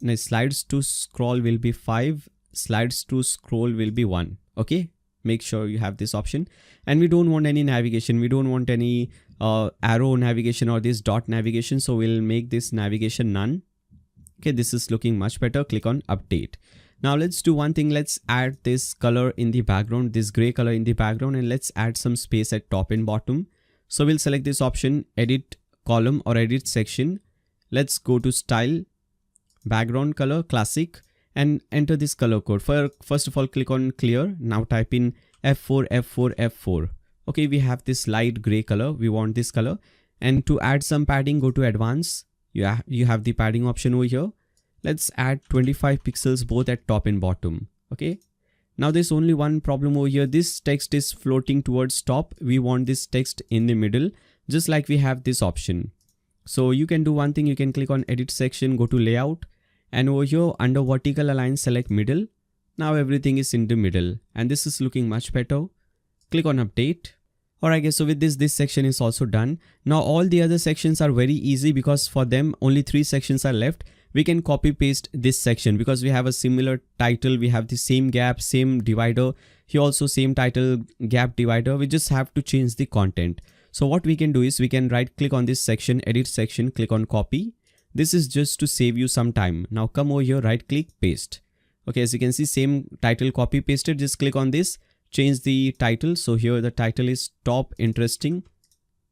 Now slides to scroll will be 5, slides to scroll will be 1. Okay, make sure you have this option. And we don't want any navigation, we don't want any arrow navigation or this dot navigation, so we'll make this navigation none. Okay, this is looking much better. Click on update. Now let's do one thing. Let's add this color in the background, this gray color in the background, and let's add some space at top and bottom. So we'll select this option, edit column or edit section. Let's go to style, background color, classic, and enter this color code. First of all, click on clear. Now type in F4, F4, F4. Okay, we have this light gray color. We want this color. And to add some padding, go to advanced. You have the padding option over here. Let's add 25 pixels both at top and bottom. Okay. Now there's only one problem over here. This text is floating towards top. We want this text in the middle, just like we have this option. So you can do one thing. You can click on edit section, go to layout, and over here under vertical align, select middle. Now everything is in the middle and this is looking much better. Click on update. Alright guys, so with this section is also done. Now all the other sections are very easy because for them only 3 sections are left. We can copy paste this section because we have a similar title. We have the same gap, same divider. Here also same title, gap, divider. We just have to change the content. So what we can do is we can right click on this section, edit section, click on copy. This is just to save you some time. Now come over here, right click, paste. Okay, as you can see, same title copy pasted. Just click on this, change the title. So here the title is top interesting.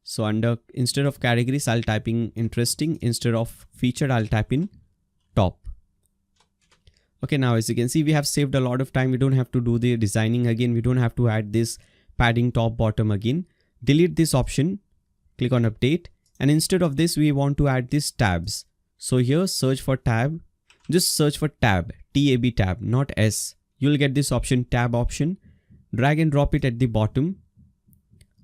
So instead of categories, I'll type in interesting. Instead of featured, I'll type in top. Okay, now as you can see, we have saved a lot of time. We don't have to do the designing again. We don't have to add this padding top bottom again. Delete this option, click on update. And instead of this, we want to add these tabs. So here search for tab, just search for tab, TAB tab, not S. You'll get this option, tab option. Drag and drop it at the bottom.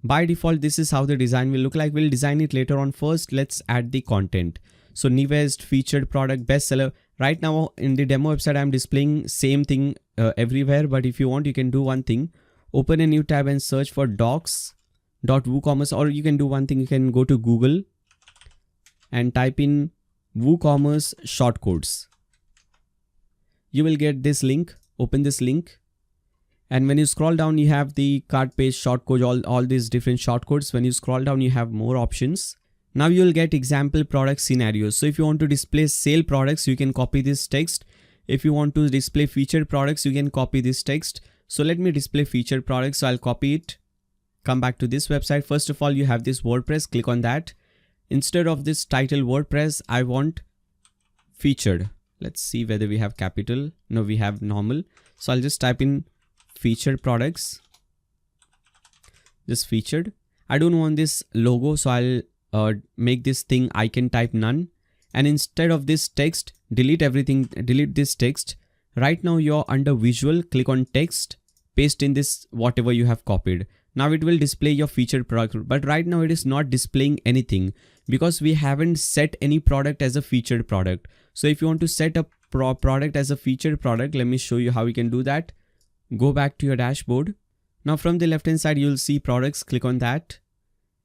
By default, this is how the design will look like. We'll design it later on. First, let's add the content. So newest, featured product, bestseller. Right now in the demo website, I'm displaying same thing everywhere. But if you want, you can do one thing. Open a new tab and search for docs.woocommerce, or you can do one thing. You can go to Google and type in WooCommerce shortcodes. You will get this link. Open this link. And when you scroll down, you have the cart page shortcode, all these different shortcodes. When you scroll down, you have more options. Now you'll get example product scenarios. So if you want to display sale products, you can copy this text. If you want to display featured products, you can copy this text. So let me display featured products. So I'll copy it. Come back to this website. First of all, you have this WordPress. Click on that. Instead of this title WordPress, I want featured. Let's see whether we have capital. No, we have normal. So I'll just type in featured products. Just featured. I don't want this logo, so I'll make this thing icon type none. And instead of this text, delete everything, delete this text. Right now you're under visual, click on text, paste in this whatever you have copied. Now it will display your featured product, but right now it is not displaying anything because we haven't set any product as a featured product. So if you want to set a product as a featured product, let me show you how we can do that. Go back to your dashboard. Now from the left hand side, you'll see products, click on that.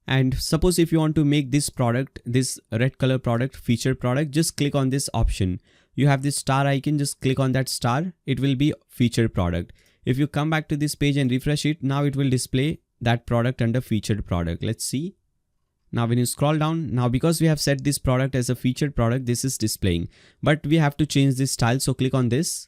And suppose if you want to make this product, this red color product, featured product, just click on this option. You have this star icon, just click on that star. It will be featured product. If you come back to this page and refresh it, now it will display that product under featured product. Let's see. Now when you scroll down, now because we have set this product as a featured product, this is displaying, but we have to change this style. So click on this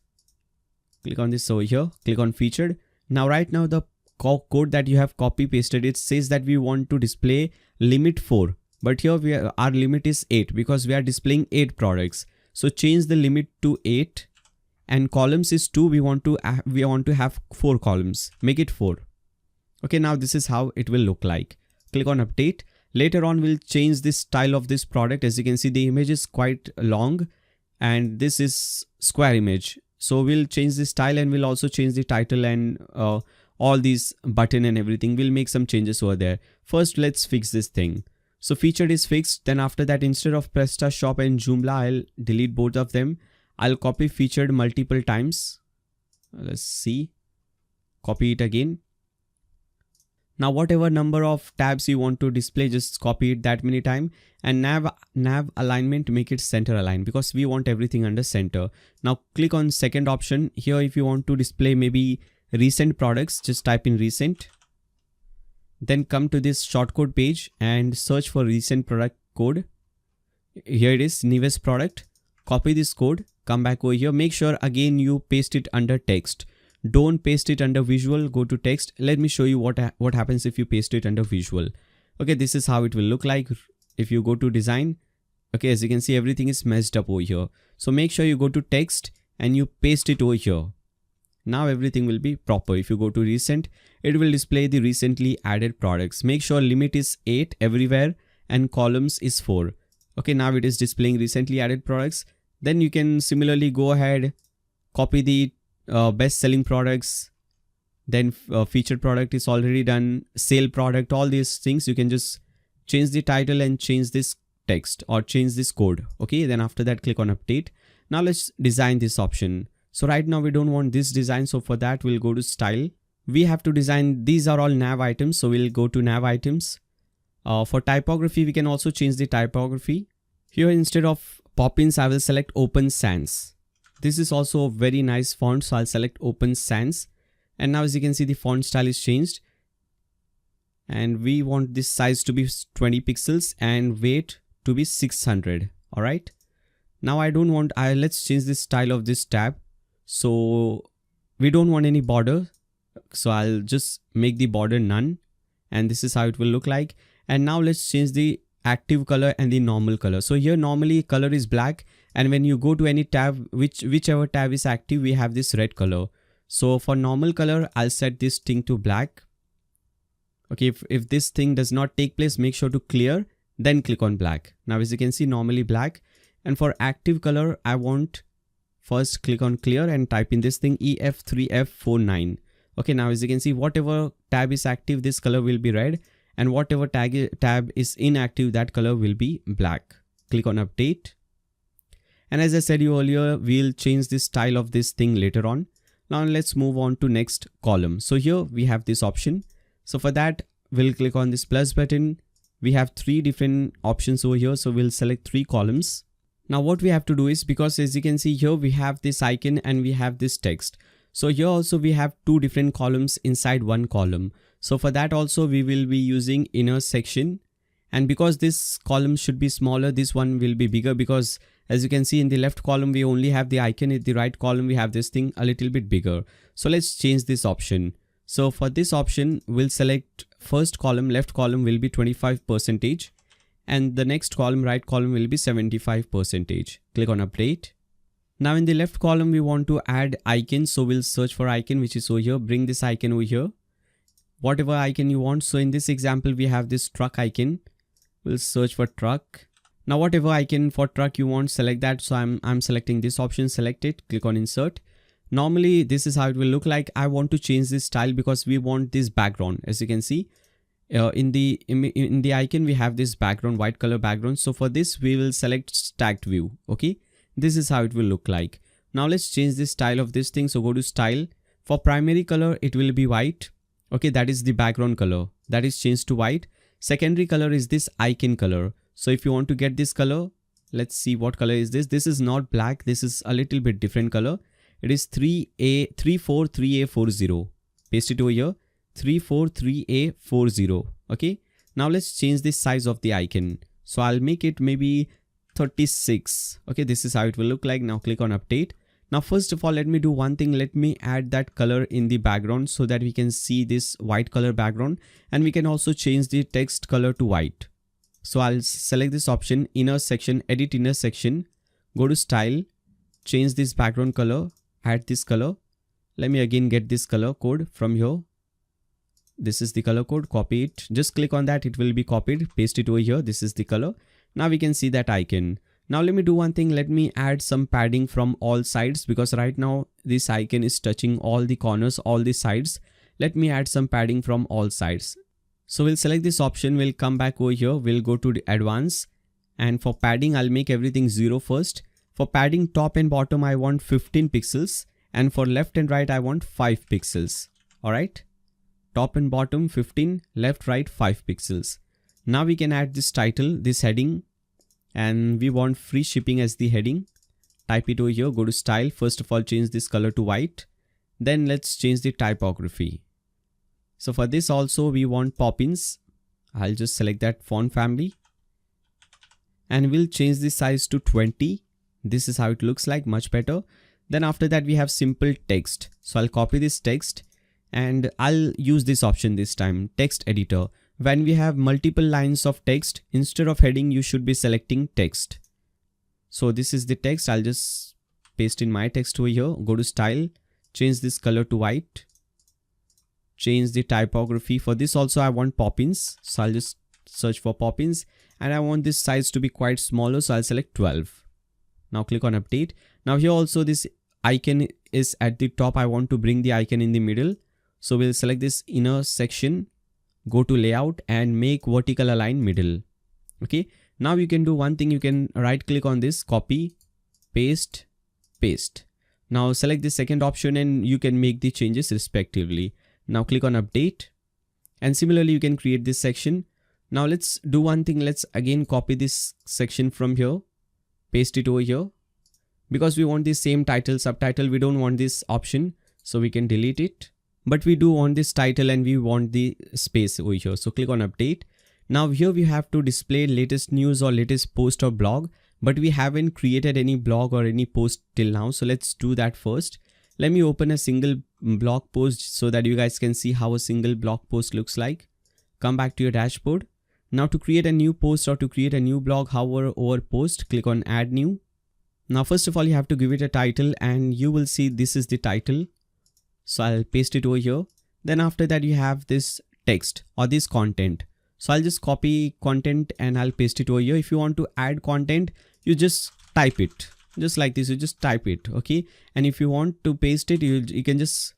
over here, click on featured. Now right now the code that you have copy pasted, it says that we want to display limit 4, but here our limit is 8 because we are displaying 8 products. So change the limit to 8 and columns is 2. We want to have 4 columns, make it 4. Okay, now this is how it will look like. Click on update. Later on we'll change this style of this product. As you can see, the image is quite long and this is square image. So we'll change the style and we'll also change the title and all these button and everything. We'll make some changes over there. First, let's fix this thing. So featured is fixed. Then after that, instead of PrestaShop and Joomla, I'll delete both of them. I'll copy featured multiple times. Let's see. Copy it again. Now whatever number of tabs you want to display, just copy it that many times. And nav alignment, make it center aligned because we want everything under center. Now click on second option. Here if you want to display maybe recent products, just type in recent. Then come to this shortcode page and search for recent product code. Here it is, newest product. Copy this code, come back over here. Make sure again you paste it under text. Don't paste it under visual, go to text. Let me show you what happens if you paste it under visual. Okay, this is how it will look like. If you go to design, okay, as you can see, everything is messed up over here. So make sure you go to text and you paste it over here. Now everything will be proper. If you go to recent, it will display the recently added products. Make sure limit is 8 everywhere and columns is 4. Okay, now it is displaying recently added products. Then you can similarly go ahead, copy the best selling products. Then featured product is already done. Sale product, all these things you can just change the title and change this text or change this code. Okay, then after that click on update. Now let's design this option. So right now we don't want this design. So for that we'll go to style. We have to design, these are all nav items. So we'll go to nav items. For typography, we can also change the typography. Here instead of Poppins, I will select Open Sans. This is also a very nice font. So I'll select Open Sans. And now as you can see, the font style is changed. And we want this size to be 20 pixels and weight to be 600. All right. Now I don't want, let's change the style of this tab. So we don't want any border. So I'll just make the border none. And this is how it will look like. And now let's change the active color and the normal color. So here normally color is black. And when you go to any tab, whichever tab is active, we have this red color. So for normal color, I'll set this thing to black. Okay, if this thing does not take place, make sure to clear, then click on black. Now as you can see, normally black. And for active color, I want first click on clear and type in this thing EF3F49. Okay, now as you can see, whatever tab is active, this color will be red. And whatever tab is inactive, that color will be black. Click on update. And as I said you earlier, we'll change the style of this thing later on. Now let's move on to next column. So here we have this option. So for that, we'll click on this plus button. We have 3 different options over here. So we'll select 3 columns. Now what we have to do is, because as you can see here, we have this icon and we have this text. So here also we have 2 different columns inside one column. So for that also we will be using inner section. And because this column should be smaller, this one will be bigger, because as you can see in the left column, we only have the icon. In the right column, we have this thing a little bit bigger. So let's change this option. So for this option, we'll select first column, left column will be 25%. And the next column, right column will be 75%. Click on update. Now in the left column, we want to add icon. So we'll search for icon, which is over here. Bring this icon over here. Whatever icon you want. So in this example, we have this truck icon. We'll search for truck. Now whatever icon for truck you want, select that. So I'm selecting this option, select it, click on insert. Normally this is how it will look like. I want to change this style because we want this background. As you can see in the icon, we have this background, white color background. So for this, we will select stacked view. Okay, this is how it will look like. Now let's change the style of this thing. So go to style. For primary color, it will be white. Okay, that is the background color. That is changed to white. Secondary color is this icon color. So if you want to get this color, let's see what color is this. This is not black. This is a little bit different color. It is 343A40. Paste it over here. 343A40. Okay. Now let's change the size of the icon. So I'll make it maybe 36. Okay. This is how it will look like. Now click on update. Now, first of all, let me do one thing. Let me add that color in the background so that we can see this white color background, and we can also change the text color to white. So I'll select this option, inner section, edit inner section, go to style, change this background color, add this color. Let me again get this color code from here. This is the color code, copy it. Just click on that. It will be copied, paste it over here. This is the color. Now we can see that icon. Now let me do one thing. Let me add some padding from all sides, because right now this icon is touching all the corners, all the sides. Let me add some padding from all sides. So we'll select this option. We'll come back over here. We'll go to the advanced, and for padding, I'll make everything 0 first. For padding top and bottom, I want 15 pixels, and for left and right, I want 5 pixels. Alright. Top and bottom 15, left, right 5 pixels. Now we can add this title, this heading, and we want free shipping as the heading. Type it over here, go to style. First of all, change this color to white. Then let's change the typography. So for this also we want Poppins. I'll just select that font family. And we'll change the size to 20. This is how it looks like, much better. Then after that we have simple text. So I'll copy this text and I'll use this option this time, text editor. When we have multiple lines of text, instead of heading, you should be selecting text. So this is the text. I'll just paste in my text over here. Go to style, change this color to white. Change the typography. For this also I want Poppins. So I'll just search for Poppins, and I want this size to be quite smaller. So I'll select 12. Now click on update. Now here also this icon is at the top. I want to bring the icon in the middle. So we'll select this inner section, go to layout and make vertical align middle. Okay. Now you can do one thing. You can right click on this, copy, paste, paste. Now select the second option and you can make the changes respectively. Now click on update, and similarly you can create this section. Now let's do one thing. Let's again copy this section from here, paste it over here, because we want the same title, subtitle. We don't want this option, so we can delete it. But we do want this title and we want the space over here. So click on update. Now here we have to display latest news or latest post or blog, but we haven't created any blog or any post till now. So let's do that first. Let me open a single blog post so that you guys can see how a single blog post looks like. Come back to your dashboard. Now to create a new post or to create a new blog, hover over post, click on add new. Now first of all, you have to give it a title, and you will see this is the title. So I'll paste it over here. Then after that you have this text or this content. So I'll just copy content and I'll paste it over here. If you want to add content, you just type it just like this. You just type it. Okay. And if you want to paste it, you can just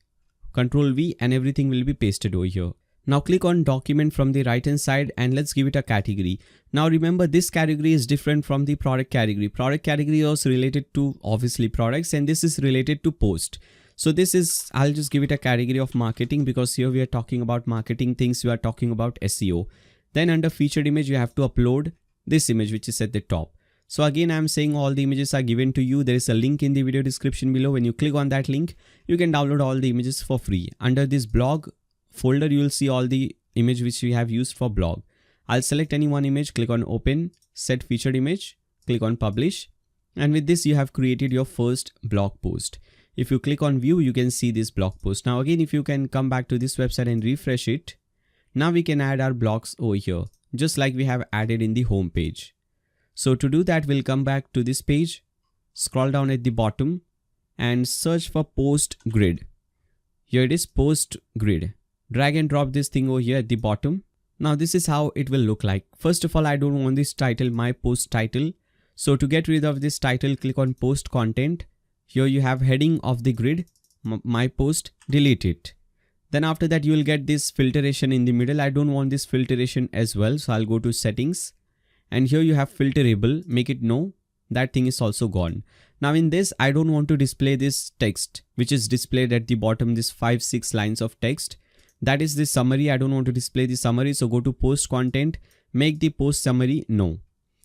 Control V and everything will be pasted over here. Now click on document from the right hand side and let's give it a category. Now remember, this category is different from the product category. Product category is related to obviously products, and this is related to post. So this is, I'll just give it a category of marketing, because here we are talking about marketing things. We are talking about SEO. Then under featured image, you have to upload this image, which is at the top. So again, I'm saying all the images are given to you. There is a link in the video description below. When you click on that link, you can download all the images for free. Under this blog folder, you will see all the image which we have used for blog. I'll select any one image, click on open, set featured image, click on publish. And with this, you have created your first blog post. If you click on view, you can see this blog post. Now again, if you can come back to this website and refresh it, now we can add our blogs over here, just like we have added in the home page. So to do that, we'll come back to this page, scroll down at the bottom and search for post grid. Here it is, post grid. Drag and drop this thing over here at the bottom. Now this is how it will look like. First of all, I don't want this title, my post title. So to get rid of this title, click on post content. Here you have heading of the grid, my post, delete it. Then after that, you will get this filtration in the middle. I don't want this filtration as well. So I'll go to settings and here you have filterable, make it no. That thing is also gone. Now in this, I don't want to display this text, which is displayed at the bottom, this 5-6 lines of text. That is the summary. I don't want to display the summary. So go to post content, make the post summary no.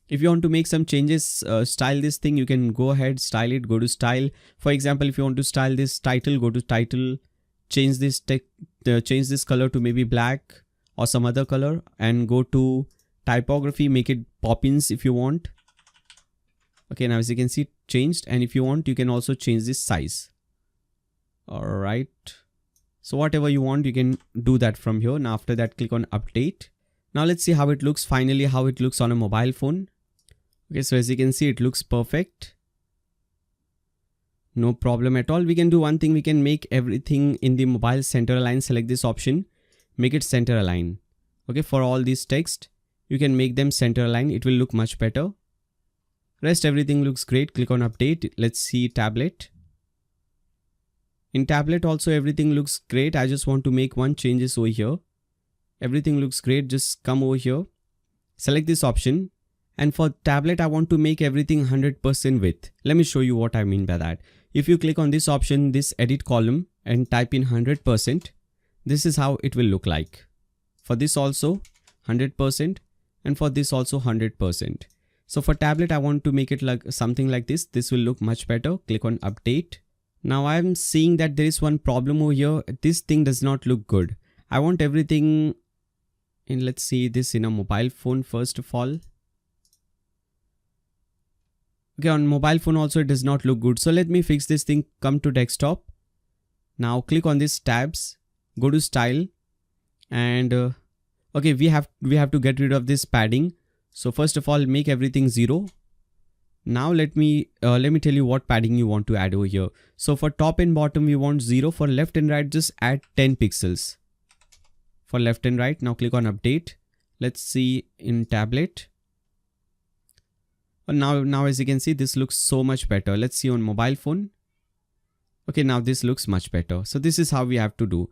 If you want to make some changes, style this thing, you can go ahead, style it, go to style. For example, if you want to style this title, go to title, change this color to maybe black or some other color, and go to typography, make it Poppins if you want. Okay, now as you can see, changed. And if you want, you can also change this size. All right. So whatever you want, you can do that from here. Now after that, click on update. Now let's see how it looks finally, how it looks on a mobile phone. Okay, so as you can see, it looks perfect. No problem at all. We can do one thing. We can make everything in the mobile center align. Select this option, make it center align. Okay, for all these text, you can make them center align. It will look much better. Rest everything looks great. Click on update. Let's see tablet. In tablet also everything looks great. I just want to make one changes over here. Everything looks great. Just come over here, select this option, and for tablet I want to make everything 100% width. Let me show you what I mean by that. If you click on this option, this edit column, and type in 100%, this is how it will look like. For this also 100%, and for this also 100%. So for tablet I want to make it like something like this. This will look much better. Click on update. Now I am seeing that there is one problem over here. This thing does not look good. I want everything in, let's see this in a mobile phone first of all. Okay, on mobile phone also it does not look good. So let me fix this thing. Come to desktop. Now click on this tabs, go to style, and okay, we have to get rid of this padding. So first of all, make everything 0. Now let me tell you what padding you want to add over here. So for top and bottom we want 0. For left and right just add 10 pixels. For left and right. Now click on update. Let's see in tablet. Now as you can see, this looks so much better. Let's see on mobile phone. Okay, now this looks much better. So this is how we have to do.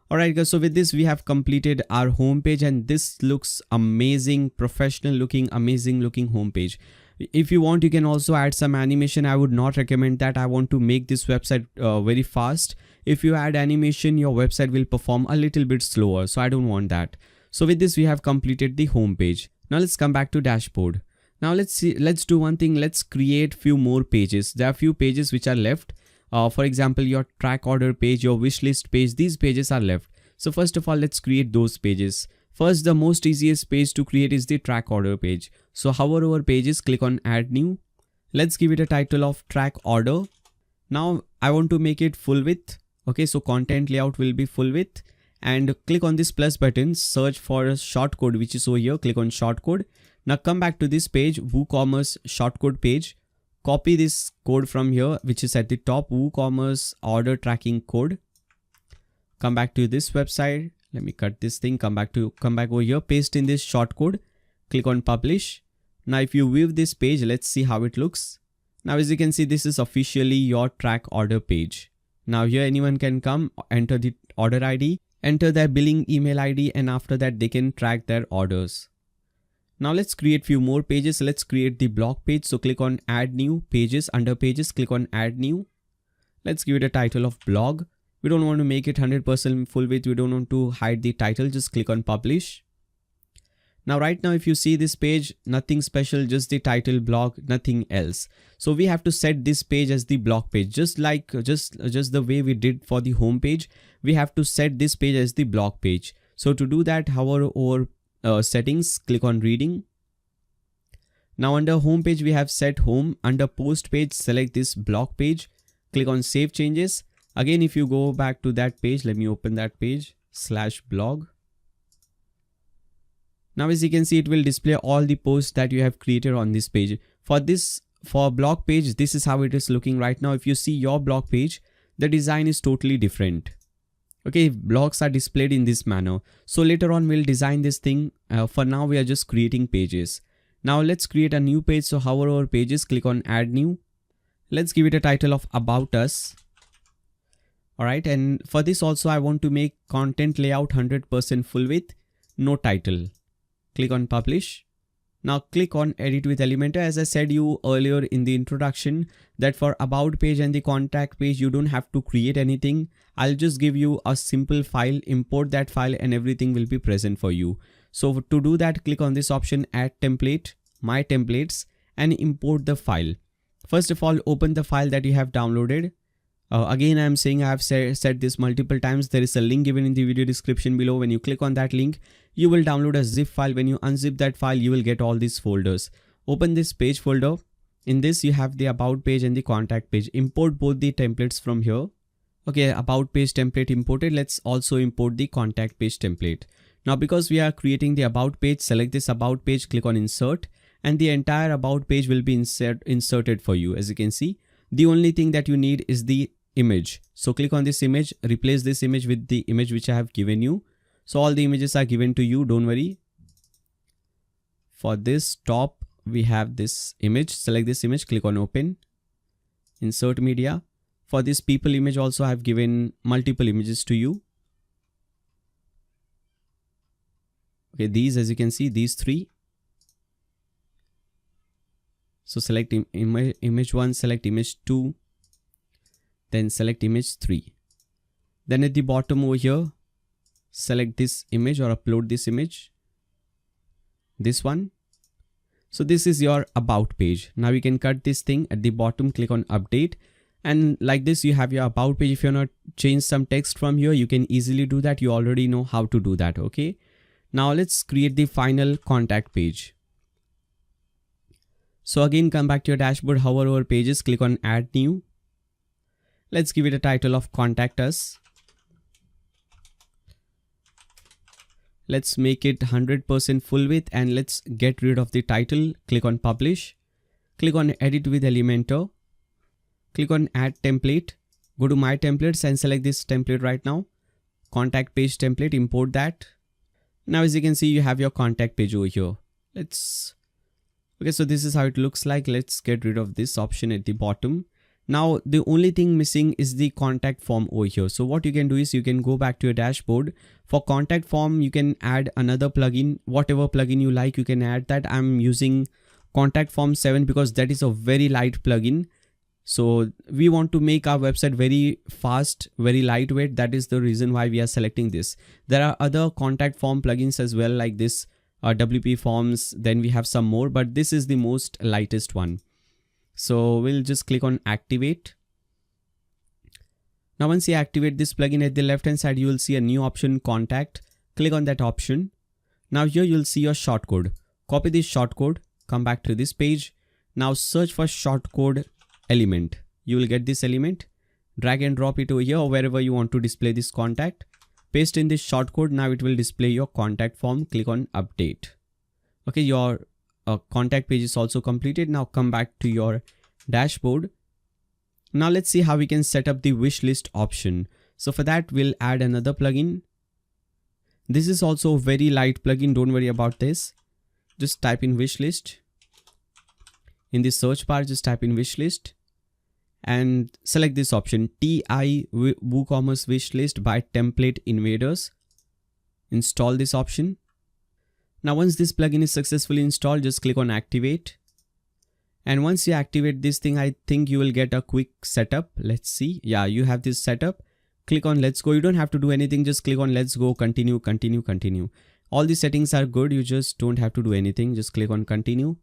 Alright guys, so with this we have completed our home page, and this looks amazing, professional looking, amazing looking home page. If you want, you can also add some animation. I would not recommend that. I want to make this website very fast. If you add animation, your website will perform a little bit slower. So I don't want that. So with this, we have completed the home page. Now let's come back to dashboard. Now let's do one thing. Let's create few more pages. There are few pages which are left. For example, your track order page, your wish list page, these pages are left. So first of all, let's create those pages. First, the most easiest page to create is the track order page. So hover over pages, click on add new. Let's give it a title of track order. Now I want to make it full width. Okay, so content layout will be full width, and click on this plus button, search for a shortcode which is over here. Click on shortcode. Now come back to this page, WooCommerce shortcode page. Copy this code from here, which is at the top, WooCommerce order tracking code. Come back to this website. Let me cut this thing. Come back over here, paste in this shortcode. Click on publish. Now if you view this page, let's see how it looks. Now as you can see, this is officially your track order page. Now here anyone can come, enter the order ID, enter their billing email ID, and after that they can track their orders. Now let's create few more pages. Let's create the blog page. So click on add new pages. Under pages, click on add new. Let's give it a title of blog. We don't want to make it 100% full width. We don't want to hide the title. Just click on publish. Now right now if you see this page, nothing special, just the title, blog, nothing else. So we have to set this page as the blog page, just like just the way we did for the home page. We have to set this page as the blog page. So to do that, hover over settings, click on reading. Now under home page we have set home. Under post page, select this blog page, click on save changes. Again, if you go back to that page, let me open that page, /blog. Now as you can see, it will display all the posts that you have created on this page. For blog page, this is how it is looking right now. If you see your blog page, the design is totally different. Okay, blogs are displayed in this manner. So later on we'll design this thing. For now we are just creating pages. Now let's create a new page. So hover over pages, click on add new. Let's give it a title of about us. Alright, and for this also I want to make content layout 100% full width, no title. Click on publish. Now click on edit with Elementor. As I said you earlier in the introduction, that for about page and the contact page you don't have to create anything. I'll just give you a simple file, import that file, and everything will be present for you. So to do that, click on this option, add template, my templates, and import the file. First of all, open the file that you have downloaded. Again, I'm saying I have said this multiple times. There is a link given in the video description below. When you click on that link, you will download a zip file. When you unzip that file, you will get all these folders. Open this page folder. In this, you have the about page and the contact page. Import both the templates from here. Okay, about page template imported. Let's also import the contact page template. Now, because we are creating the about page, select this about page, click on insert, and the entire about page will be inserted for you. As you can see, the only thing that you need is the image. So click on this image, replace this image with the image which I have given you. So all the images are given to you, don't worry. For this top, we have this image. Select this image, click on open, insert media. For this people image also I have given multiple images to you. Okay, these, as you can see, these three. So select image 1, select image 2, then select image 3. Then at the bottom over here, select this image or upload this image, this one. So this is your about page. Now you can cut this thing at the bottom, click on update, and like this you have your about page. If you're not change some text from here, you can easily do that. You already know how to do that. Okay, now let's create the final contact page. So again, come back to your dashboard, hover over pages, click on add new. Let's give it a title of contact us. Let's make it 100% full width and let's get rid of the title. Click on publish, click on edit with Elementor, click on add template, go to my templates and select this template right now, contact page template, import that. Now as you can see, you have your contact page over here. Okay, so this is how it looks like. Let's get rid of this option at the bottom. Now the only thing missing is the contact form over here. So what you can do is you can go back to your dashboard. For contact form, you can add another plugin, whatever plugin you like, you can add that. I'm using Contact Form 7 because that is a very light plugin. So we want to make our website very fast, very lightweight. That is the reason why we are selecting this. There are other contact form plugins as well, like this WP Forms. Then we have some more, but this is the most lightest one. So we'll just click on activate. Now once you activate this plugin, at the left hand side you will see a new option, contact. Click on that option. Now here you'll see your shortcode. Copy this shortcode, come back to this page. Now search for shortcode element. You will get this element. Drag and drop it over here or wherever you want to display this contact. Paste in this shortcode. Now it will display your contact form. Click on update. Okay, your contact page is also completed. Now come back to your dashboard. Now let's see how we can set up the wish list option. So for that, we'll add another plugin. This is also a very light plugin. Don't worry about this. Just type in wish list. In the search bar, just type in wish list and select this option, TI WooCommerce wish list by Template Invaders. Install this option. Now once this plugin is successfully installed, just click on activate. And once you activate this thing, I think you will get a quick setup. Let's see. Yeah, you have this setup. Click on let's go. You don't have to do anything. Just click on let's go, continue, continue, continue. All the settings are good. You just don't have to do anything. Just click on continue.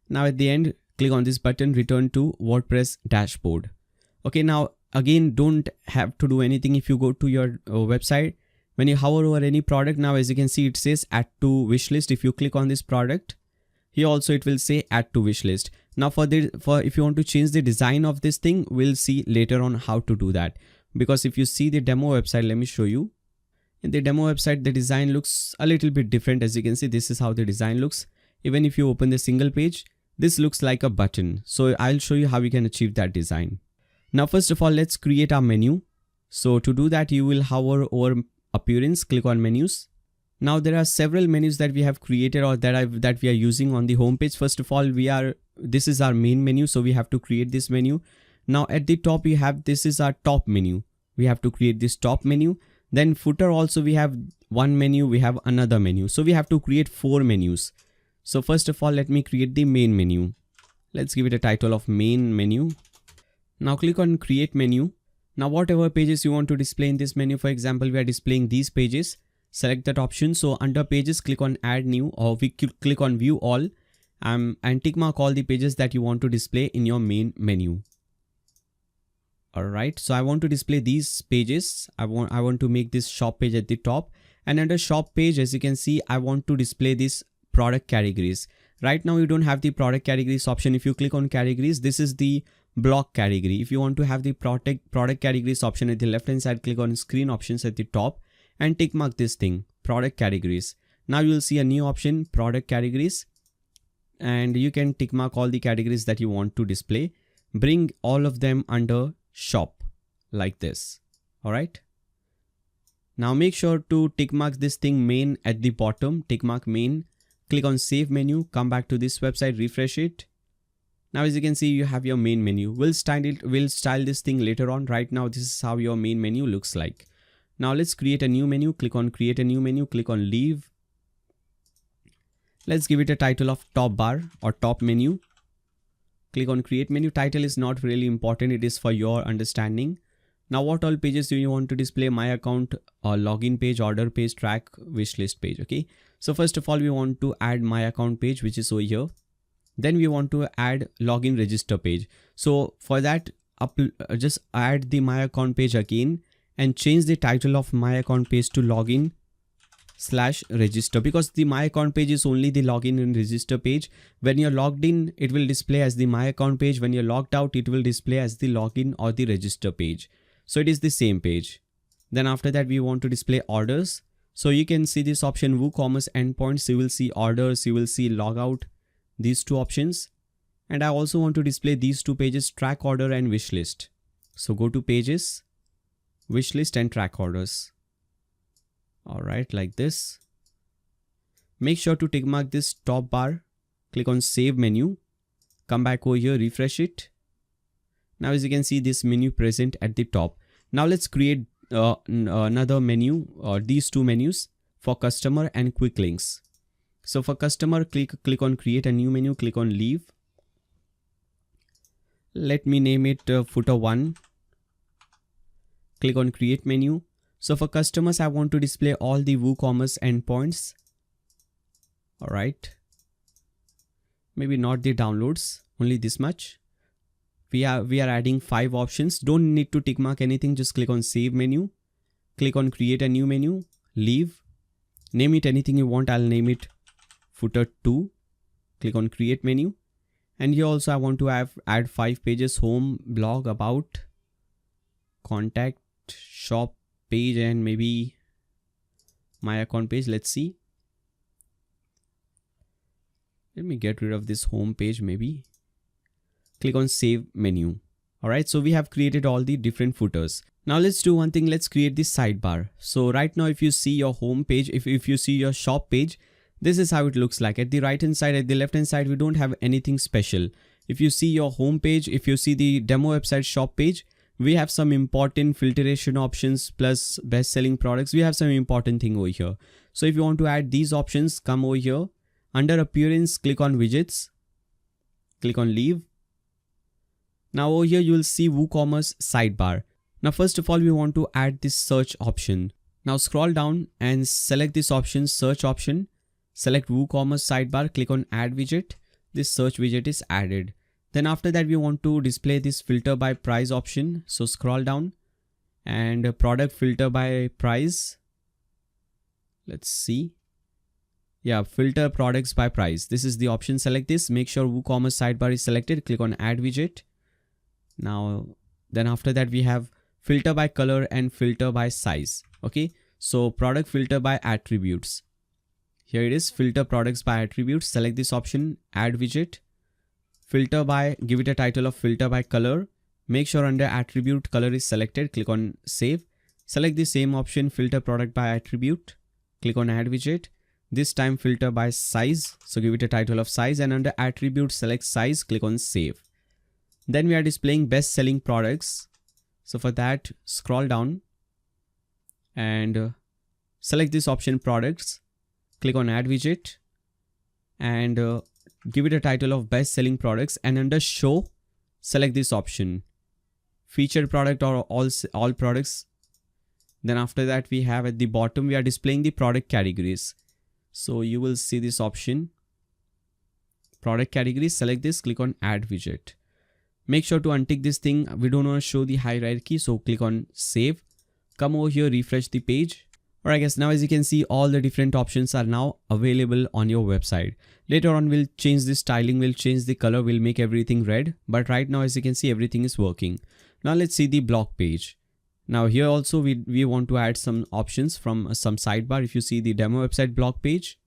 Now at the end, click on this button, return to WordPress dashboard. Okay, now again, don't have to do anything. If you go to your website, when you hover over any product, now as you can see, it says add to wish list. If you click on this product, here also it will say add to wish list. Now if you want to change the design of this thing, we'll see later on how to do that. Because if you see the demo website, let me show you. In the demo website, the design looks a little bit different. As you can see, this is how the design looks. Even if you open the single page, this looks like a button. So I'll show you how we can achieve that design. Now, first of all, let's create our menu. So to do that, you will hover over appearance, click on menus. Now there are several menus that we have created or that we are using on the home page. First of all, this is our main menu. So we have to create this menu. Now at the top, this is our top menu. We have to create this top menu. Then footer also, we have one menu, we have another menu. So we have to create 4 menus. So first of all, let me create the main menu. Let's give it a title of main menu. Now click on create menu. Now whatever pages you want to display in this menu, for example, we are displaying these pages. Select that option. So under pages, click on add new, or we click on view all and tick mark all the pages that you want to display in your main menu. Alright, so I want to display these pages. I want to make this shop page at the top, and under shop page, as you can see, I want to display these product categories. Right now you don't have the product categories option. If you click on categories, this is the block category. If you want to have the product categories option at the left hand side, click on screen options at the top and tick mark this thing, product categories. Now you will see a new option, product categories, and you can tick mark all the categories that you want to display. Bring all of them under shop like this. All right. Now make sure to tick mark this thing main at the bottom, tick mark main. click on save menu, come back to this website, refresh it. Now as you can see, you have your main menu. We'll style this thing later on. Right now this is how your main menu looks like. Now let's create a new menu. Click on create a new menu, click on leave. Let's give it a title of top bar or top menu. Click on create menu. Title is not really important, it is for your understanding. Now what all pages do you want to display? My account, login page, order page, track, wish list page. Okay, so first of all we want to add my account page, which is over here. Then we want to add login register page. So for that, just add the my account page again and change the title of my account page to login/register, because the my account page is only the login and register page. When you're logged in, it will display as the my account page. When you're logged out, it will display as the login or the register page. So it is the same page. Then after that, we want to display orders. So you can see this option WooCommerce endpoints. You will see orders, you will see logout, these two options. And I also want to display these two pages, track order and wish list. So go to pages, wish list and track orders. All right, like this. Make sure to tick mark this top bar, click on save menu, come back over here, refresh it. Now as you can see, this menu present at the top. Now let's create another menu, or these two menus for customer and quick links. So for customer, click on create a new menu, click on leave. Let me name it footer 1. Click on create menu. So for customers, I want to display all the WooCommerce endpoints. All right. Maybe not the downloads, only this much. We are adding 5 options. Don't need to tick mark anything. Just click on save menu. Click on create a new menu, leave. Name it anything you want. I'll name it footer 2. Click on create menu. And here also I want to add 5 pages: home, blog, about, contact, shop page, and maybe my account page. Let's see. Let me get rid of this home page maybe. Click on save menu. All right, so we have created all the different footers. Now let's do one thing. Let's create this sidebar. So right now, if you see your home page, if you see your shop page, this is how it looks like. At the right hand side, at the left hand side, we don't have anything special. If you see your home page, if you see the demo website shop page, we have some important filtration options plus best selling products. We have some important thing over here. So if you want to add these options, come over here. Under appearance, click on widgets. Click on leave. Now over here, you will see WooCommerce sidebar. Now, first of all, we want to add this search option. Now scroll down and select this option, search option. Select WooCommerce sidebar, click on add widget. This search widget is added. Then after that, we want to display this filter by price option. So scroll down and product filter by price. Let's see. Yeah, filter products by price. This is the option. Select this. Make sure WooCommerce sidebar is selected. Click on add widget. Now, then after that, we have filter by color and filter by size. Okay. So product filter by attributes. Here it is, filter products by attributes. Select this option, add widget. Filter by, give it a title of filter by color. Make sure under attribute color is selected. Click on save. Select the same option, filter product by attribute. Click on add widget. This time filter by size. So give it a title of size, and under attribute select size. Click on save. Then we are displaying best selling products. So for that, scroll down and select this option, products. Click on add widget and give it a title of best selling products, and under show, select this option, featured product or all products. Then after that, we have at the bottom, we are displaying the product categories. So you will see this option, product categories. Select this, click on add widget. Make sure to untick this thing. We don't want to show the hierarchy. So click on save. Come over here, refresh the page. Alright guys, now as you can see, all the different options are now available on your website. Later on, we'll change the styling, we'll change the color, we'll make everything red. But right now, as you can see, everything is working. Now let's see the blog page. Now here also, we want to add some options from some sidebar. If you see the demo website blog page,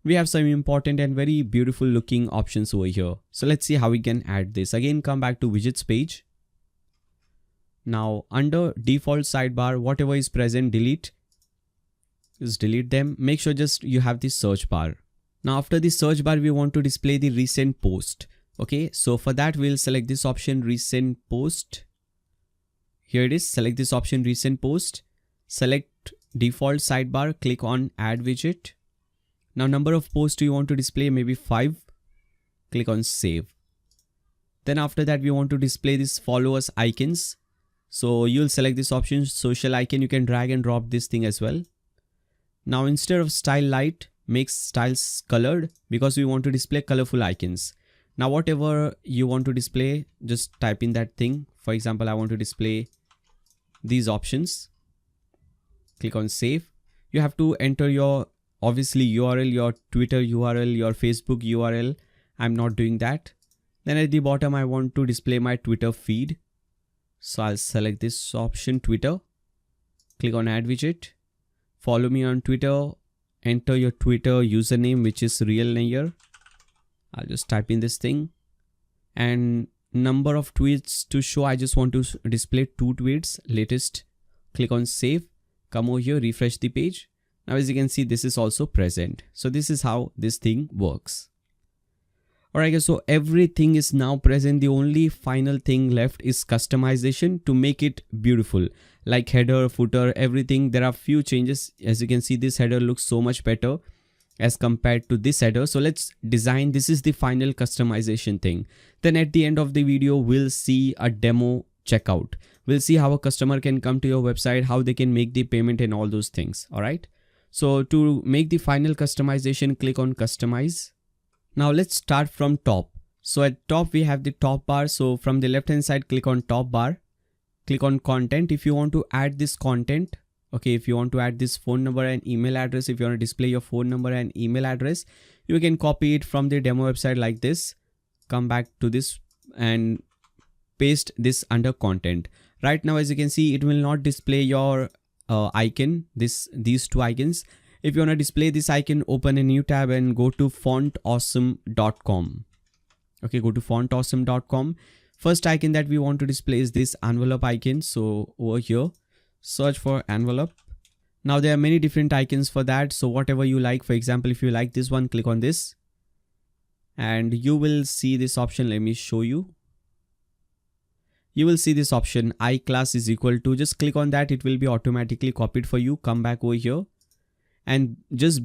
we have some important and very beautiful looking options over here. So let's see how we can add this. Again, come back to widgets page. Now under default sidebar, whatever is present, delete. Just delete them. Make sure just you have this search bar. Now after the search bar, we want to display the recent post. Okay, so for that we'll select this option, recent post. Here it is, select this option, recent post, select default sidebar, click on add widget. Now number of posts you want to display, maybe 5, click on save. Then after that we want to display this follow us icons. So you'll select this option, social icon, you can drag and drop this thing as well. Now instead of style light, make styles colored because we want to display colorful icons. Now whatever you want to display, just type in that thing. For example, I want to display these options. Click on save. You have to enter your obviously URL, your Twitter URL, your Facebook URL. I'm not doing that. Then at the bottom, I want to display my Twitter feed. So I'll select this option, Twitter. Click on add widget. Follow me on Twitter. Enter your Twitter username, which is real here. I'll just type in this thing. And number of tweets to show, I just want to display 2 tweets, latest. Click on save. Come over here, refresh the page. Now as you can see, this is also present. So this is how this thing works. Alright guys, so everything is now present. The only final thing left is customization to make it beautiful. Like header, footer, everything. There are few changes. As you can see, this header looks so much better as compared to this header. So let's design. This is the final customization thing. Then at the end of the video, we'll see a demo checkout. We'll see how a customer can come to your website, how they can make the payment and all those things. Alright. So to make the final customization, click on customize. Now let's start from top. So at top we have the top bar. So from the left hand side, click on top bar, click on content. If you want to add this content, okay, if you want to add this phone number and email address, if you want to display your phone number and email address, you can copy it from the demo website like this. Come back to this and paste this under content. Right now, as you can see, it will not display your icon, these 2 icons. If you want to display this icon, open a new tab and go to fontawesome.com. Okay, go to fontawesome.com. First icon that we want to display is this envelope icon. So over here, search for envelope. Now there are many different icons for that. So whatever you like, for example, if you like this one, click on this and you will see this option. Let me show you. You will see this option, iClass is equal to, just click on that. It will be automatically copied for you. Come back over here. And just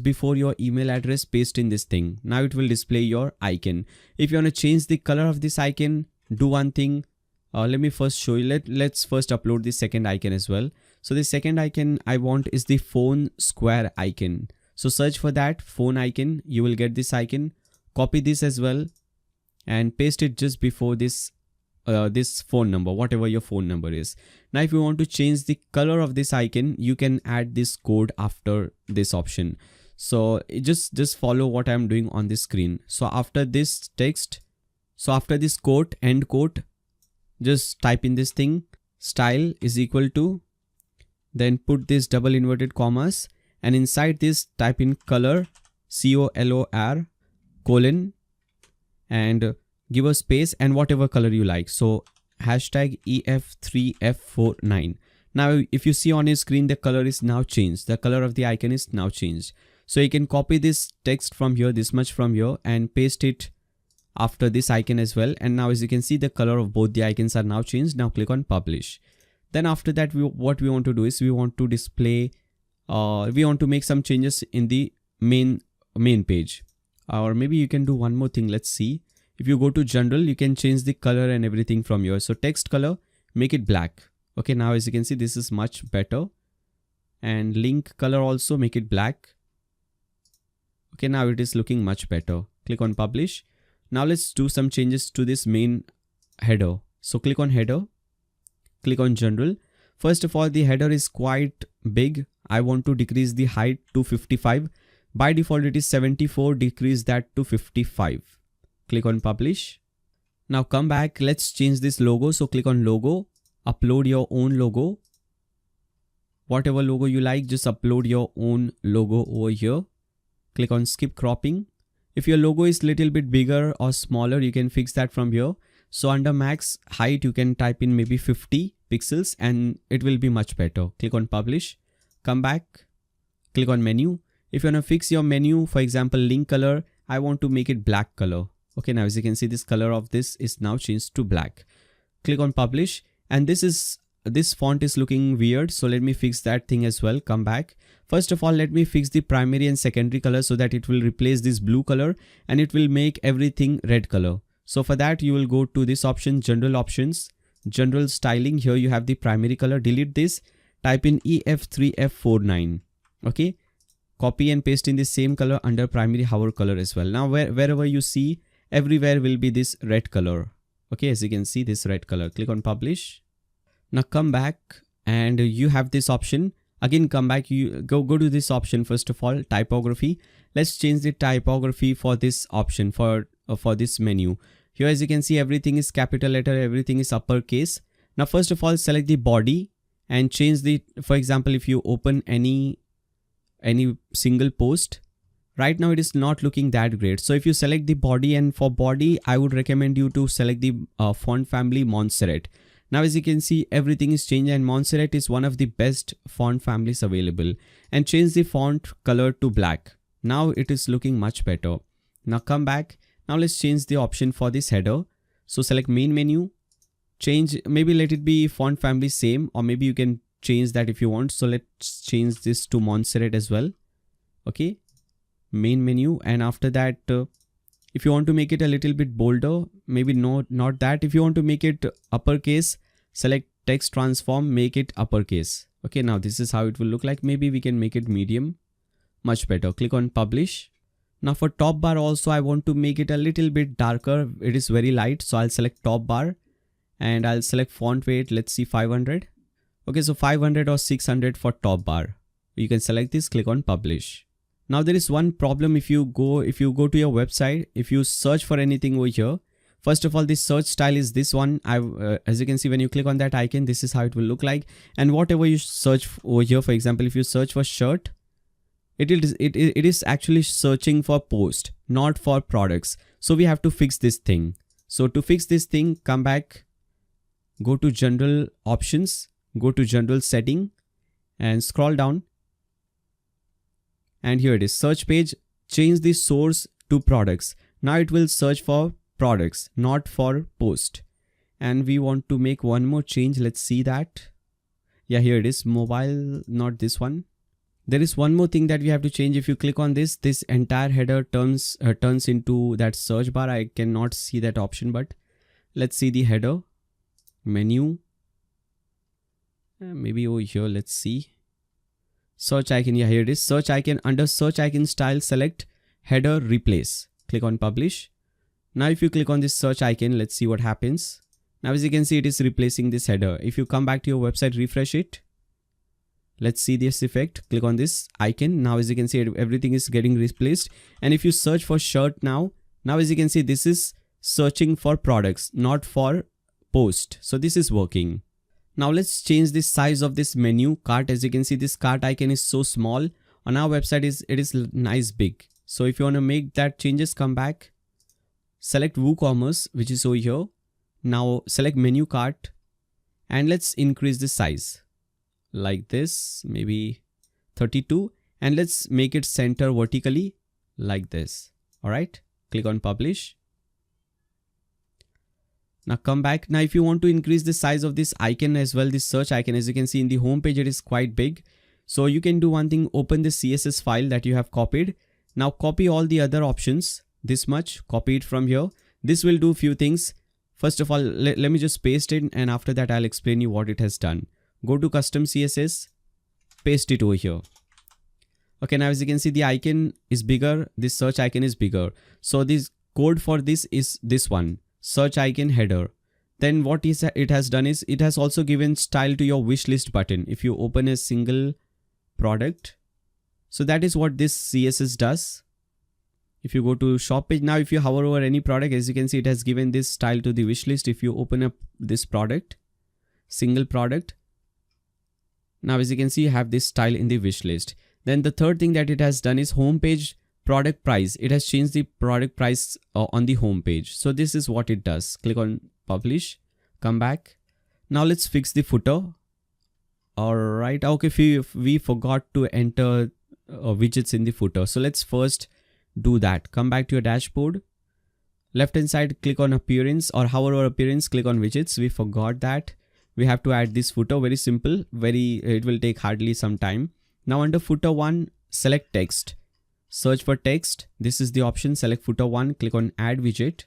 before your email address, paste in this thing. Now it will display your icon. If you want to change the color of this icon, do one thing. Let me first show you. Let's first upload the second icon as well. So the second icon I want is the phone square icon. So search for that phone icon. You will get this icon. Copy this as well and paste it just before this phone number, whatever your phone number is. Now if you want to change the color of this icon, you can add this code after this option. So just follow what I'm doing on this screen. So after this text, so after this quote, end quote, just type in this thing, style is equal to, then put this double inverted commas, and inside this type in color, COLOR, colon, and give a space and whatever color you like. So hashtag EF3F49. Now if you see on your screen, the color is now changed. The color of the icon is now changed. So you can copy this text from here, this much from here, and paste it after this icon as well. And now as you can see, the color of both the icons are now changed. Now click on publish. Then after that, what we want to do is we want to display, we want to make some changes in the main page. Or maybe you can do one more thing. Let's see. If you go to general, you can change the color and everything from here. So text color, make it black. Okay, now as you can see, this is much better. And link color also, make it black. Okay, now it is looking much better. Click on publish. Now let's do some changes to this main header. So click on header, click on general. First of all, the header is quite big. I want to decrease the height to 55. By default, it is 74. Decrease that to 55. Click on publish. Now come back. Let's change this logo. So click on logo, upload your own logo. Whatever logo you like, just upload your own logo over here. Click on skip cropping. If your logo is little bit bigger or smaller, you can fix that from here. So under max height, you can type in maybe 50 pixels and it will be much better. Click on publish. Come back. Click on menu. If you want to fix your menu, for example, link color, I want to make it black color. Okay, now as you can see, this color of this is now changed to black. Click on publish, and this font is looking weird, so let me fix that thing as well. Come back. First of all, let me fix the primary and secondary color so that it will replace this blue color and it will make everything red color. So for that, you will go to this option, general options, general styling. Here you have the primary color. Delete this, type in EF3F49. Okay, copy and paste in the same color under primary hover color as well. Now wherever you see, everywhere will be this red color. Okay, as you can see, this red color. Click on publish. Now come back and you have this option. Again, come back, you go to this option. First of all, typography. Let's change the typography for this option, for this menu. Here, as you can see, everything is capital letter, everything is uppercase. Now, first of all, select the body and change the, for example, if you open any single post, right now it is not looking that great. So if you select the body, and for body, I would recommend you to select the font family Montserrat. Now, as you can see, everything is changed and Montserrat is one of the best font families available. And change the font color to black. Now it is looking much better. Now come back. Now let's change the option for this header. So select main menu, change, maybe let it be font family same, or maybe you can change that if you want. So let's change this to Montserrat as well. Okay, main menu, and after that, if you want to make it a little bit bolder, maybe not that. If you want to make it uppercase, select text transform, make it uppercase. Okay, now this is how it will look like. Maybe we can make it medium, much better. Click on publish. Now for top bar also, I want to make it a little bit darker. It is very light, so I'll select top bar and I'll select font weight. Let's see, 500. Okay, so 500 or 600 for top bar. You can select this, click on publish. Now there is one problem. If you go to your website, if you search for anything over here, first of all, this search style is this one. As you can see, when you click on that icon, this is how it will look like. And whatever you search over here, for example, if you search for shirt, it is actually searching for post, not for products. So we have to fix this thing. So to fix this thing, come back, go to general options, go to general setting and scroll down. And here it is, search page, change the source to products. Now it will search for products, not for post. And we want to make one more change. Let's see that. Yeah, here it is, mobile, not this one. There is one more thing that we have to change. If you click on this entire header turns into that search bar. I cannot see that option, but let's see the header menu. Maybe over here, let's see. Search icon, yeah, here it is. Search icon, under search icon style, select header replace. Click on publish. Now if you click on this search icon, let's see what happens. Now as you can see, it is replacing this header. If you come back to your website, refresh it. Let's see this effect. Click on this icon. Now as you can see, everything is getting replaced. And if you search for shirt now as you can see, this is searching for products, not for post. So this is working. Now let's change the size of this menu cart. As you can see, this cart icon is so small. On our website it is nice big. So if you want to make that changes, come back, select WooCommerce, which is over here. Now select menu cart and let's increase the size like this, maybe 32, and let's make it center vertically like this. All right, click on publish. Now come back. Now if you want to increase the size of this icon as well, this search icon, as you can see in the home page, it is quite big. So you can do one thing, open the CSS file that you have copied. Now copy all the other options, this much, copy it from here. This will do few things. First of all, let me just paste it, and after that I'll explain you what it has done. Go to custom CSS, paste it over here. Okay, now as you can see, the icon is bigger, this search icon is bigger. So this code for this is this one, search icon header. Then what it has done is, it has also given style to your wish list button. If you open a single product, so that is what this CSS does. If you go to shop page, now if you hover over any product, as you can see, it has given this style to the wish list. If you open up this product, single product, now as you can see, you have this style in the wish list. Then the third thing that it has done is home page product price. It has changed the product price on the home page. So this is what it does. Click on publish, come back. Now let's fix the footer. All right. Okay, if we forgot to enter widgets in the footer. So let's first do that. Come back to your dashboard. Left hand side, click on appearance, or hover over appearance, click on widgets. We forgot that. We have to add this footer. Very simple. It will take hardly some time. Now under footer 1, select text. Search for text. This is the option. Select footer 1, click on add widget.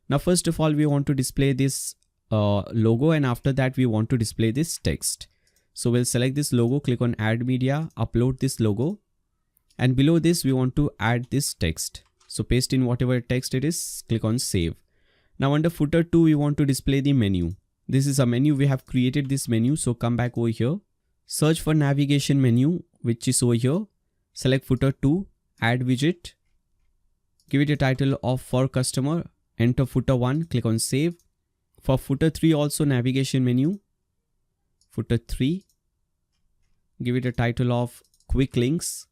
Now first of all, we want to display this logo, and after that we want to display this text. So we'll select this logo, click on add media, upload this logo, and below this we want to add this text. So paste in whatever text it is, click on save. Now under footer 2, we want to display the menu. This is a menu. We have created this menu. So come back over here, search for navigation menu, which is over here. Select footer 2, add widget, give it a title of for customer, enter footer 1, click on save. For footer 3 also navigation menu, footer 3, give it a title of quick links.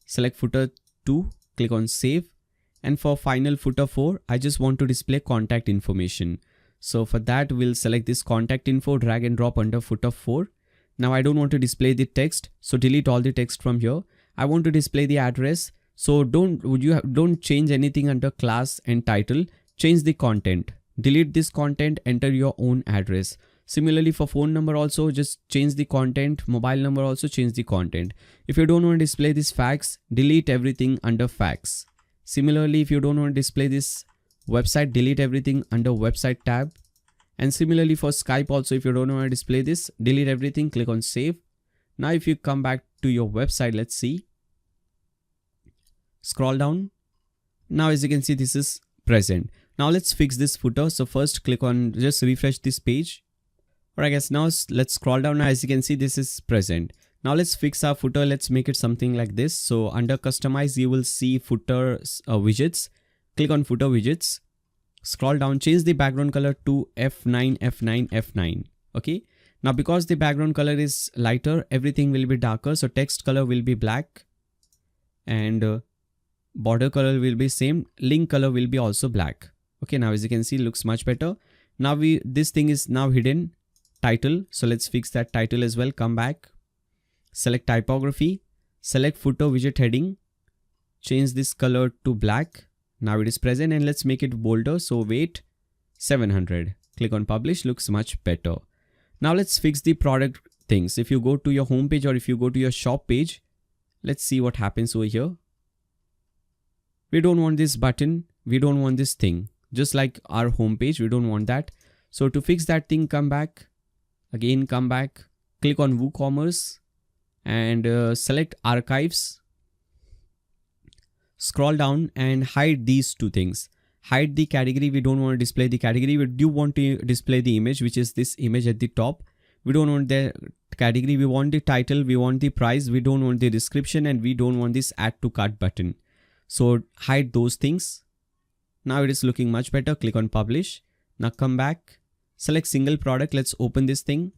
Select footer 2, click on save. And for final footer 4, I just want to display contact information. So for that, we'll select this contact info, drag and drop under footer 4. Now I don't want to display the text, so delete all the text from here. I want to display the address. So don't change anything under class and title. Change the content. Delete this content, enter your own address. Similarly for phone number also, just change the content. Mobile number also, change the content. If you don't want to display this fax, delete everything under fax. Similarly, if you don't want to display this website, delete everything under website tab. And similarly for Skype also, if you don't want to display this, delete everything, click on save. Now if you come back to your website, let's see. Scroll down. Now as you can see, this is present. Now let's fix this footer. So first click on, just refresh this page. Alright guys, now let's scroll down. Now as you can see, this is present. Now let's fix our footer. Let's make it something like this. So under customize, you will see footer widgets. Click on footer widgets. Scroll down, change the background color to F9, F9, F9. Okay. Now because the background color is lighter, everything will be darker. So text color will be black, and border color will be same. Link color will be also black. Okay. Now as you can see, looks much better. Now this thing is now hidden. Title. So let's fix that title as well. Come back, select typography, select footer widget heading, change this color to black. Now it is present, and let's make it bolder. So weight 700. Click on publish. Looks much better. Now let's fix the product things. If you go to your home page, or if you go to your shop page, let's see what happens over here. We don't want this button. We don't want this thing. Just like our home page, we don't want that. So to fix that thing, come back. Again, come back. Click on WooCommerce and select archives. Scroll down and hide these two things. Hide the category. We don't want to display the category. We do want to display the image, which is this image at the top. We don't want the category. We want the title. We want the price. We don't want the description, and we don't want this add to cart button. So hide those things. Now it is looking much better. Click on publish. Now come back. Select single product. Let's open this thing.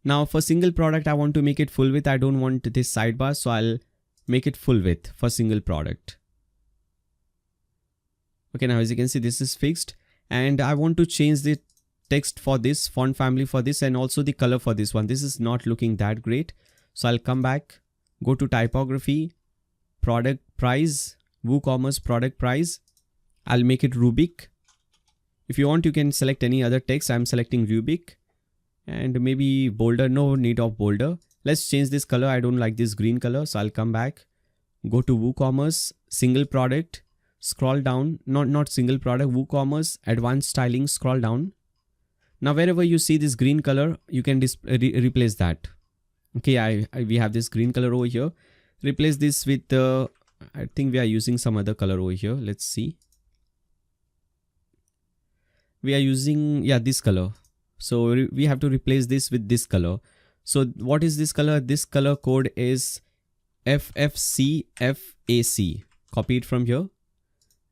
Now for single product, I want to make it full width. I don't want this sidebar, so I'll make it full width for single product. Okay, now as you can see, this is fixed, and I want to change the text for this, font family for this, and also the color for this one. This is not looking that great. So I'll come back, go to typography, product price, WooCommerce product price. I'll make it rubric. If you want, you can select any other text. I'm selecting rubric, and maybe bolder. No need of bolder. Let's change this color. I don't like this green color. So I'll come back, go to WooCommerce, single product, scroll down, not single product, WooCommerce, advanced styling, scroll down. Now wherever you see this green color, you can replace that. Okay, we have this green color over here. Replace this with, I think we are using some other color over here. Let's see. We are using, yeah, this color. So we have to replace this with this color. So what is this color? This color code is FFCFAC. Copy it from here.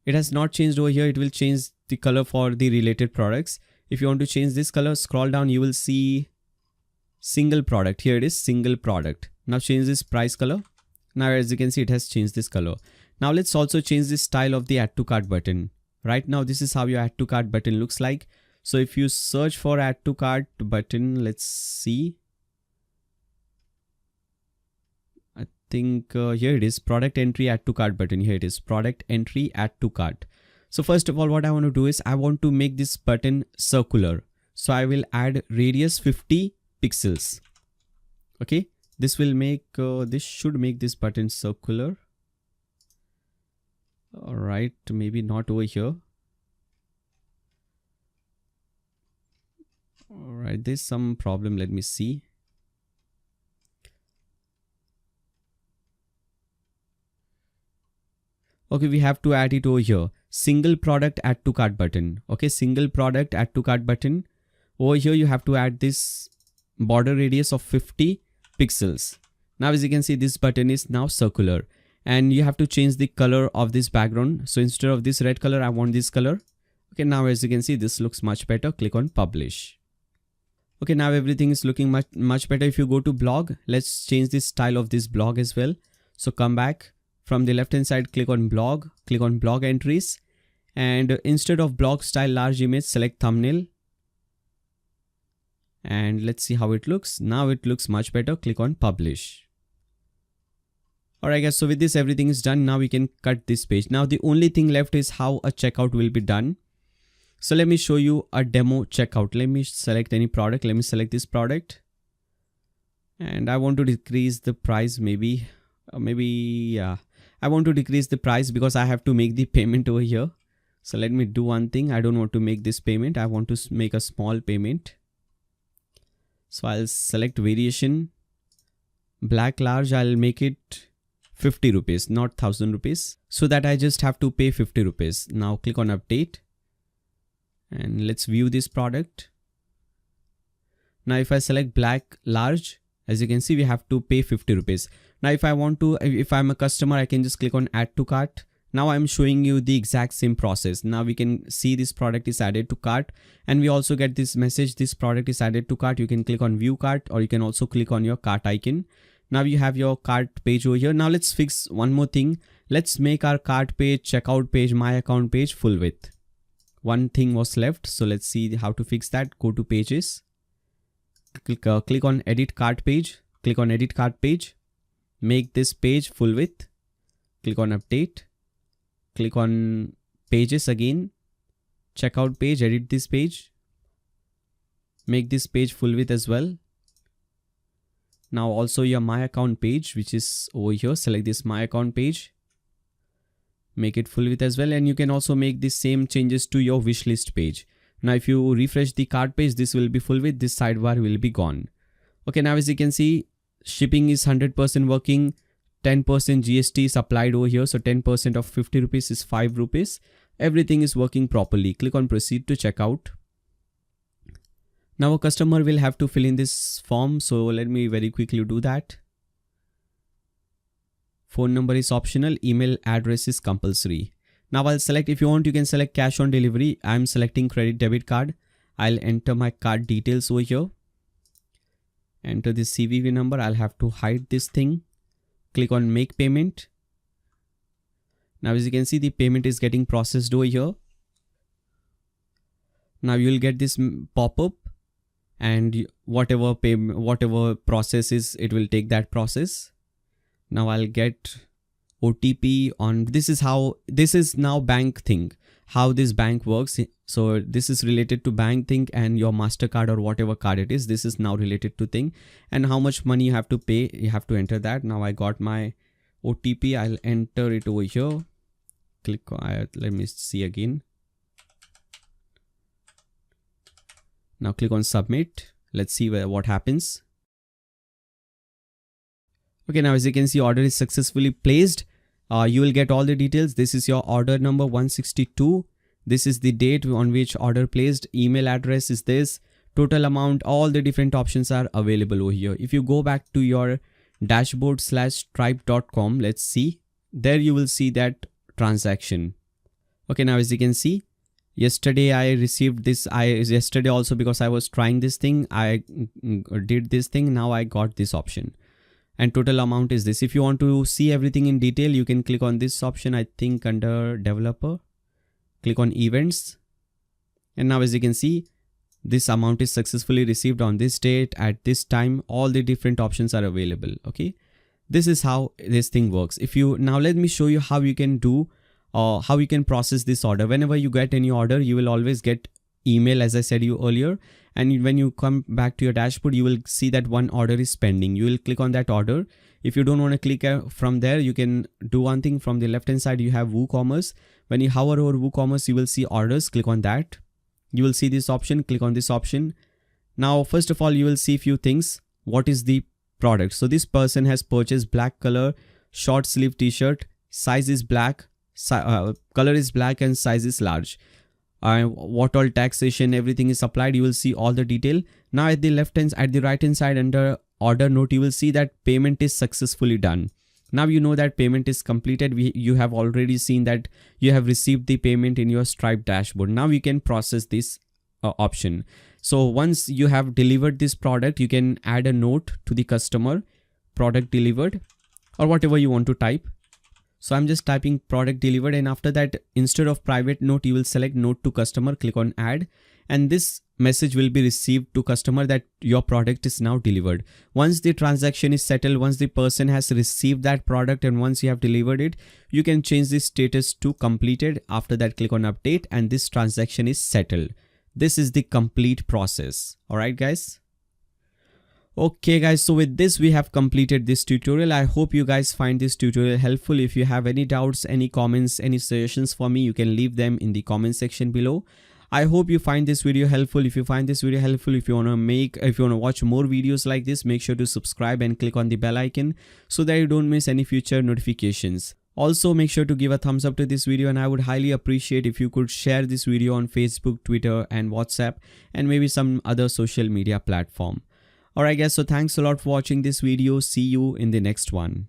It has not changed over here. It will change the color for the related products. If you want to change this color, scroll down, you will see single product. Here it is, single product. Now change this price color. Now as you can see, it has changed this color. Now let's also change the style of the add to cart button. Right now, this is how your add to cart button looks like. So if you search for add to cart button, let's see. think here it is, product entry add to cart button. Here it is, product entry add to cart. So first of all, what I want to do is I want to make this button circular. So I will add radius 50 pixels. Okay, this will make, this should make this button circular. All right, maybe not over here. All right, there's some problem. Let me see. Okay, we have to add it over here. Single product add to cart button. Okay, single product add to cart button. Over here, you have to add this border radius of 50 pixels. Now, as you can see, this button is now circular, and you have to change the color of this background. So instead of this red color, I want this color. Okay, now as you can see, this looks much better. Click on publish. Okay, now everything is looking much better. If you go to blog, let's change the style of this blog as well. So come back from the left hand side, click on blog entries, and instead of blog style large image, select thumbnail. And let's see how it looks. Now it looks much better. Click on publish. Alright guys, so with this everything is done. Now we can cut this page. Now the only thing left is how a checkout will be done. So let me show you a demo checkout. Let me select any product. Let me select this product. And I want to decrease the price maybe. I want to decrease the price because I have to make the payment over here. So let me do one thing. I don't want to make this payment. I want to make a small payment. So I'll select variation. Black large, I'll make it 50 rupees, not 1000 rupees. So that I just have to pay 50 rupees. Now click on update. And let's view this product. Now if I select black large, as you can see, we have to pay 50 rupees. Now if I'm a customer, I can just click on add to cart. Now I'm showing you the exact same process. Now we can see this product is added to cart, and we also get this message, this product is added to cart. You can click on view cart, or you can also click on your cart icon. Now you have your cart page over here. Now let's fix one more thing. Let's make our cart page, checkout page, my account page full width. One thing was left. So let's see how to fix that. Go to pages. Click on edit cart page. Click on edit cart page. Make this page full width. Click on update. Click on pages again. Checkout page. Edit this page. Make this page full width as well. Now also your my account page, which is over here. Select this my account page. Make it full width as well, and you can also make the same changes to your wishlist page. Now if you refresh the cart page, this will be full width. This sidebar will be gone. Okay, now as you can see, shipping is 100% working. 10% GST is applied over here. So 10% of 50 rupees is 5 rupees. Everything is working properly. Click on proceed to checkout. Now a customer will have to fill in this form. So let me very quickly do that. Phone number is optional. Email address is compulsory. Now I'll select, if you want, you can select cash on delivery. I'm selecting credit debit card. I'll enter my card details over here. Enter this CVV number. I'll have to hide this thing. Click on make payment. Now as you can see, the payment is getting processed over here. Now you will get this pop-up, and whatever process is, it will take that process. Now I'll get OTP on, this is now bank thing, how this bank works. So this is related to bank thing, and your MasterCard or whatever card it is, this is now related to thing, and how much money you have to pay, you have to enter that. Now I got my OTP. I'll enter it over here. Click on, let me see again. Now click on submit. Let's see what happens. Okay, now as you can see, order is successfully placed. You will get all the details. This is your order number 162. This is the date on which order placed. Email address is this. Total amount, all the different options are available over here. If you go back to your dashboard /stripe.com, let's see. There you will see that transaction. Okay, now as you can see, yesterday I received this. Yesterday also, because I was trying this thing, I did this thing. Now I got this option. And total amount is this. If you want to see everything in detail, you can click on this option, I think under developer. Click on events. And now as you can see, this amount is successfully received on this date at this time. All the different options are available. Okay. This is how this thing works. If you now, let me show you how you can do how you can process this order. Whenever you get any order, you will always get email, as I said you earlier, and when you come back to your dashboard, you will see that one order is pending. You will click on that order. If you don't want to click from there, you can do one thing. From the left hand side, you have WooCommerce. When you hover over WooCommerce, you will see orders. Click on that. You will see this option. Click on this option. Now, first of all, you will see a few things. What is the product? So this person has purchased black color short sleeve t-shirt. Size is black. Color is black and size is large. What all taxation, everything is applied. You will see all the detail. Now at the right hand side under order note, you will see that payment is successfully done. Now you know that payment is completed. You have already seen that you have received the payment in your Stripe dashboard. Now you can process this option. So once you have delivered this product, you can add a note to the customer, product delivered, or whatever you want to type. So I'm just typing product delivered, and after that, instead of private note, you will select note to customer, click on add, and this message will be received to customer that your product is now delivered. Once the transaction is settled, once the person has received that product and once you have delivered it, you can change the status to completed. After that, click on update and this transaction is settled. This is the complete process. All right, guys. Okay guys, so with this we have completed this tutorial. I hope you guys find this tutorial helpful. If you have any doubts, any comments, any suggestions for me, you can leave them in the comment section below. I hope you find this video helpful. If you find this video helpful, if you want to watch more videos like this, make sure to subscribe and click on the bell icon so that you don't miss any future notifications. Also, make sure to give a thumbs up to this video, and I would highly appreciate if you could share this video on Facebook, Twitter and WhatsApp, and maybe some other social media platform. Alright guys, so thanks a lot for watching this video. See you in the next one.